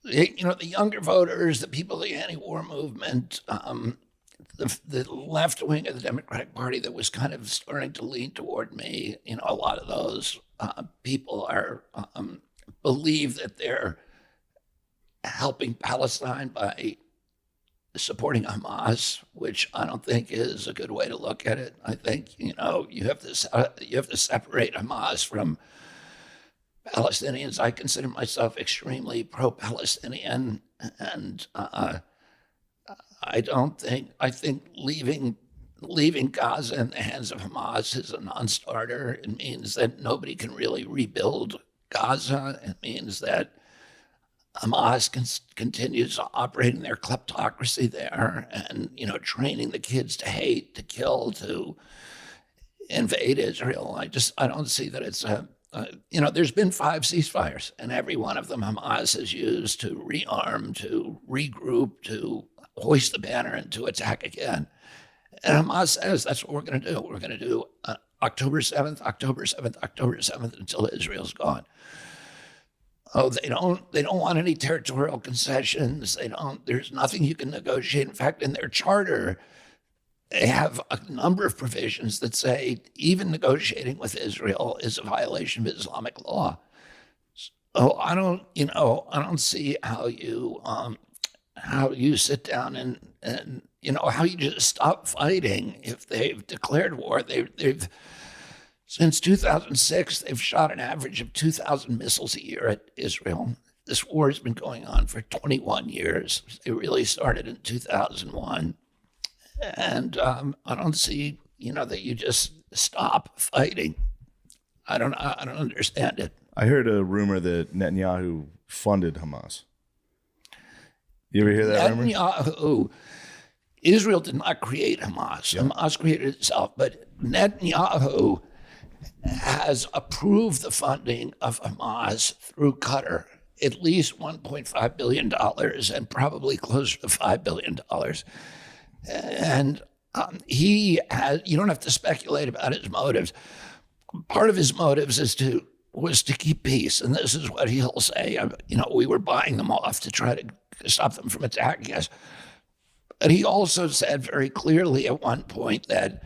the younger voters, the people of the anti-war movement, the left wing of the Democratic Party that was kind of starting to lean toward me, a lot of those people are believe that they're helping Palestine by supporting Hamas, which I don't think is a good way to look at it. I think you have to separate Hamas from Palestinians. I consider myself extremely pro-Palestinian, and I think leaving Gaza in the hands of Hamas is a non-starter. It means that nobody can really rebuild Gaza. It means that Hamas continues operating their kleptocracy there, and training the kids to hate, to kill, to invade Israel. I don't see that it's there's been 5 ceasefires, and every one of them Hamas has used to rearm, to regroup, to hoist the banner, and to attack again. And Hamas says that's what we're going to do. We're going to do October 7th, October 7th, October 7th until Israel's gone. Oh, they don't want any territorial concessions. There's nothing you can negotiate. In fact, in their charter, they have a number of provisions that say even negotiating with Israel is a violation of Islamic law. So I don't see how you sit down and how you just stop fighting if they've declared war. They've since 2006, they've shot an average of 2,000 missiles a year at Israel. This war has been going on for 21 years. It really started in 2001. And I don't see, that you just stop fighting. I don't understand it. I heard a rumor that Netanyahu funded Hamas. You ever hear that rumor? Israel did not create Hamas. Yeah. Hamas created itself, but Netanyahu has approved the funding of Hamas through Qatar, at least $1.5 billion and probably closer to $5 billion. And you don't have to speculate about his motives. Part of his motives was to keep peace. And this is what he'll say. We were buying them off to try to stop them from attacking us. But he also said very clearly at one point that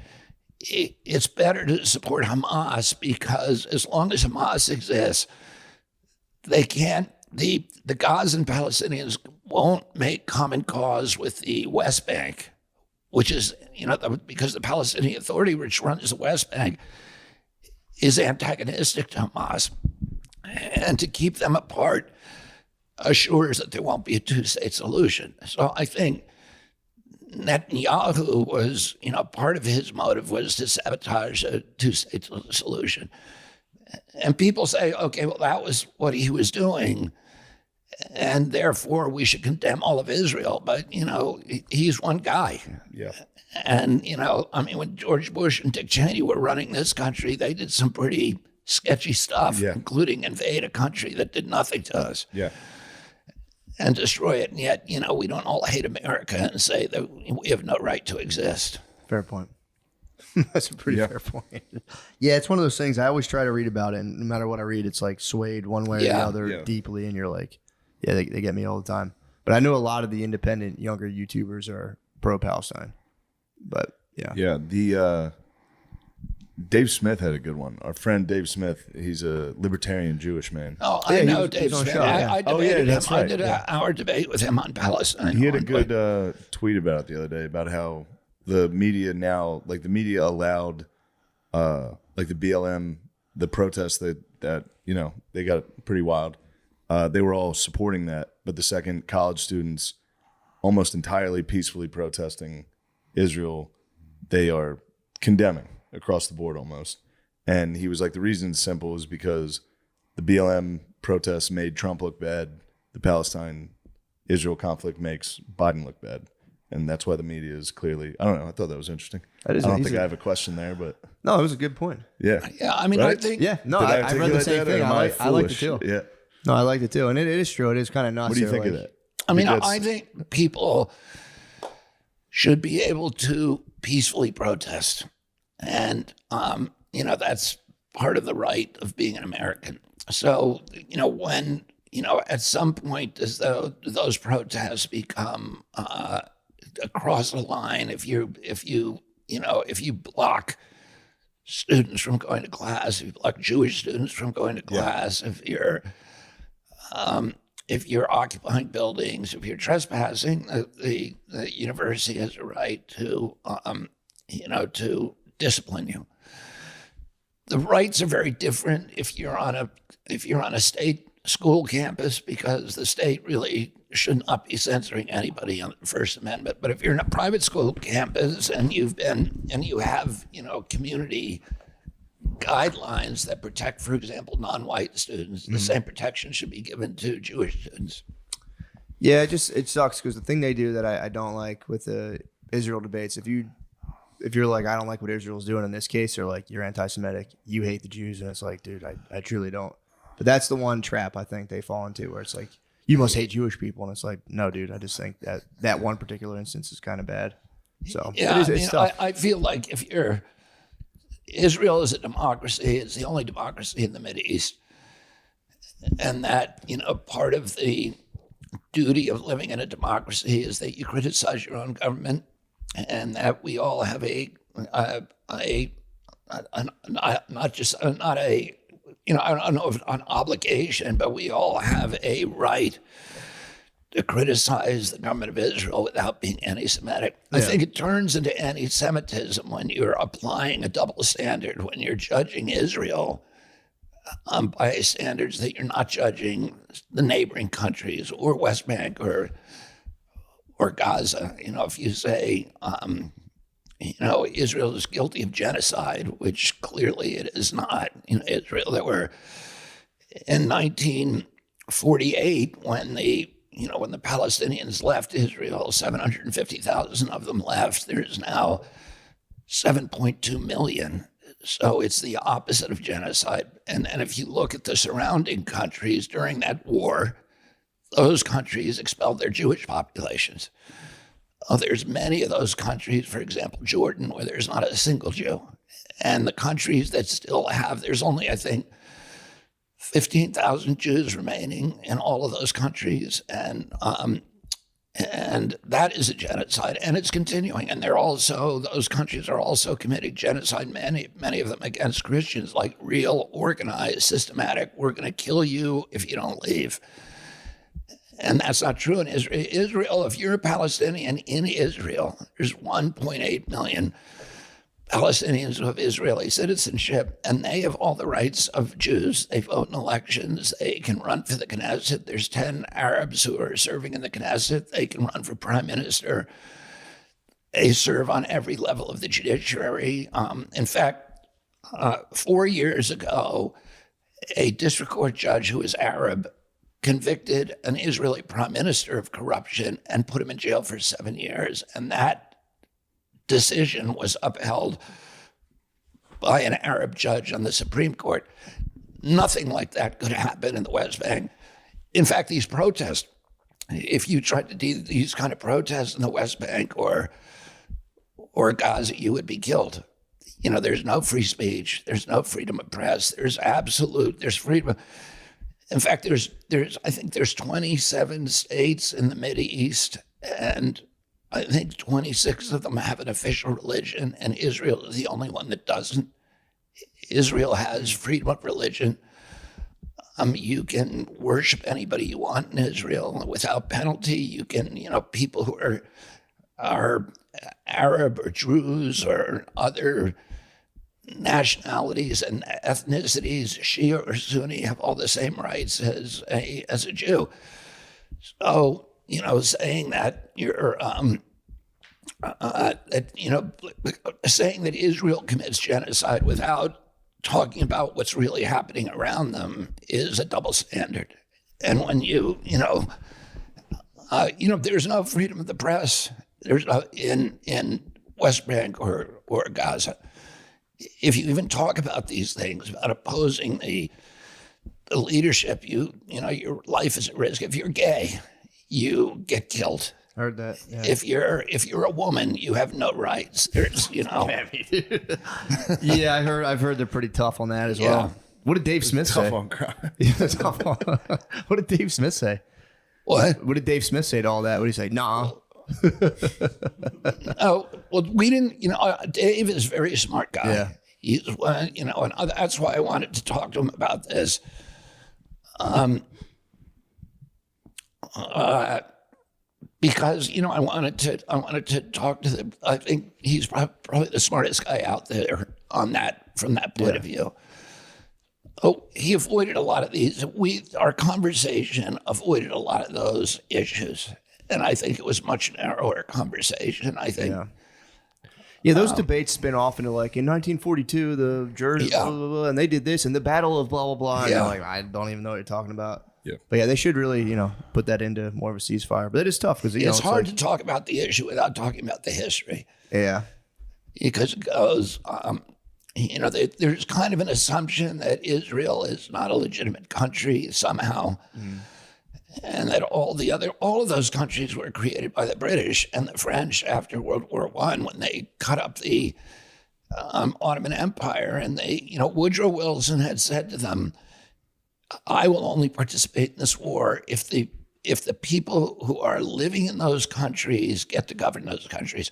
it's better to support Hamas because as long as Hamas exists, they can't, the Gazan Palestinians won't make common cause with the West Bank, which is, because the Palestinian Authority, which runs the West Bank, is antagonistic to Hamas. And to keep them apart assures that there won't be a two-state solution. So I think Netanyahu was, part of his motive was to sabotage a two-state solution. And people say, okay, well, that was what he was doing, and therefore we should condemn all of Israel. But, he's one guy. Yeah. And, when George Bush and Dick Cheney were running this country, they did some pretty sketchy stuff, including invade a country that did nothing to us. Yeah. And destroy it. And yet, we don't all hate America and say that we have no right to exist. Fair point. That's a pretty fair point. Yeah, it's one of those things. I always try to read about it, and no matter what I read, it's like swayed one way or the other deeply, and you're like, they get me all the time. But I know a lot of the independent younger YouTubers are pro-Palestine. But yeah. The Dave Smith had a good one. Our friend Dave Smith, he's a libertarian Jewish man. Oh, I know he Dave was on Smith. show, I debated him. that's right. I did our debate with him on Palestine. He had a good tweet about it the other day about how the media now, like the media allowed, like the BLM, the protests that they got pretty wild. They were all supporting that, but the second college students almost entirely peacefully protesting Israel, they are condemning across the board almost. And he was like, the reason is simple is because the BLM protests made Trump look bad. The Palestine-Israel conflict makes Biden look bad. And that's why the media is clearly, I don't know, I thought that was interesting. I don't think I have a question there, but. No, it was a good point. Yeah. Yeah, I mean, Right? I think. Yeah, no, Did I read the articulate same that, or thing. am I liked it foolish? too. Yeah. No, I liked it too. And it is true. It is kind of nuts. What do you think of that? I mean, Because- I think people should be able to peacefully protest. And, that's part of the right of being an American. So, when, at some point, as though those protests become across the line, if you block students from going to class, if you block Jewish students from going to class, if you're occupying buildings, if you're trespassing, the university has a right to, to discipline you. The rights are very different if you're on a state school campus, because the state really should not be censoring anybody on the First Amendment. But if you're in a private school campus and you have community guidelines that protect, for example, non-white students, the same protection should be given to Jewish students. Yeah, it sucks because the thing they do that I don't like with the Israel debates, if you're like, I don't like what Israel's doing in this case, or like you're anti-Semitic, you hate the Jews, and it's like, dude, I truly don't. But that's the one trap I think they fall into, where it's like, you must hate Jewish people, and it's like, no, dude, I just think that one particular instance is kind of bad. So yeah, it's tough. I feel like Israel is a democracy. It's the only democracy in the Mideast, and that part of the duty of living in a democracy is that you criticize your own government, and that we all have I don't know if an obligation, but we all have a right to criticize the government of Israel without being anti-Semitic. I think it turns into anti-Semitism when you're applying a double standard, when you're judging Israel by standards that you're not judging the neighboring countries or West Bank or Gaza. If you say, Israel is guilty of genocide, which clearly it is not. Israel, there were in 1948 when the Palestinians left Israel, 750,000 of them left. There's now 7.2 million. So it's the opposite of genocide. And if you look at the surrounding countries during that war, those countries expelled their Jewish populations. There's many of those countries, for example, Jordan, where there's not a single Jew. And the countries that still have, there's only, I think, 15,000 Jews remaining in all of those countries. And that is a genocide, and it's continuing. And those countries are also committing genocide, many of them against Christians, like real, organized, systematic, we're going to kill you if you don't leave. And that's not true in Israel. Israel, if you're a Palestinian in Israel, there's 1.8 million Palestinians who have Israeli citizenship, and they have all the rights of Jews. They vote in elections. They can run for the Knesset. There's 10 Arabs who are serving in the Knesset. They can run for prime minister. They serve on every level of the judiciary. In fact, 4 years ago, a district court judge who is Arab convicted an Israeli prime minister of corruption and put him in jail for 7 years. And that decision was upheld by an Arab judge on the Supreme Court. Nothing like that could happen in the West Bank. In fact, these protests, if you tried to do these kind of protests in the West Bank or Gaza, you would be killed. You know, there's no free speech. There's no freedom of press. There's freedom. In fact, I think there's 27 states in the Mideast, and I think 26 of them have an official religion, and Israel is the only one that doesn't. Israel has freedom of religion. You can worship anybody you want in Israel without penalty. You can, people who are Arab or Druze or other nationalities and ethnicities, Shia or Sunni, have all the same rights as a Jew. So, saying that you're, saying that Israel commits genocide without talking about what's really happening around them is a double standard. And when there's no freedom of the press. There's no, in West Bank or Gaza. If you even talk about these things, about opposing the leadership, your life is at risk. If you're gay, you get killed. Heard that. Yeah. If you're a woman, you have no rights. There's, Yeah, I've heard they're pretty tough on that as Yeah. well. What did Dave Smith say? Tough on crime. Yeah, tough on. What did Dave Smith say? what? What did Dave Smith say to all that? What did he say? Nah. Oh, well, we didn't, Dave is a very smart guy. Yeah. He's one, and that's why I wanted to talk to him about this. Because, I wanted to talk to them. I think he's probably the smartest guy out there on that, from that point of view. Oh, he avoided a lot of these. Our conversation avoided a lot of those issues. And I think it was much narrower conversation, I think. Yeah, those debates spin off into like in 1942, the jurors, blah, blah, blah, and they did this, and the battle of blah, blah, blah. And Yeah. you're like, I don't even know what you're talking about. Yeah. But yeah, they should really, put that into more of a ceasefire. But it is tough because, It's hard to talk about the issue without talking about the history. Yeah. Because it goes, there's kind of an assumption that Israel is not a legitimate country somehow. And that all of those countries were created by the British and the French after World War I when they cut up the Ottoman Empire. And Woodrow Wilson had said to them, I will only participate in this war if the people who are living in those countries get to govern those countries.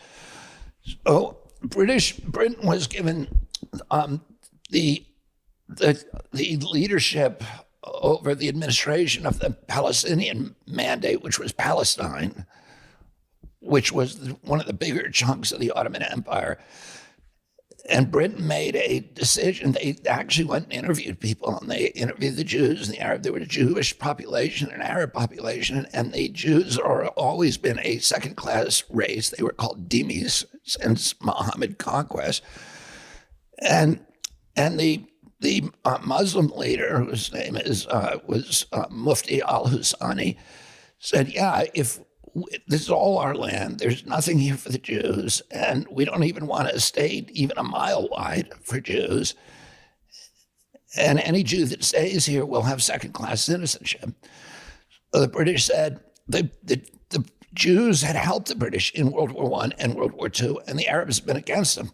So Britain was given the leadership over the administration of the Palestinian Mandate, which was Palestine, which was one of the bigger chunks of the Ottoman Empire. And Britain made a decision. They actually went and interviewed people, and they interviewed the Jews and the Arab. There was a Jewish population and an Arab population, and the Jews are always been a second-class race. They were called dhimmis since Muhammad conquest. And the Muslim leader, whose name was Mufti al-Husani, said, if this is all our land, there's nothing here for the Jews, and we don't even want a state even a mile wide for Jews. And any Jew that stays here will have second-class citizenship. So the British said the Jews had helped the British in World War I and World War II, and the Arabs had been against them.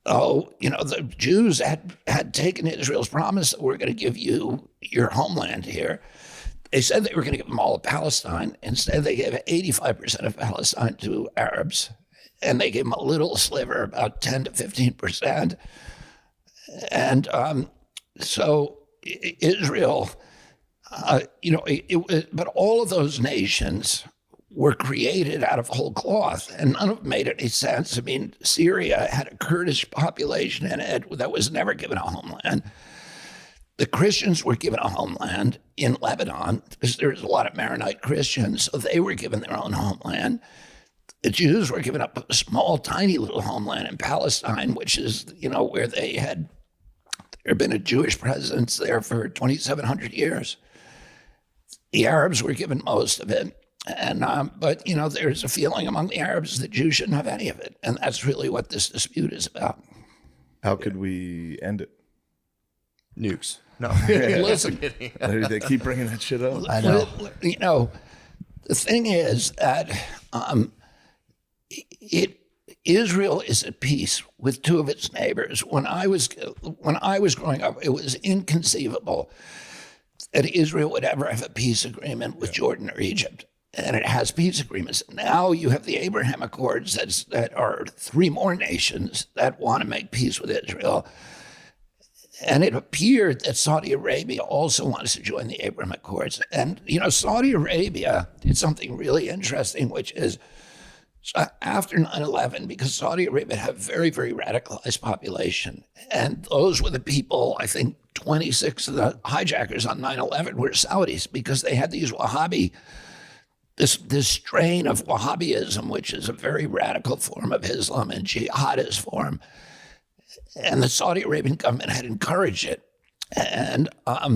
Oh, the Jews had taken Israel's promise that we're going to give you your homeland here. They said they were going to give them all of Palestine. Instead, they gave 85% of Palestine to Arabs, and they gave them a little sliver, about 10 to 15%. And so Israel, but all of those nations were created out of whole cloth, and none of them made any sense. I mean, Syria had a Kurdish population in it that was never given a homeland. The Christians were given a homeland in Lebanon because there's a lot of Maronite Christians, so they were given their own homeland. the Jews were giving up a small, tiny little homeland in Palestine, which is, where there had been a Jewish presence there for 2,700 years. The Arabs were given most of it. But there's a feeling among the Arabs that Jews shouldn't have any of it. And that's really what this dispute is about. How could we end it? Nukes. No. Listen, They keep bringing that shit up. I know. The thing is that Israel is at peace with two of its neighbors. When I was growing up, it was inconceivable that Israel would ever have a peace agreement with Jordan or Egypt. And it has peace agreements. Now you have the Abraham Accords that are three more nations that want to make peace with Israel. And it appeared that Saudi Arabia also wants to join the Abraham Accords. And, Saudi Arabia did something really interesting, which is after 9/11, because Saudi Arabia had a very, very radicalized population. And those were the people, I think 26 of the hijackers on 9/11 were Saudis, because they had these Wahhabi, this strain of Wahhabism, which is a very radical form of Islam and jihadist form. And the Saudi Arabian government had encouraged it. But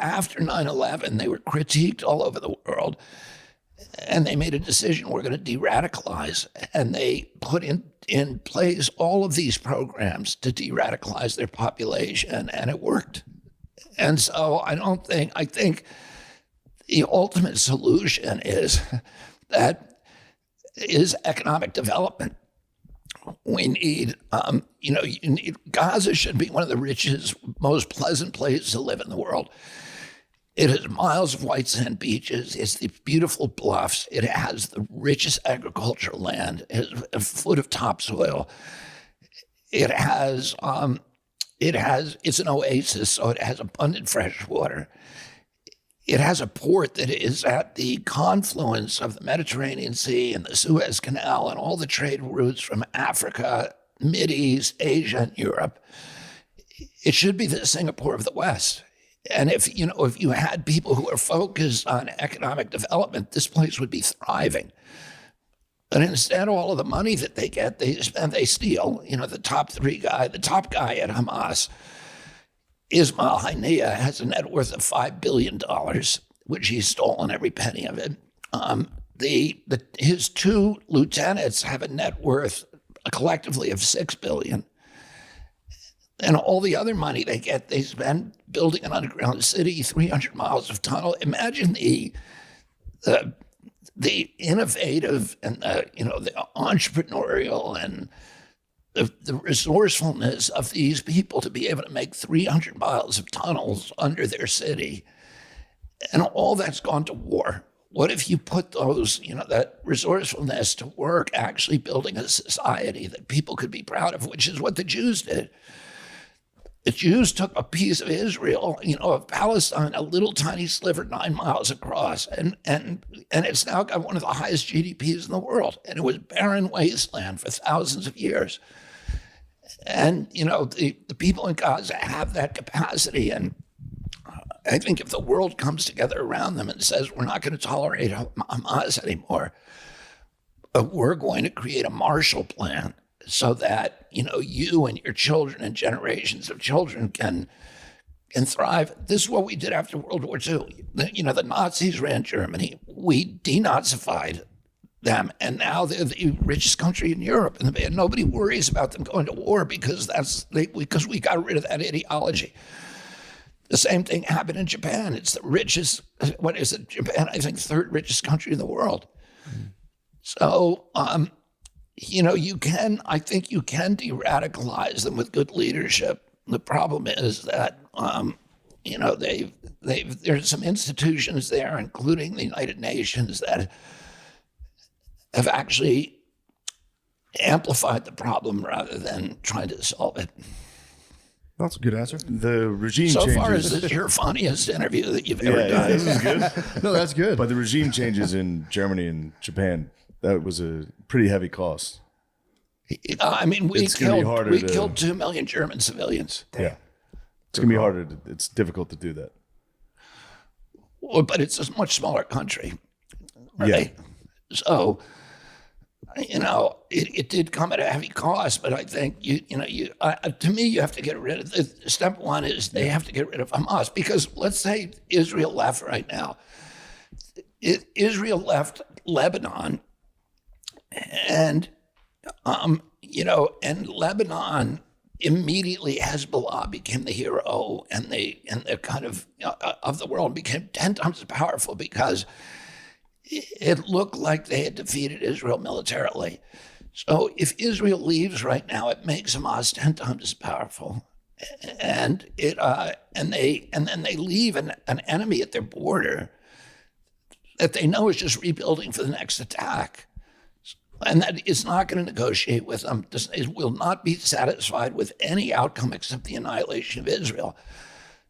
after 9/11, they were critiqued all over the world. And they made a decision, we're going to de-radicalize. And they put in place all of these programs to de-radicalize their population, and it worked. And so I think the ultimate solution is economic development. We need, Gaza should be one of the richest, most pleasant places to live in the world. It has miles of white sand beaches. It's the beautiful bluffs. It has the richest agricultural land. It has a foot of topsoil. It's an oasis, so it has abundant fresh water. It has a port that is at the confluence of the Mediterranean Sea and the Suez Canal and all the trade routes from Africa, Mideast, Asia, and Europe. It should be the Singapore of the West. And if you had people who are focused on economic development, this place would be thriving. But instead, all of the money that they get, they steal. The top guy at Hamas, Ismail Haniyeh, has a net worth of $5 billion, which he's stolen every penny of it. His two lieutenants have a net worth collectively of $6 billion. And all the other money they get, they spend building an underground city, 300 miles of tunnel. Imagine the innovative and the entrepreneurial and the resourcefulness of these people to be able to make 300 miles of tunnels under their city. And all that's gone to war. What if you put that resourcefulness to work actually building a society that people could be proud of, which is what the Jews did. The Jews took a piece of Israel, of Palestine, a little tiny sliver 9 miles across, and it's now got one of the highest GDPs in the world. And it was barren wasteland for thousands of years. And, the people in Gaza have that capacity. And I think if the world comes together around them and says, we're not going to tolerate Hamas anymore, but we're going to create a Marshall Plan so that, you and your children and generations of children can thrive. This is what we did after World War II. The Nazis ran Germany. We denazified them, and now they're the richest country in Europe. And nobody worries about them going to war because we got rid of that ideology. The same thing happened in Japan. It's the richest, Japan, I think, third richest country in the world. So, I think you can de-radicalize them with good leadership. The problem is that, there's some institutions there, including the United Nations, that have actually amplified the problem rather than trying to solve it. That's a good answer. The regime So changes. far, is this your funniest interview that you've ever done? This is good. No, that's good. But the regime changes in Germany and Japan, that was a pretty heavy cost. We It's gonna be harder to- killed 2 million German civilians. Yeah. It's going to be harder. It's difficult to do that. Well, but it's a much smaller country, right? Yeah. So, it did come at a heavy cost, but I think to me, you have to get rid of step one is they have to get rid of Hamas, because let's say Israel left right now. Israel left Lebanon, and and Lebanon immediately Hezbollah became the hero and the kind of the world, became 10 times as powerful because it looked like they had defeated Israel militarily. So if Israel leaves right now, it makes Hamas 10 times as powerful, and then they leave an enemy at their border that they know is just rebuilding for the next attack, and that is not going to negotiate with them. It will not be satisfied with any outcome except the annihilation of Israel.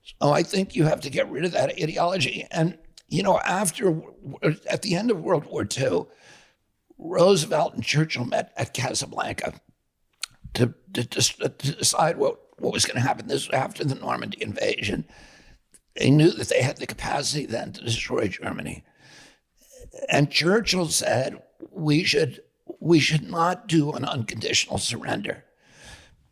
So I think you have to get rid of that ideology. And at the end of World War II, Roosevelt and Churchill met at Casablanca to decide what was going to happen. This was after the Normandy invasion. They knew that they had the capacity then to destroy Germany. And Churchill said, we should not do an unconditional surrender,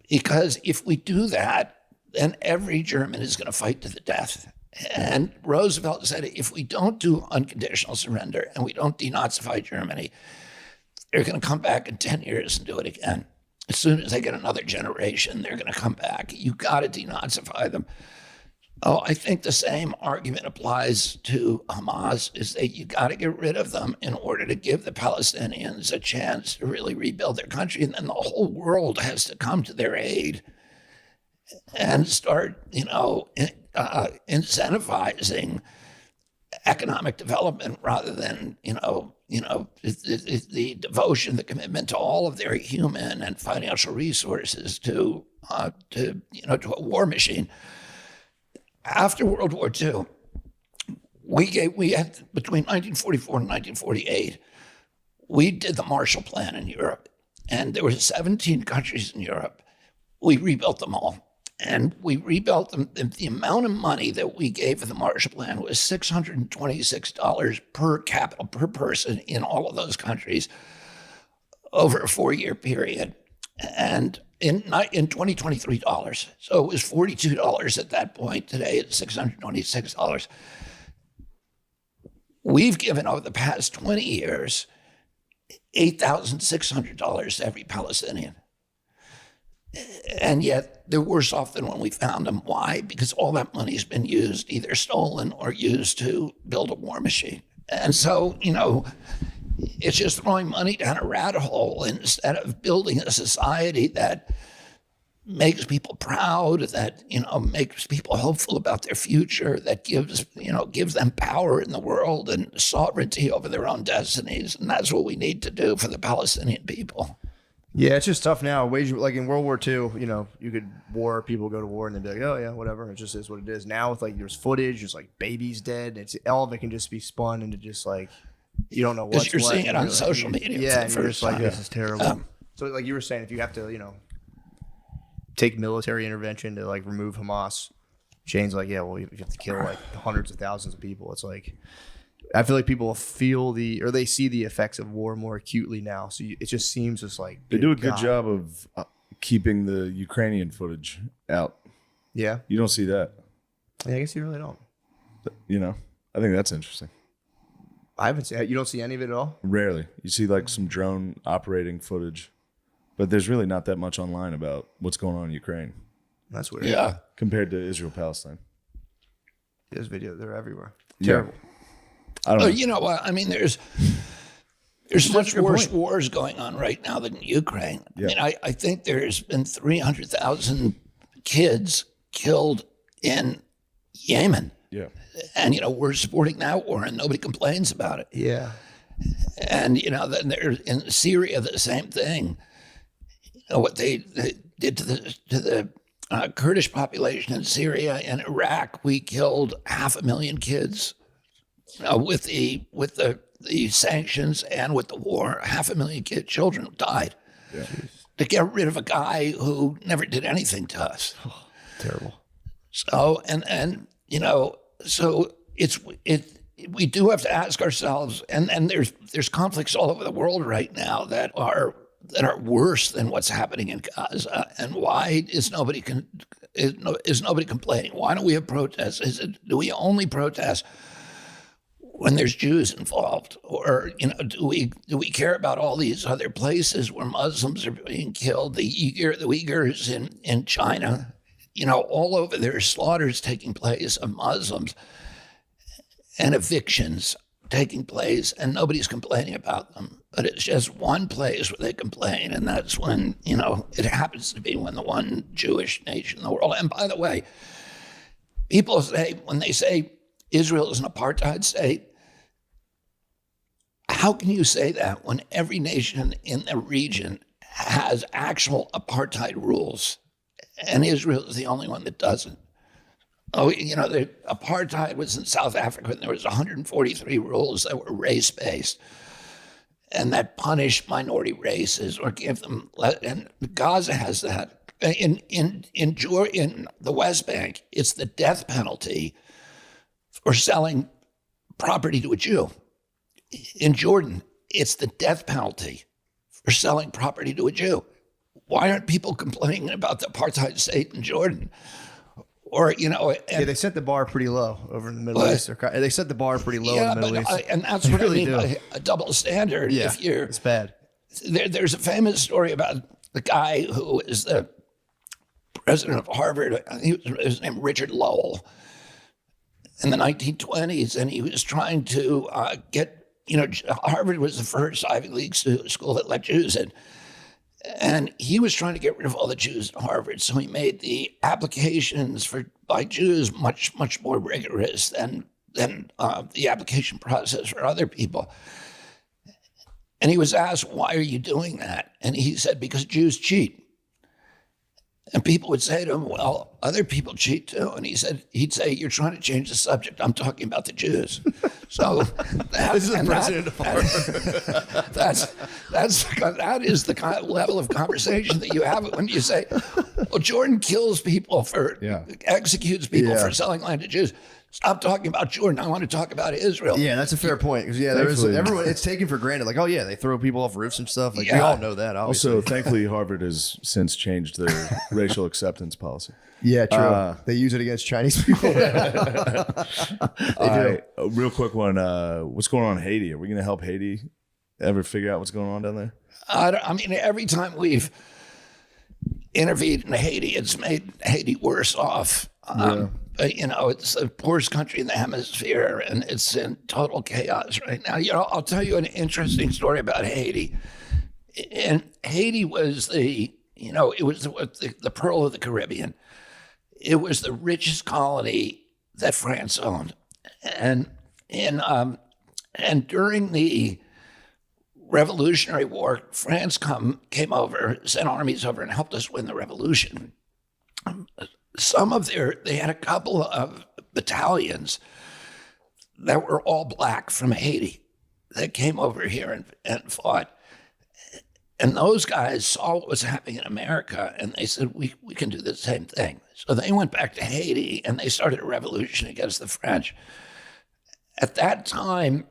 because if we do that, then every German is going to fight to the death. And Roosevelt said, if we don't do unconditional surrender and we don't denazify Germany, they're going to come back in 10 years and do it again. As soon as they get another generation, they're going to come back. You got to denazify them. Oh, I think the same argument applies to Hamas, is that you got to get rid of them in order to give the Palestinians a chance to really rebuild their country. And then the whole world has to come to their aid and start, incentivizing economic development rather than, the devotion, the commitment to all of their human and financial resources to a war machine. After World War II, we had, between 1944 and 1948, we did the Marshall Plan in Europe, and there were 17 countries in Europe. We rebuilt them all. And we rebuilt them. The amount of money that we gave for the Marshall Plan was $626 per capita, per person in all of those countries over a 4-year period. And in 2023 dollars. So it was $42 at that point. Today it's $626. We've given over the past 20 years $8,600 to every Palestinian. And yet they're worse off than when we found them. Why? Because all that money's been used, either stolen or used to build a war machine. And so, it's just throwing money down a rabbit hole instead of building a society that makes people proud, that, makes people hopeful about their future, that gives them power in the world and sovereignty over their own destinies. And that's what we need to do for the Palestinian people. Yeah, it's just tough now. Like in World War II, you could people go to war and they'd be like, oh yeah, whatever. It just is what it is. Now with there's footage, there's babies dead. It's all of it can just be spun into just you don't know what's what. You're seeing it on social media. Yeah, and you're just this is terrible. So like you were saying, if you have to, take military intervention to remove Hamas, Shane's yeah, well, you have to kill hundreds of thousands of people. It's I feel like people feel they see the effects of war more acutely now. So it just seems just they do a good job of keeping the Ukrainian footage out. Yeah. You don't see that. Yeah, I guess you really don't. I think that's interesting. I haven't seen. You don't see any of it at all? Rarely. You see some drone operating footage, but there's really not that much online about what's going on in Ukraine. That's weird. Yeah. Compared to Israel-Palestine. There's videos. They're everywhere. Yeah. Terrible. I don't know. You know what? I mean, there's much worse wars going on right now than Ukraine. Yeah. I mean, I think there's been 300,000 kids killed in Yemen. Yeah. And, we're supporting that war and nobody complains about it. Yeah. And, then there's in Syria, the same thing. What they did to the Kurdish population in Syria and Iraq, we killed 500,000 kids. With the sanctions and with the war, 500,000 children died. Yeah. To get rid of a guy who never did anything to us. Terrible. So so we do have to ask ourselves, and there's conflicts all over the world right now that are worse than what's happening in Gaza. And why is nobody complaining? Why don't we have protests? Do we only protest when there's Jews involved, or do we care about all these other places where Muslims are being killed? The Uyghurs in China, all over there are slaughters taking place of Muslims and evictions taking place, and nobody's complaining about them. But it's just one place where they complain, and that's when it happens to be when the one Jewish nation in the world. And by the way, people say, when they say Israel is an apartheid state, how can you say that when every nation in the region has actual apartheid rules, and Israel is the only one that doesn't? The apartheid was in South Africa, and there was 143 rules that were race-based and that punished minority races or give them. And Gaza has that. In the West Bank, it's the death penalty for selling property to a Jew. In Jordan, it's the death penalty for selling property to a Jew. Why aren't people complaining about the apartheid state in Jordan? Or, they set the bar pretty low over in the Middle East. They set the bar pretty low in the Middle East. And that's what really I mean by a double standard. Yeah, it's bad. There's a famous story about the guy who is the president of Harvard. I think his name Richard Lowell in the 1920s, and he was trying to get. Harvard was the first Ivy League school that let Jews in. And he was trying to get rid of all the Jews at Harvard. So he made the applications by Jews much, much more rigorous than the application process for other people. And he was asked, why are you doing that? And he said, because Jews cheat. And people would say to him, well, other people cheat too. And he'd say, you're trying to change the subject. I'm talking about the Jews. So this is the president of Harvard. That is the kind of level of conversation that you have when you say, well, Jordan kills people executes people for selling land to Jews. Stop talking about Jordan. I want to talk about Israel. Yeah, that's a fair point. Because everyone, it's taken for granted. Like, oh yeah, they throw people off roofs and stuff. Like we all know that. Obviously. Also, thankfully, Harvard has since changed their racial acceptance policy. Yeah, true. They use it against Chinese people. Real quick one. What's going on in Haiti? Are we going to help Haiti ever figure out what's going on down there? I mean, every time we've intervened in Haiti, it's made Haiti worse off. It's the poorest country in the hemisphere, and it's in total chaos right now. I'll tell you an interesting story about Haiti. And Haiti was it was the pearl of the Caribbean. It was the richest colony that France owned, and during the Revolutionary War, France came over, sent armies over, and helped us win the revolution. They had a couple of battalions that were all black from Haiti that came over here and fought. And those guys saw what was happening in America, and they said, we can do the same thing. So they went back to Haiti, and they started a revolution against the French. At that time,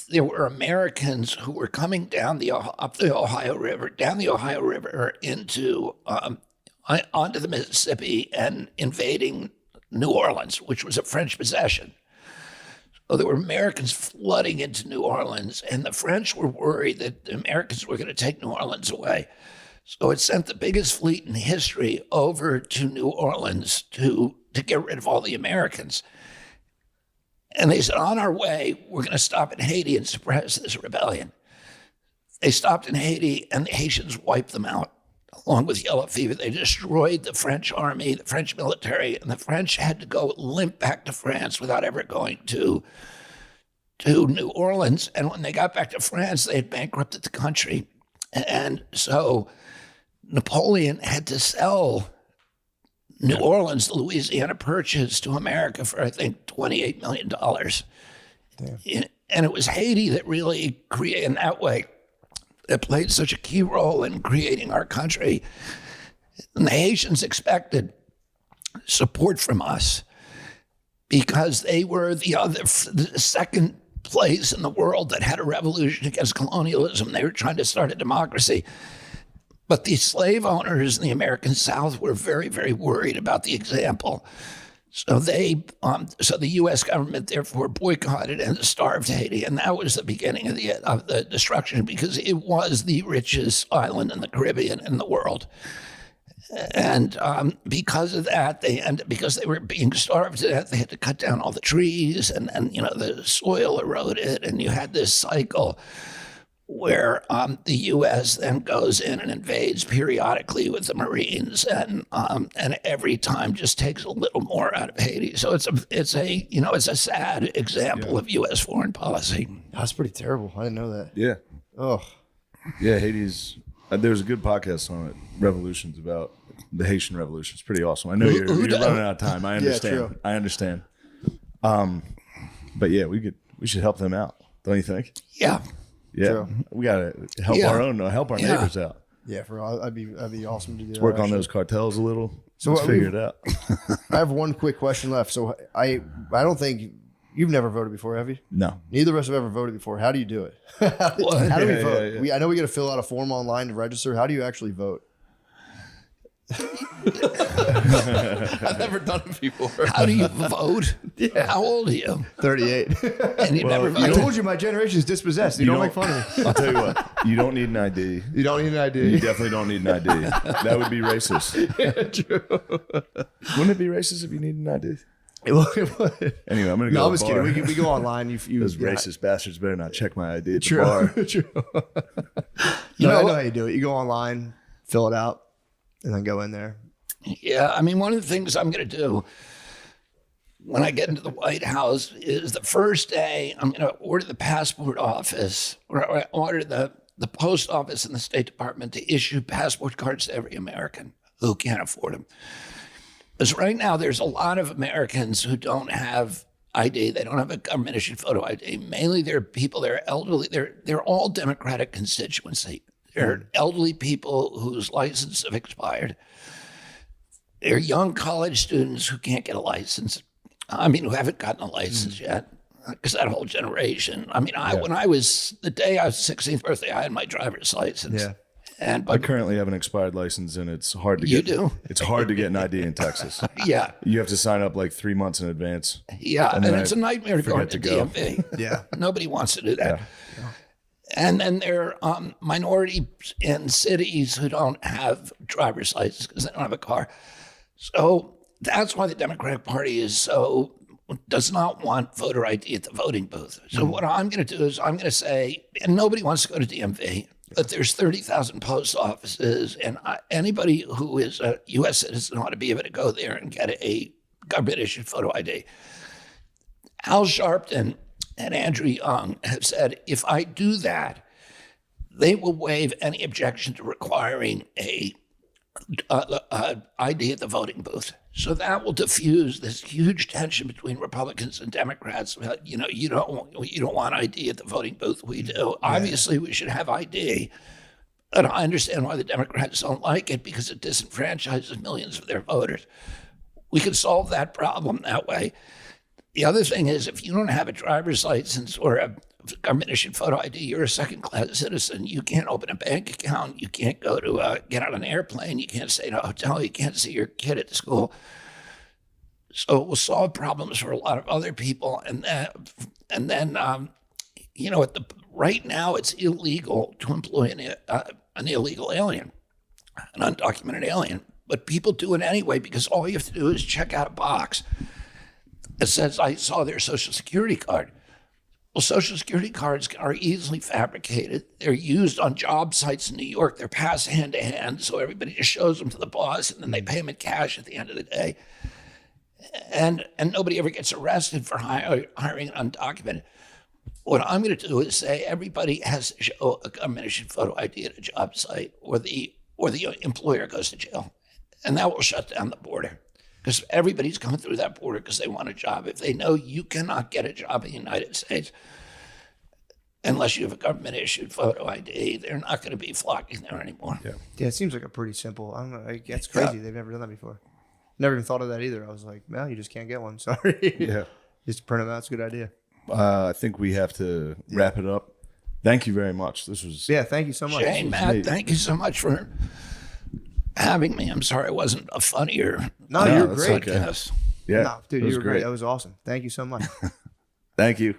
there were Americans who were coming down up the Ohio River into onto the Mississippi and invading New Orleans, which was a French possession. So there were Americans flooding into New Orleans, and the French were worried that the Americans were going to take New Orleans away. So it sent the biggest fleet in history over to New Orleans to get rid of all the Americans. And they said, on our way, we're going to stop in Haiti and suppress this rebellion. They stopped in Haiti, and the Haitians wiped them out. Along with yellow fever, they destroyed the French army, the French military, and the French had to go limp back to France without ever going to New Orleans. And when they got back to France, they had bankrupted the country. And so Napoleon had to sell New Orleans, the Louisiana Purchase, to America for, I think, $28 million. Damn. And it was Haiti that really created, in that way, that played such a key role in creating our country. And the Haitians expected support from us because they were the second place in the world that had a revolution against colonialism. They were trying to start a democracy. But the slave owners in the American South were very, very worried about the example. So so the U.S. government therefore boycotted and starved Haiti, and that was the beginning of the destruction, because it was the richest island in the Caribbean in the world. And because of that, because they were being starved to death, they had to cut down all the trees, and the soil eroded, and you had this cycle where the U.S. then goes in and invades periodically with the Marines, and every time just takes a little more out of Haiti. So it's a sad example of U.S. foreign policy. That's pretty terrible. I didn't know that. Yeah. Oh, Yeah, Haiti's. There's a good podcast on it, Revolutions, about the Haitian Revolution. It's pretty awesome. I know you're running out of time. I understand. true. I understand. But yeah, we should help them out, don't you think? Yeah. Yeah, True. we gotta help our neighbors out. yeah. That'd be awesome to do. Work on those cartels a little. So Let's figure it out. I have one quick question left. So I don't think you've never voted before, have you? No. Neither of us have ever voted before. How do you do it? How do we Yeah, vote? yeah. I know we got to fill out a form online to register. How do you actually vote? I've never done it before. How do you vote? Yeah. How old are you? 38. And you never I voted? told you my generation is dispossessed. You don't make fun of me. I'll tell you what. You don't need an ID. You don't need an You ID. definitely don't need an ID. That would be racist. Wouldn't it be racist if you need an ID? Anyway, I'm gonna go. No, to I'm just the bar. kidding. We go online. Those racist bastards better not check my ID at the True. bar. True. You I know know what? how you do it. You go online, fill it out, and then go in there. Yeah, I mean, one of the things I'm going to do when I get into the White House is the first day I'm going to order the passport office, or I order the post office and the State Department to issue passport cards to every American who can't afford them. Because right now there's a lot of Americans who don't have ID. They don't have a government issued photo ID. Mainly they're people, they're elderly. They're all Democratic constituency. They're elderly people whose licenses have expired. They're young college students who can't get a license. I mean, who haven't gotten a license yet. Because that whole generation. I mean, the day I was 16th birthday, I had my driver's license. Yeah. And I currently have an expired license, and it's hard to You get. do? It's hard to get an ID in Texas. yeah, You have to sign up like 3 months in advance. yeah, and then it's a nightmare to go forget into to go. DMV. Yeah. Nobody wants to do that. And then there are minorities in cities who don't have driver's licenses because they don't have a car. So that's why the Democratic Party does not want voter ID at the voting booth. So what I'm going to do is I'm going to say, and nobody wants to go to DMV, but there's 30,000 post offices, and anybody who is a U.S. citizen ought to be able to go there and get a government-issued photo ID. Al Sharpton and Andrew Young have said, if I do that, they will waive any objection to requiring a ID at the voting booth. So that will diffuse this huge tension between Republicans and Democrats. You don't want ID at the voting booth. We do. Obviously, we should have ID. And I understand why the Democrats don't like it, because it disenfranchises millions of their voters. We could solve that problem that way. The other thing is, if you don't have a driver's license or a government-issued photo ID, you're a second-class citizen. You can't open a bank account. You can't go to get on an airplane. You can't stay in a hotel. You can't see your kid at school. So it will solve problems for a lot of other people. And then right now it's illegal to employ an illegal alien, an undocumented alien. But people do it anyway, because all you have to do is check out a box that says, I saw their Social Security card. Well, Social Security cards are easily fabricated. They're used on job sites in New York. They're passed hand to hand, so everybody just shows them to the boss, and then they pay him in cash at the end of the day. And nobody ever gets arrested for hiring an undocumented. What I'm going to do is say everybody has to show a government-issued photo ID at a job site, or the employer goes to jail, and that will shut down the border. Because everybody's coming through that border because they want a job. If they know you cannot get a job in the United States unless you have a government-issued photo ID, they're not going to be flocking there anymore. Yeah, it seems like a pretty simple. I don't know. That's crazy. They've never done that before. Never even thought of that either. I was like, well, you just can't get one. Sorry. Yeah. Just print them out. It's a good idea. I think we have to wrap it up. Thank you very much. This was Yeah, thank you so much. Shane, Matt, thank you so much for having me. I'm sorry I wasn't a funnier. No, you're that's great. okay. Podcast. yeah, No, dude, it was you were great. That was awesome. Thank you so much. Thank you.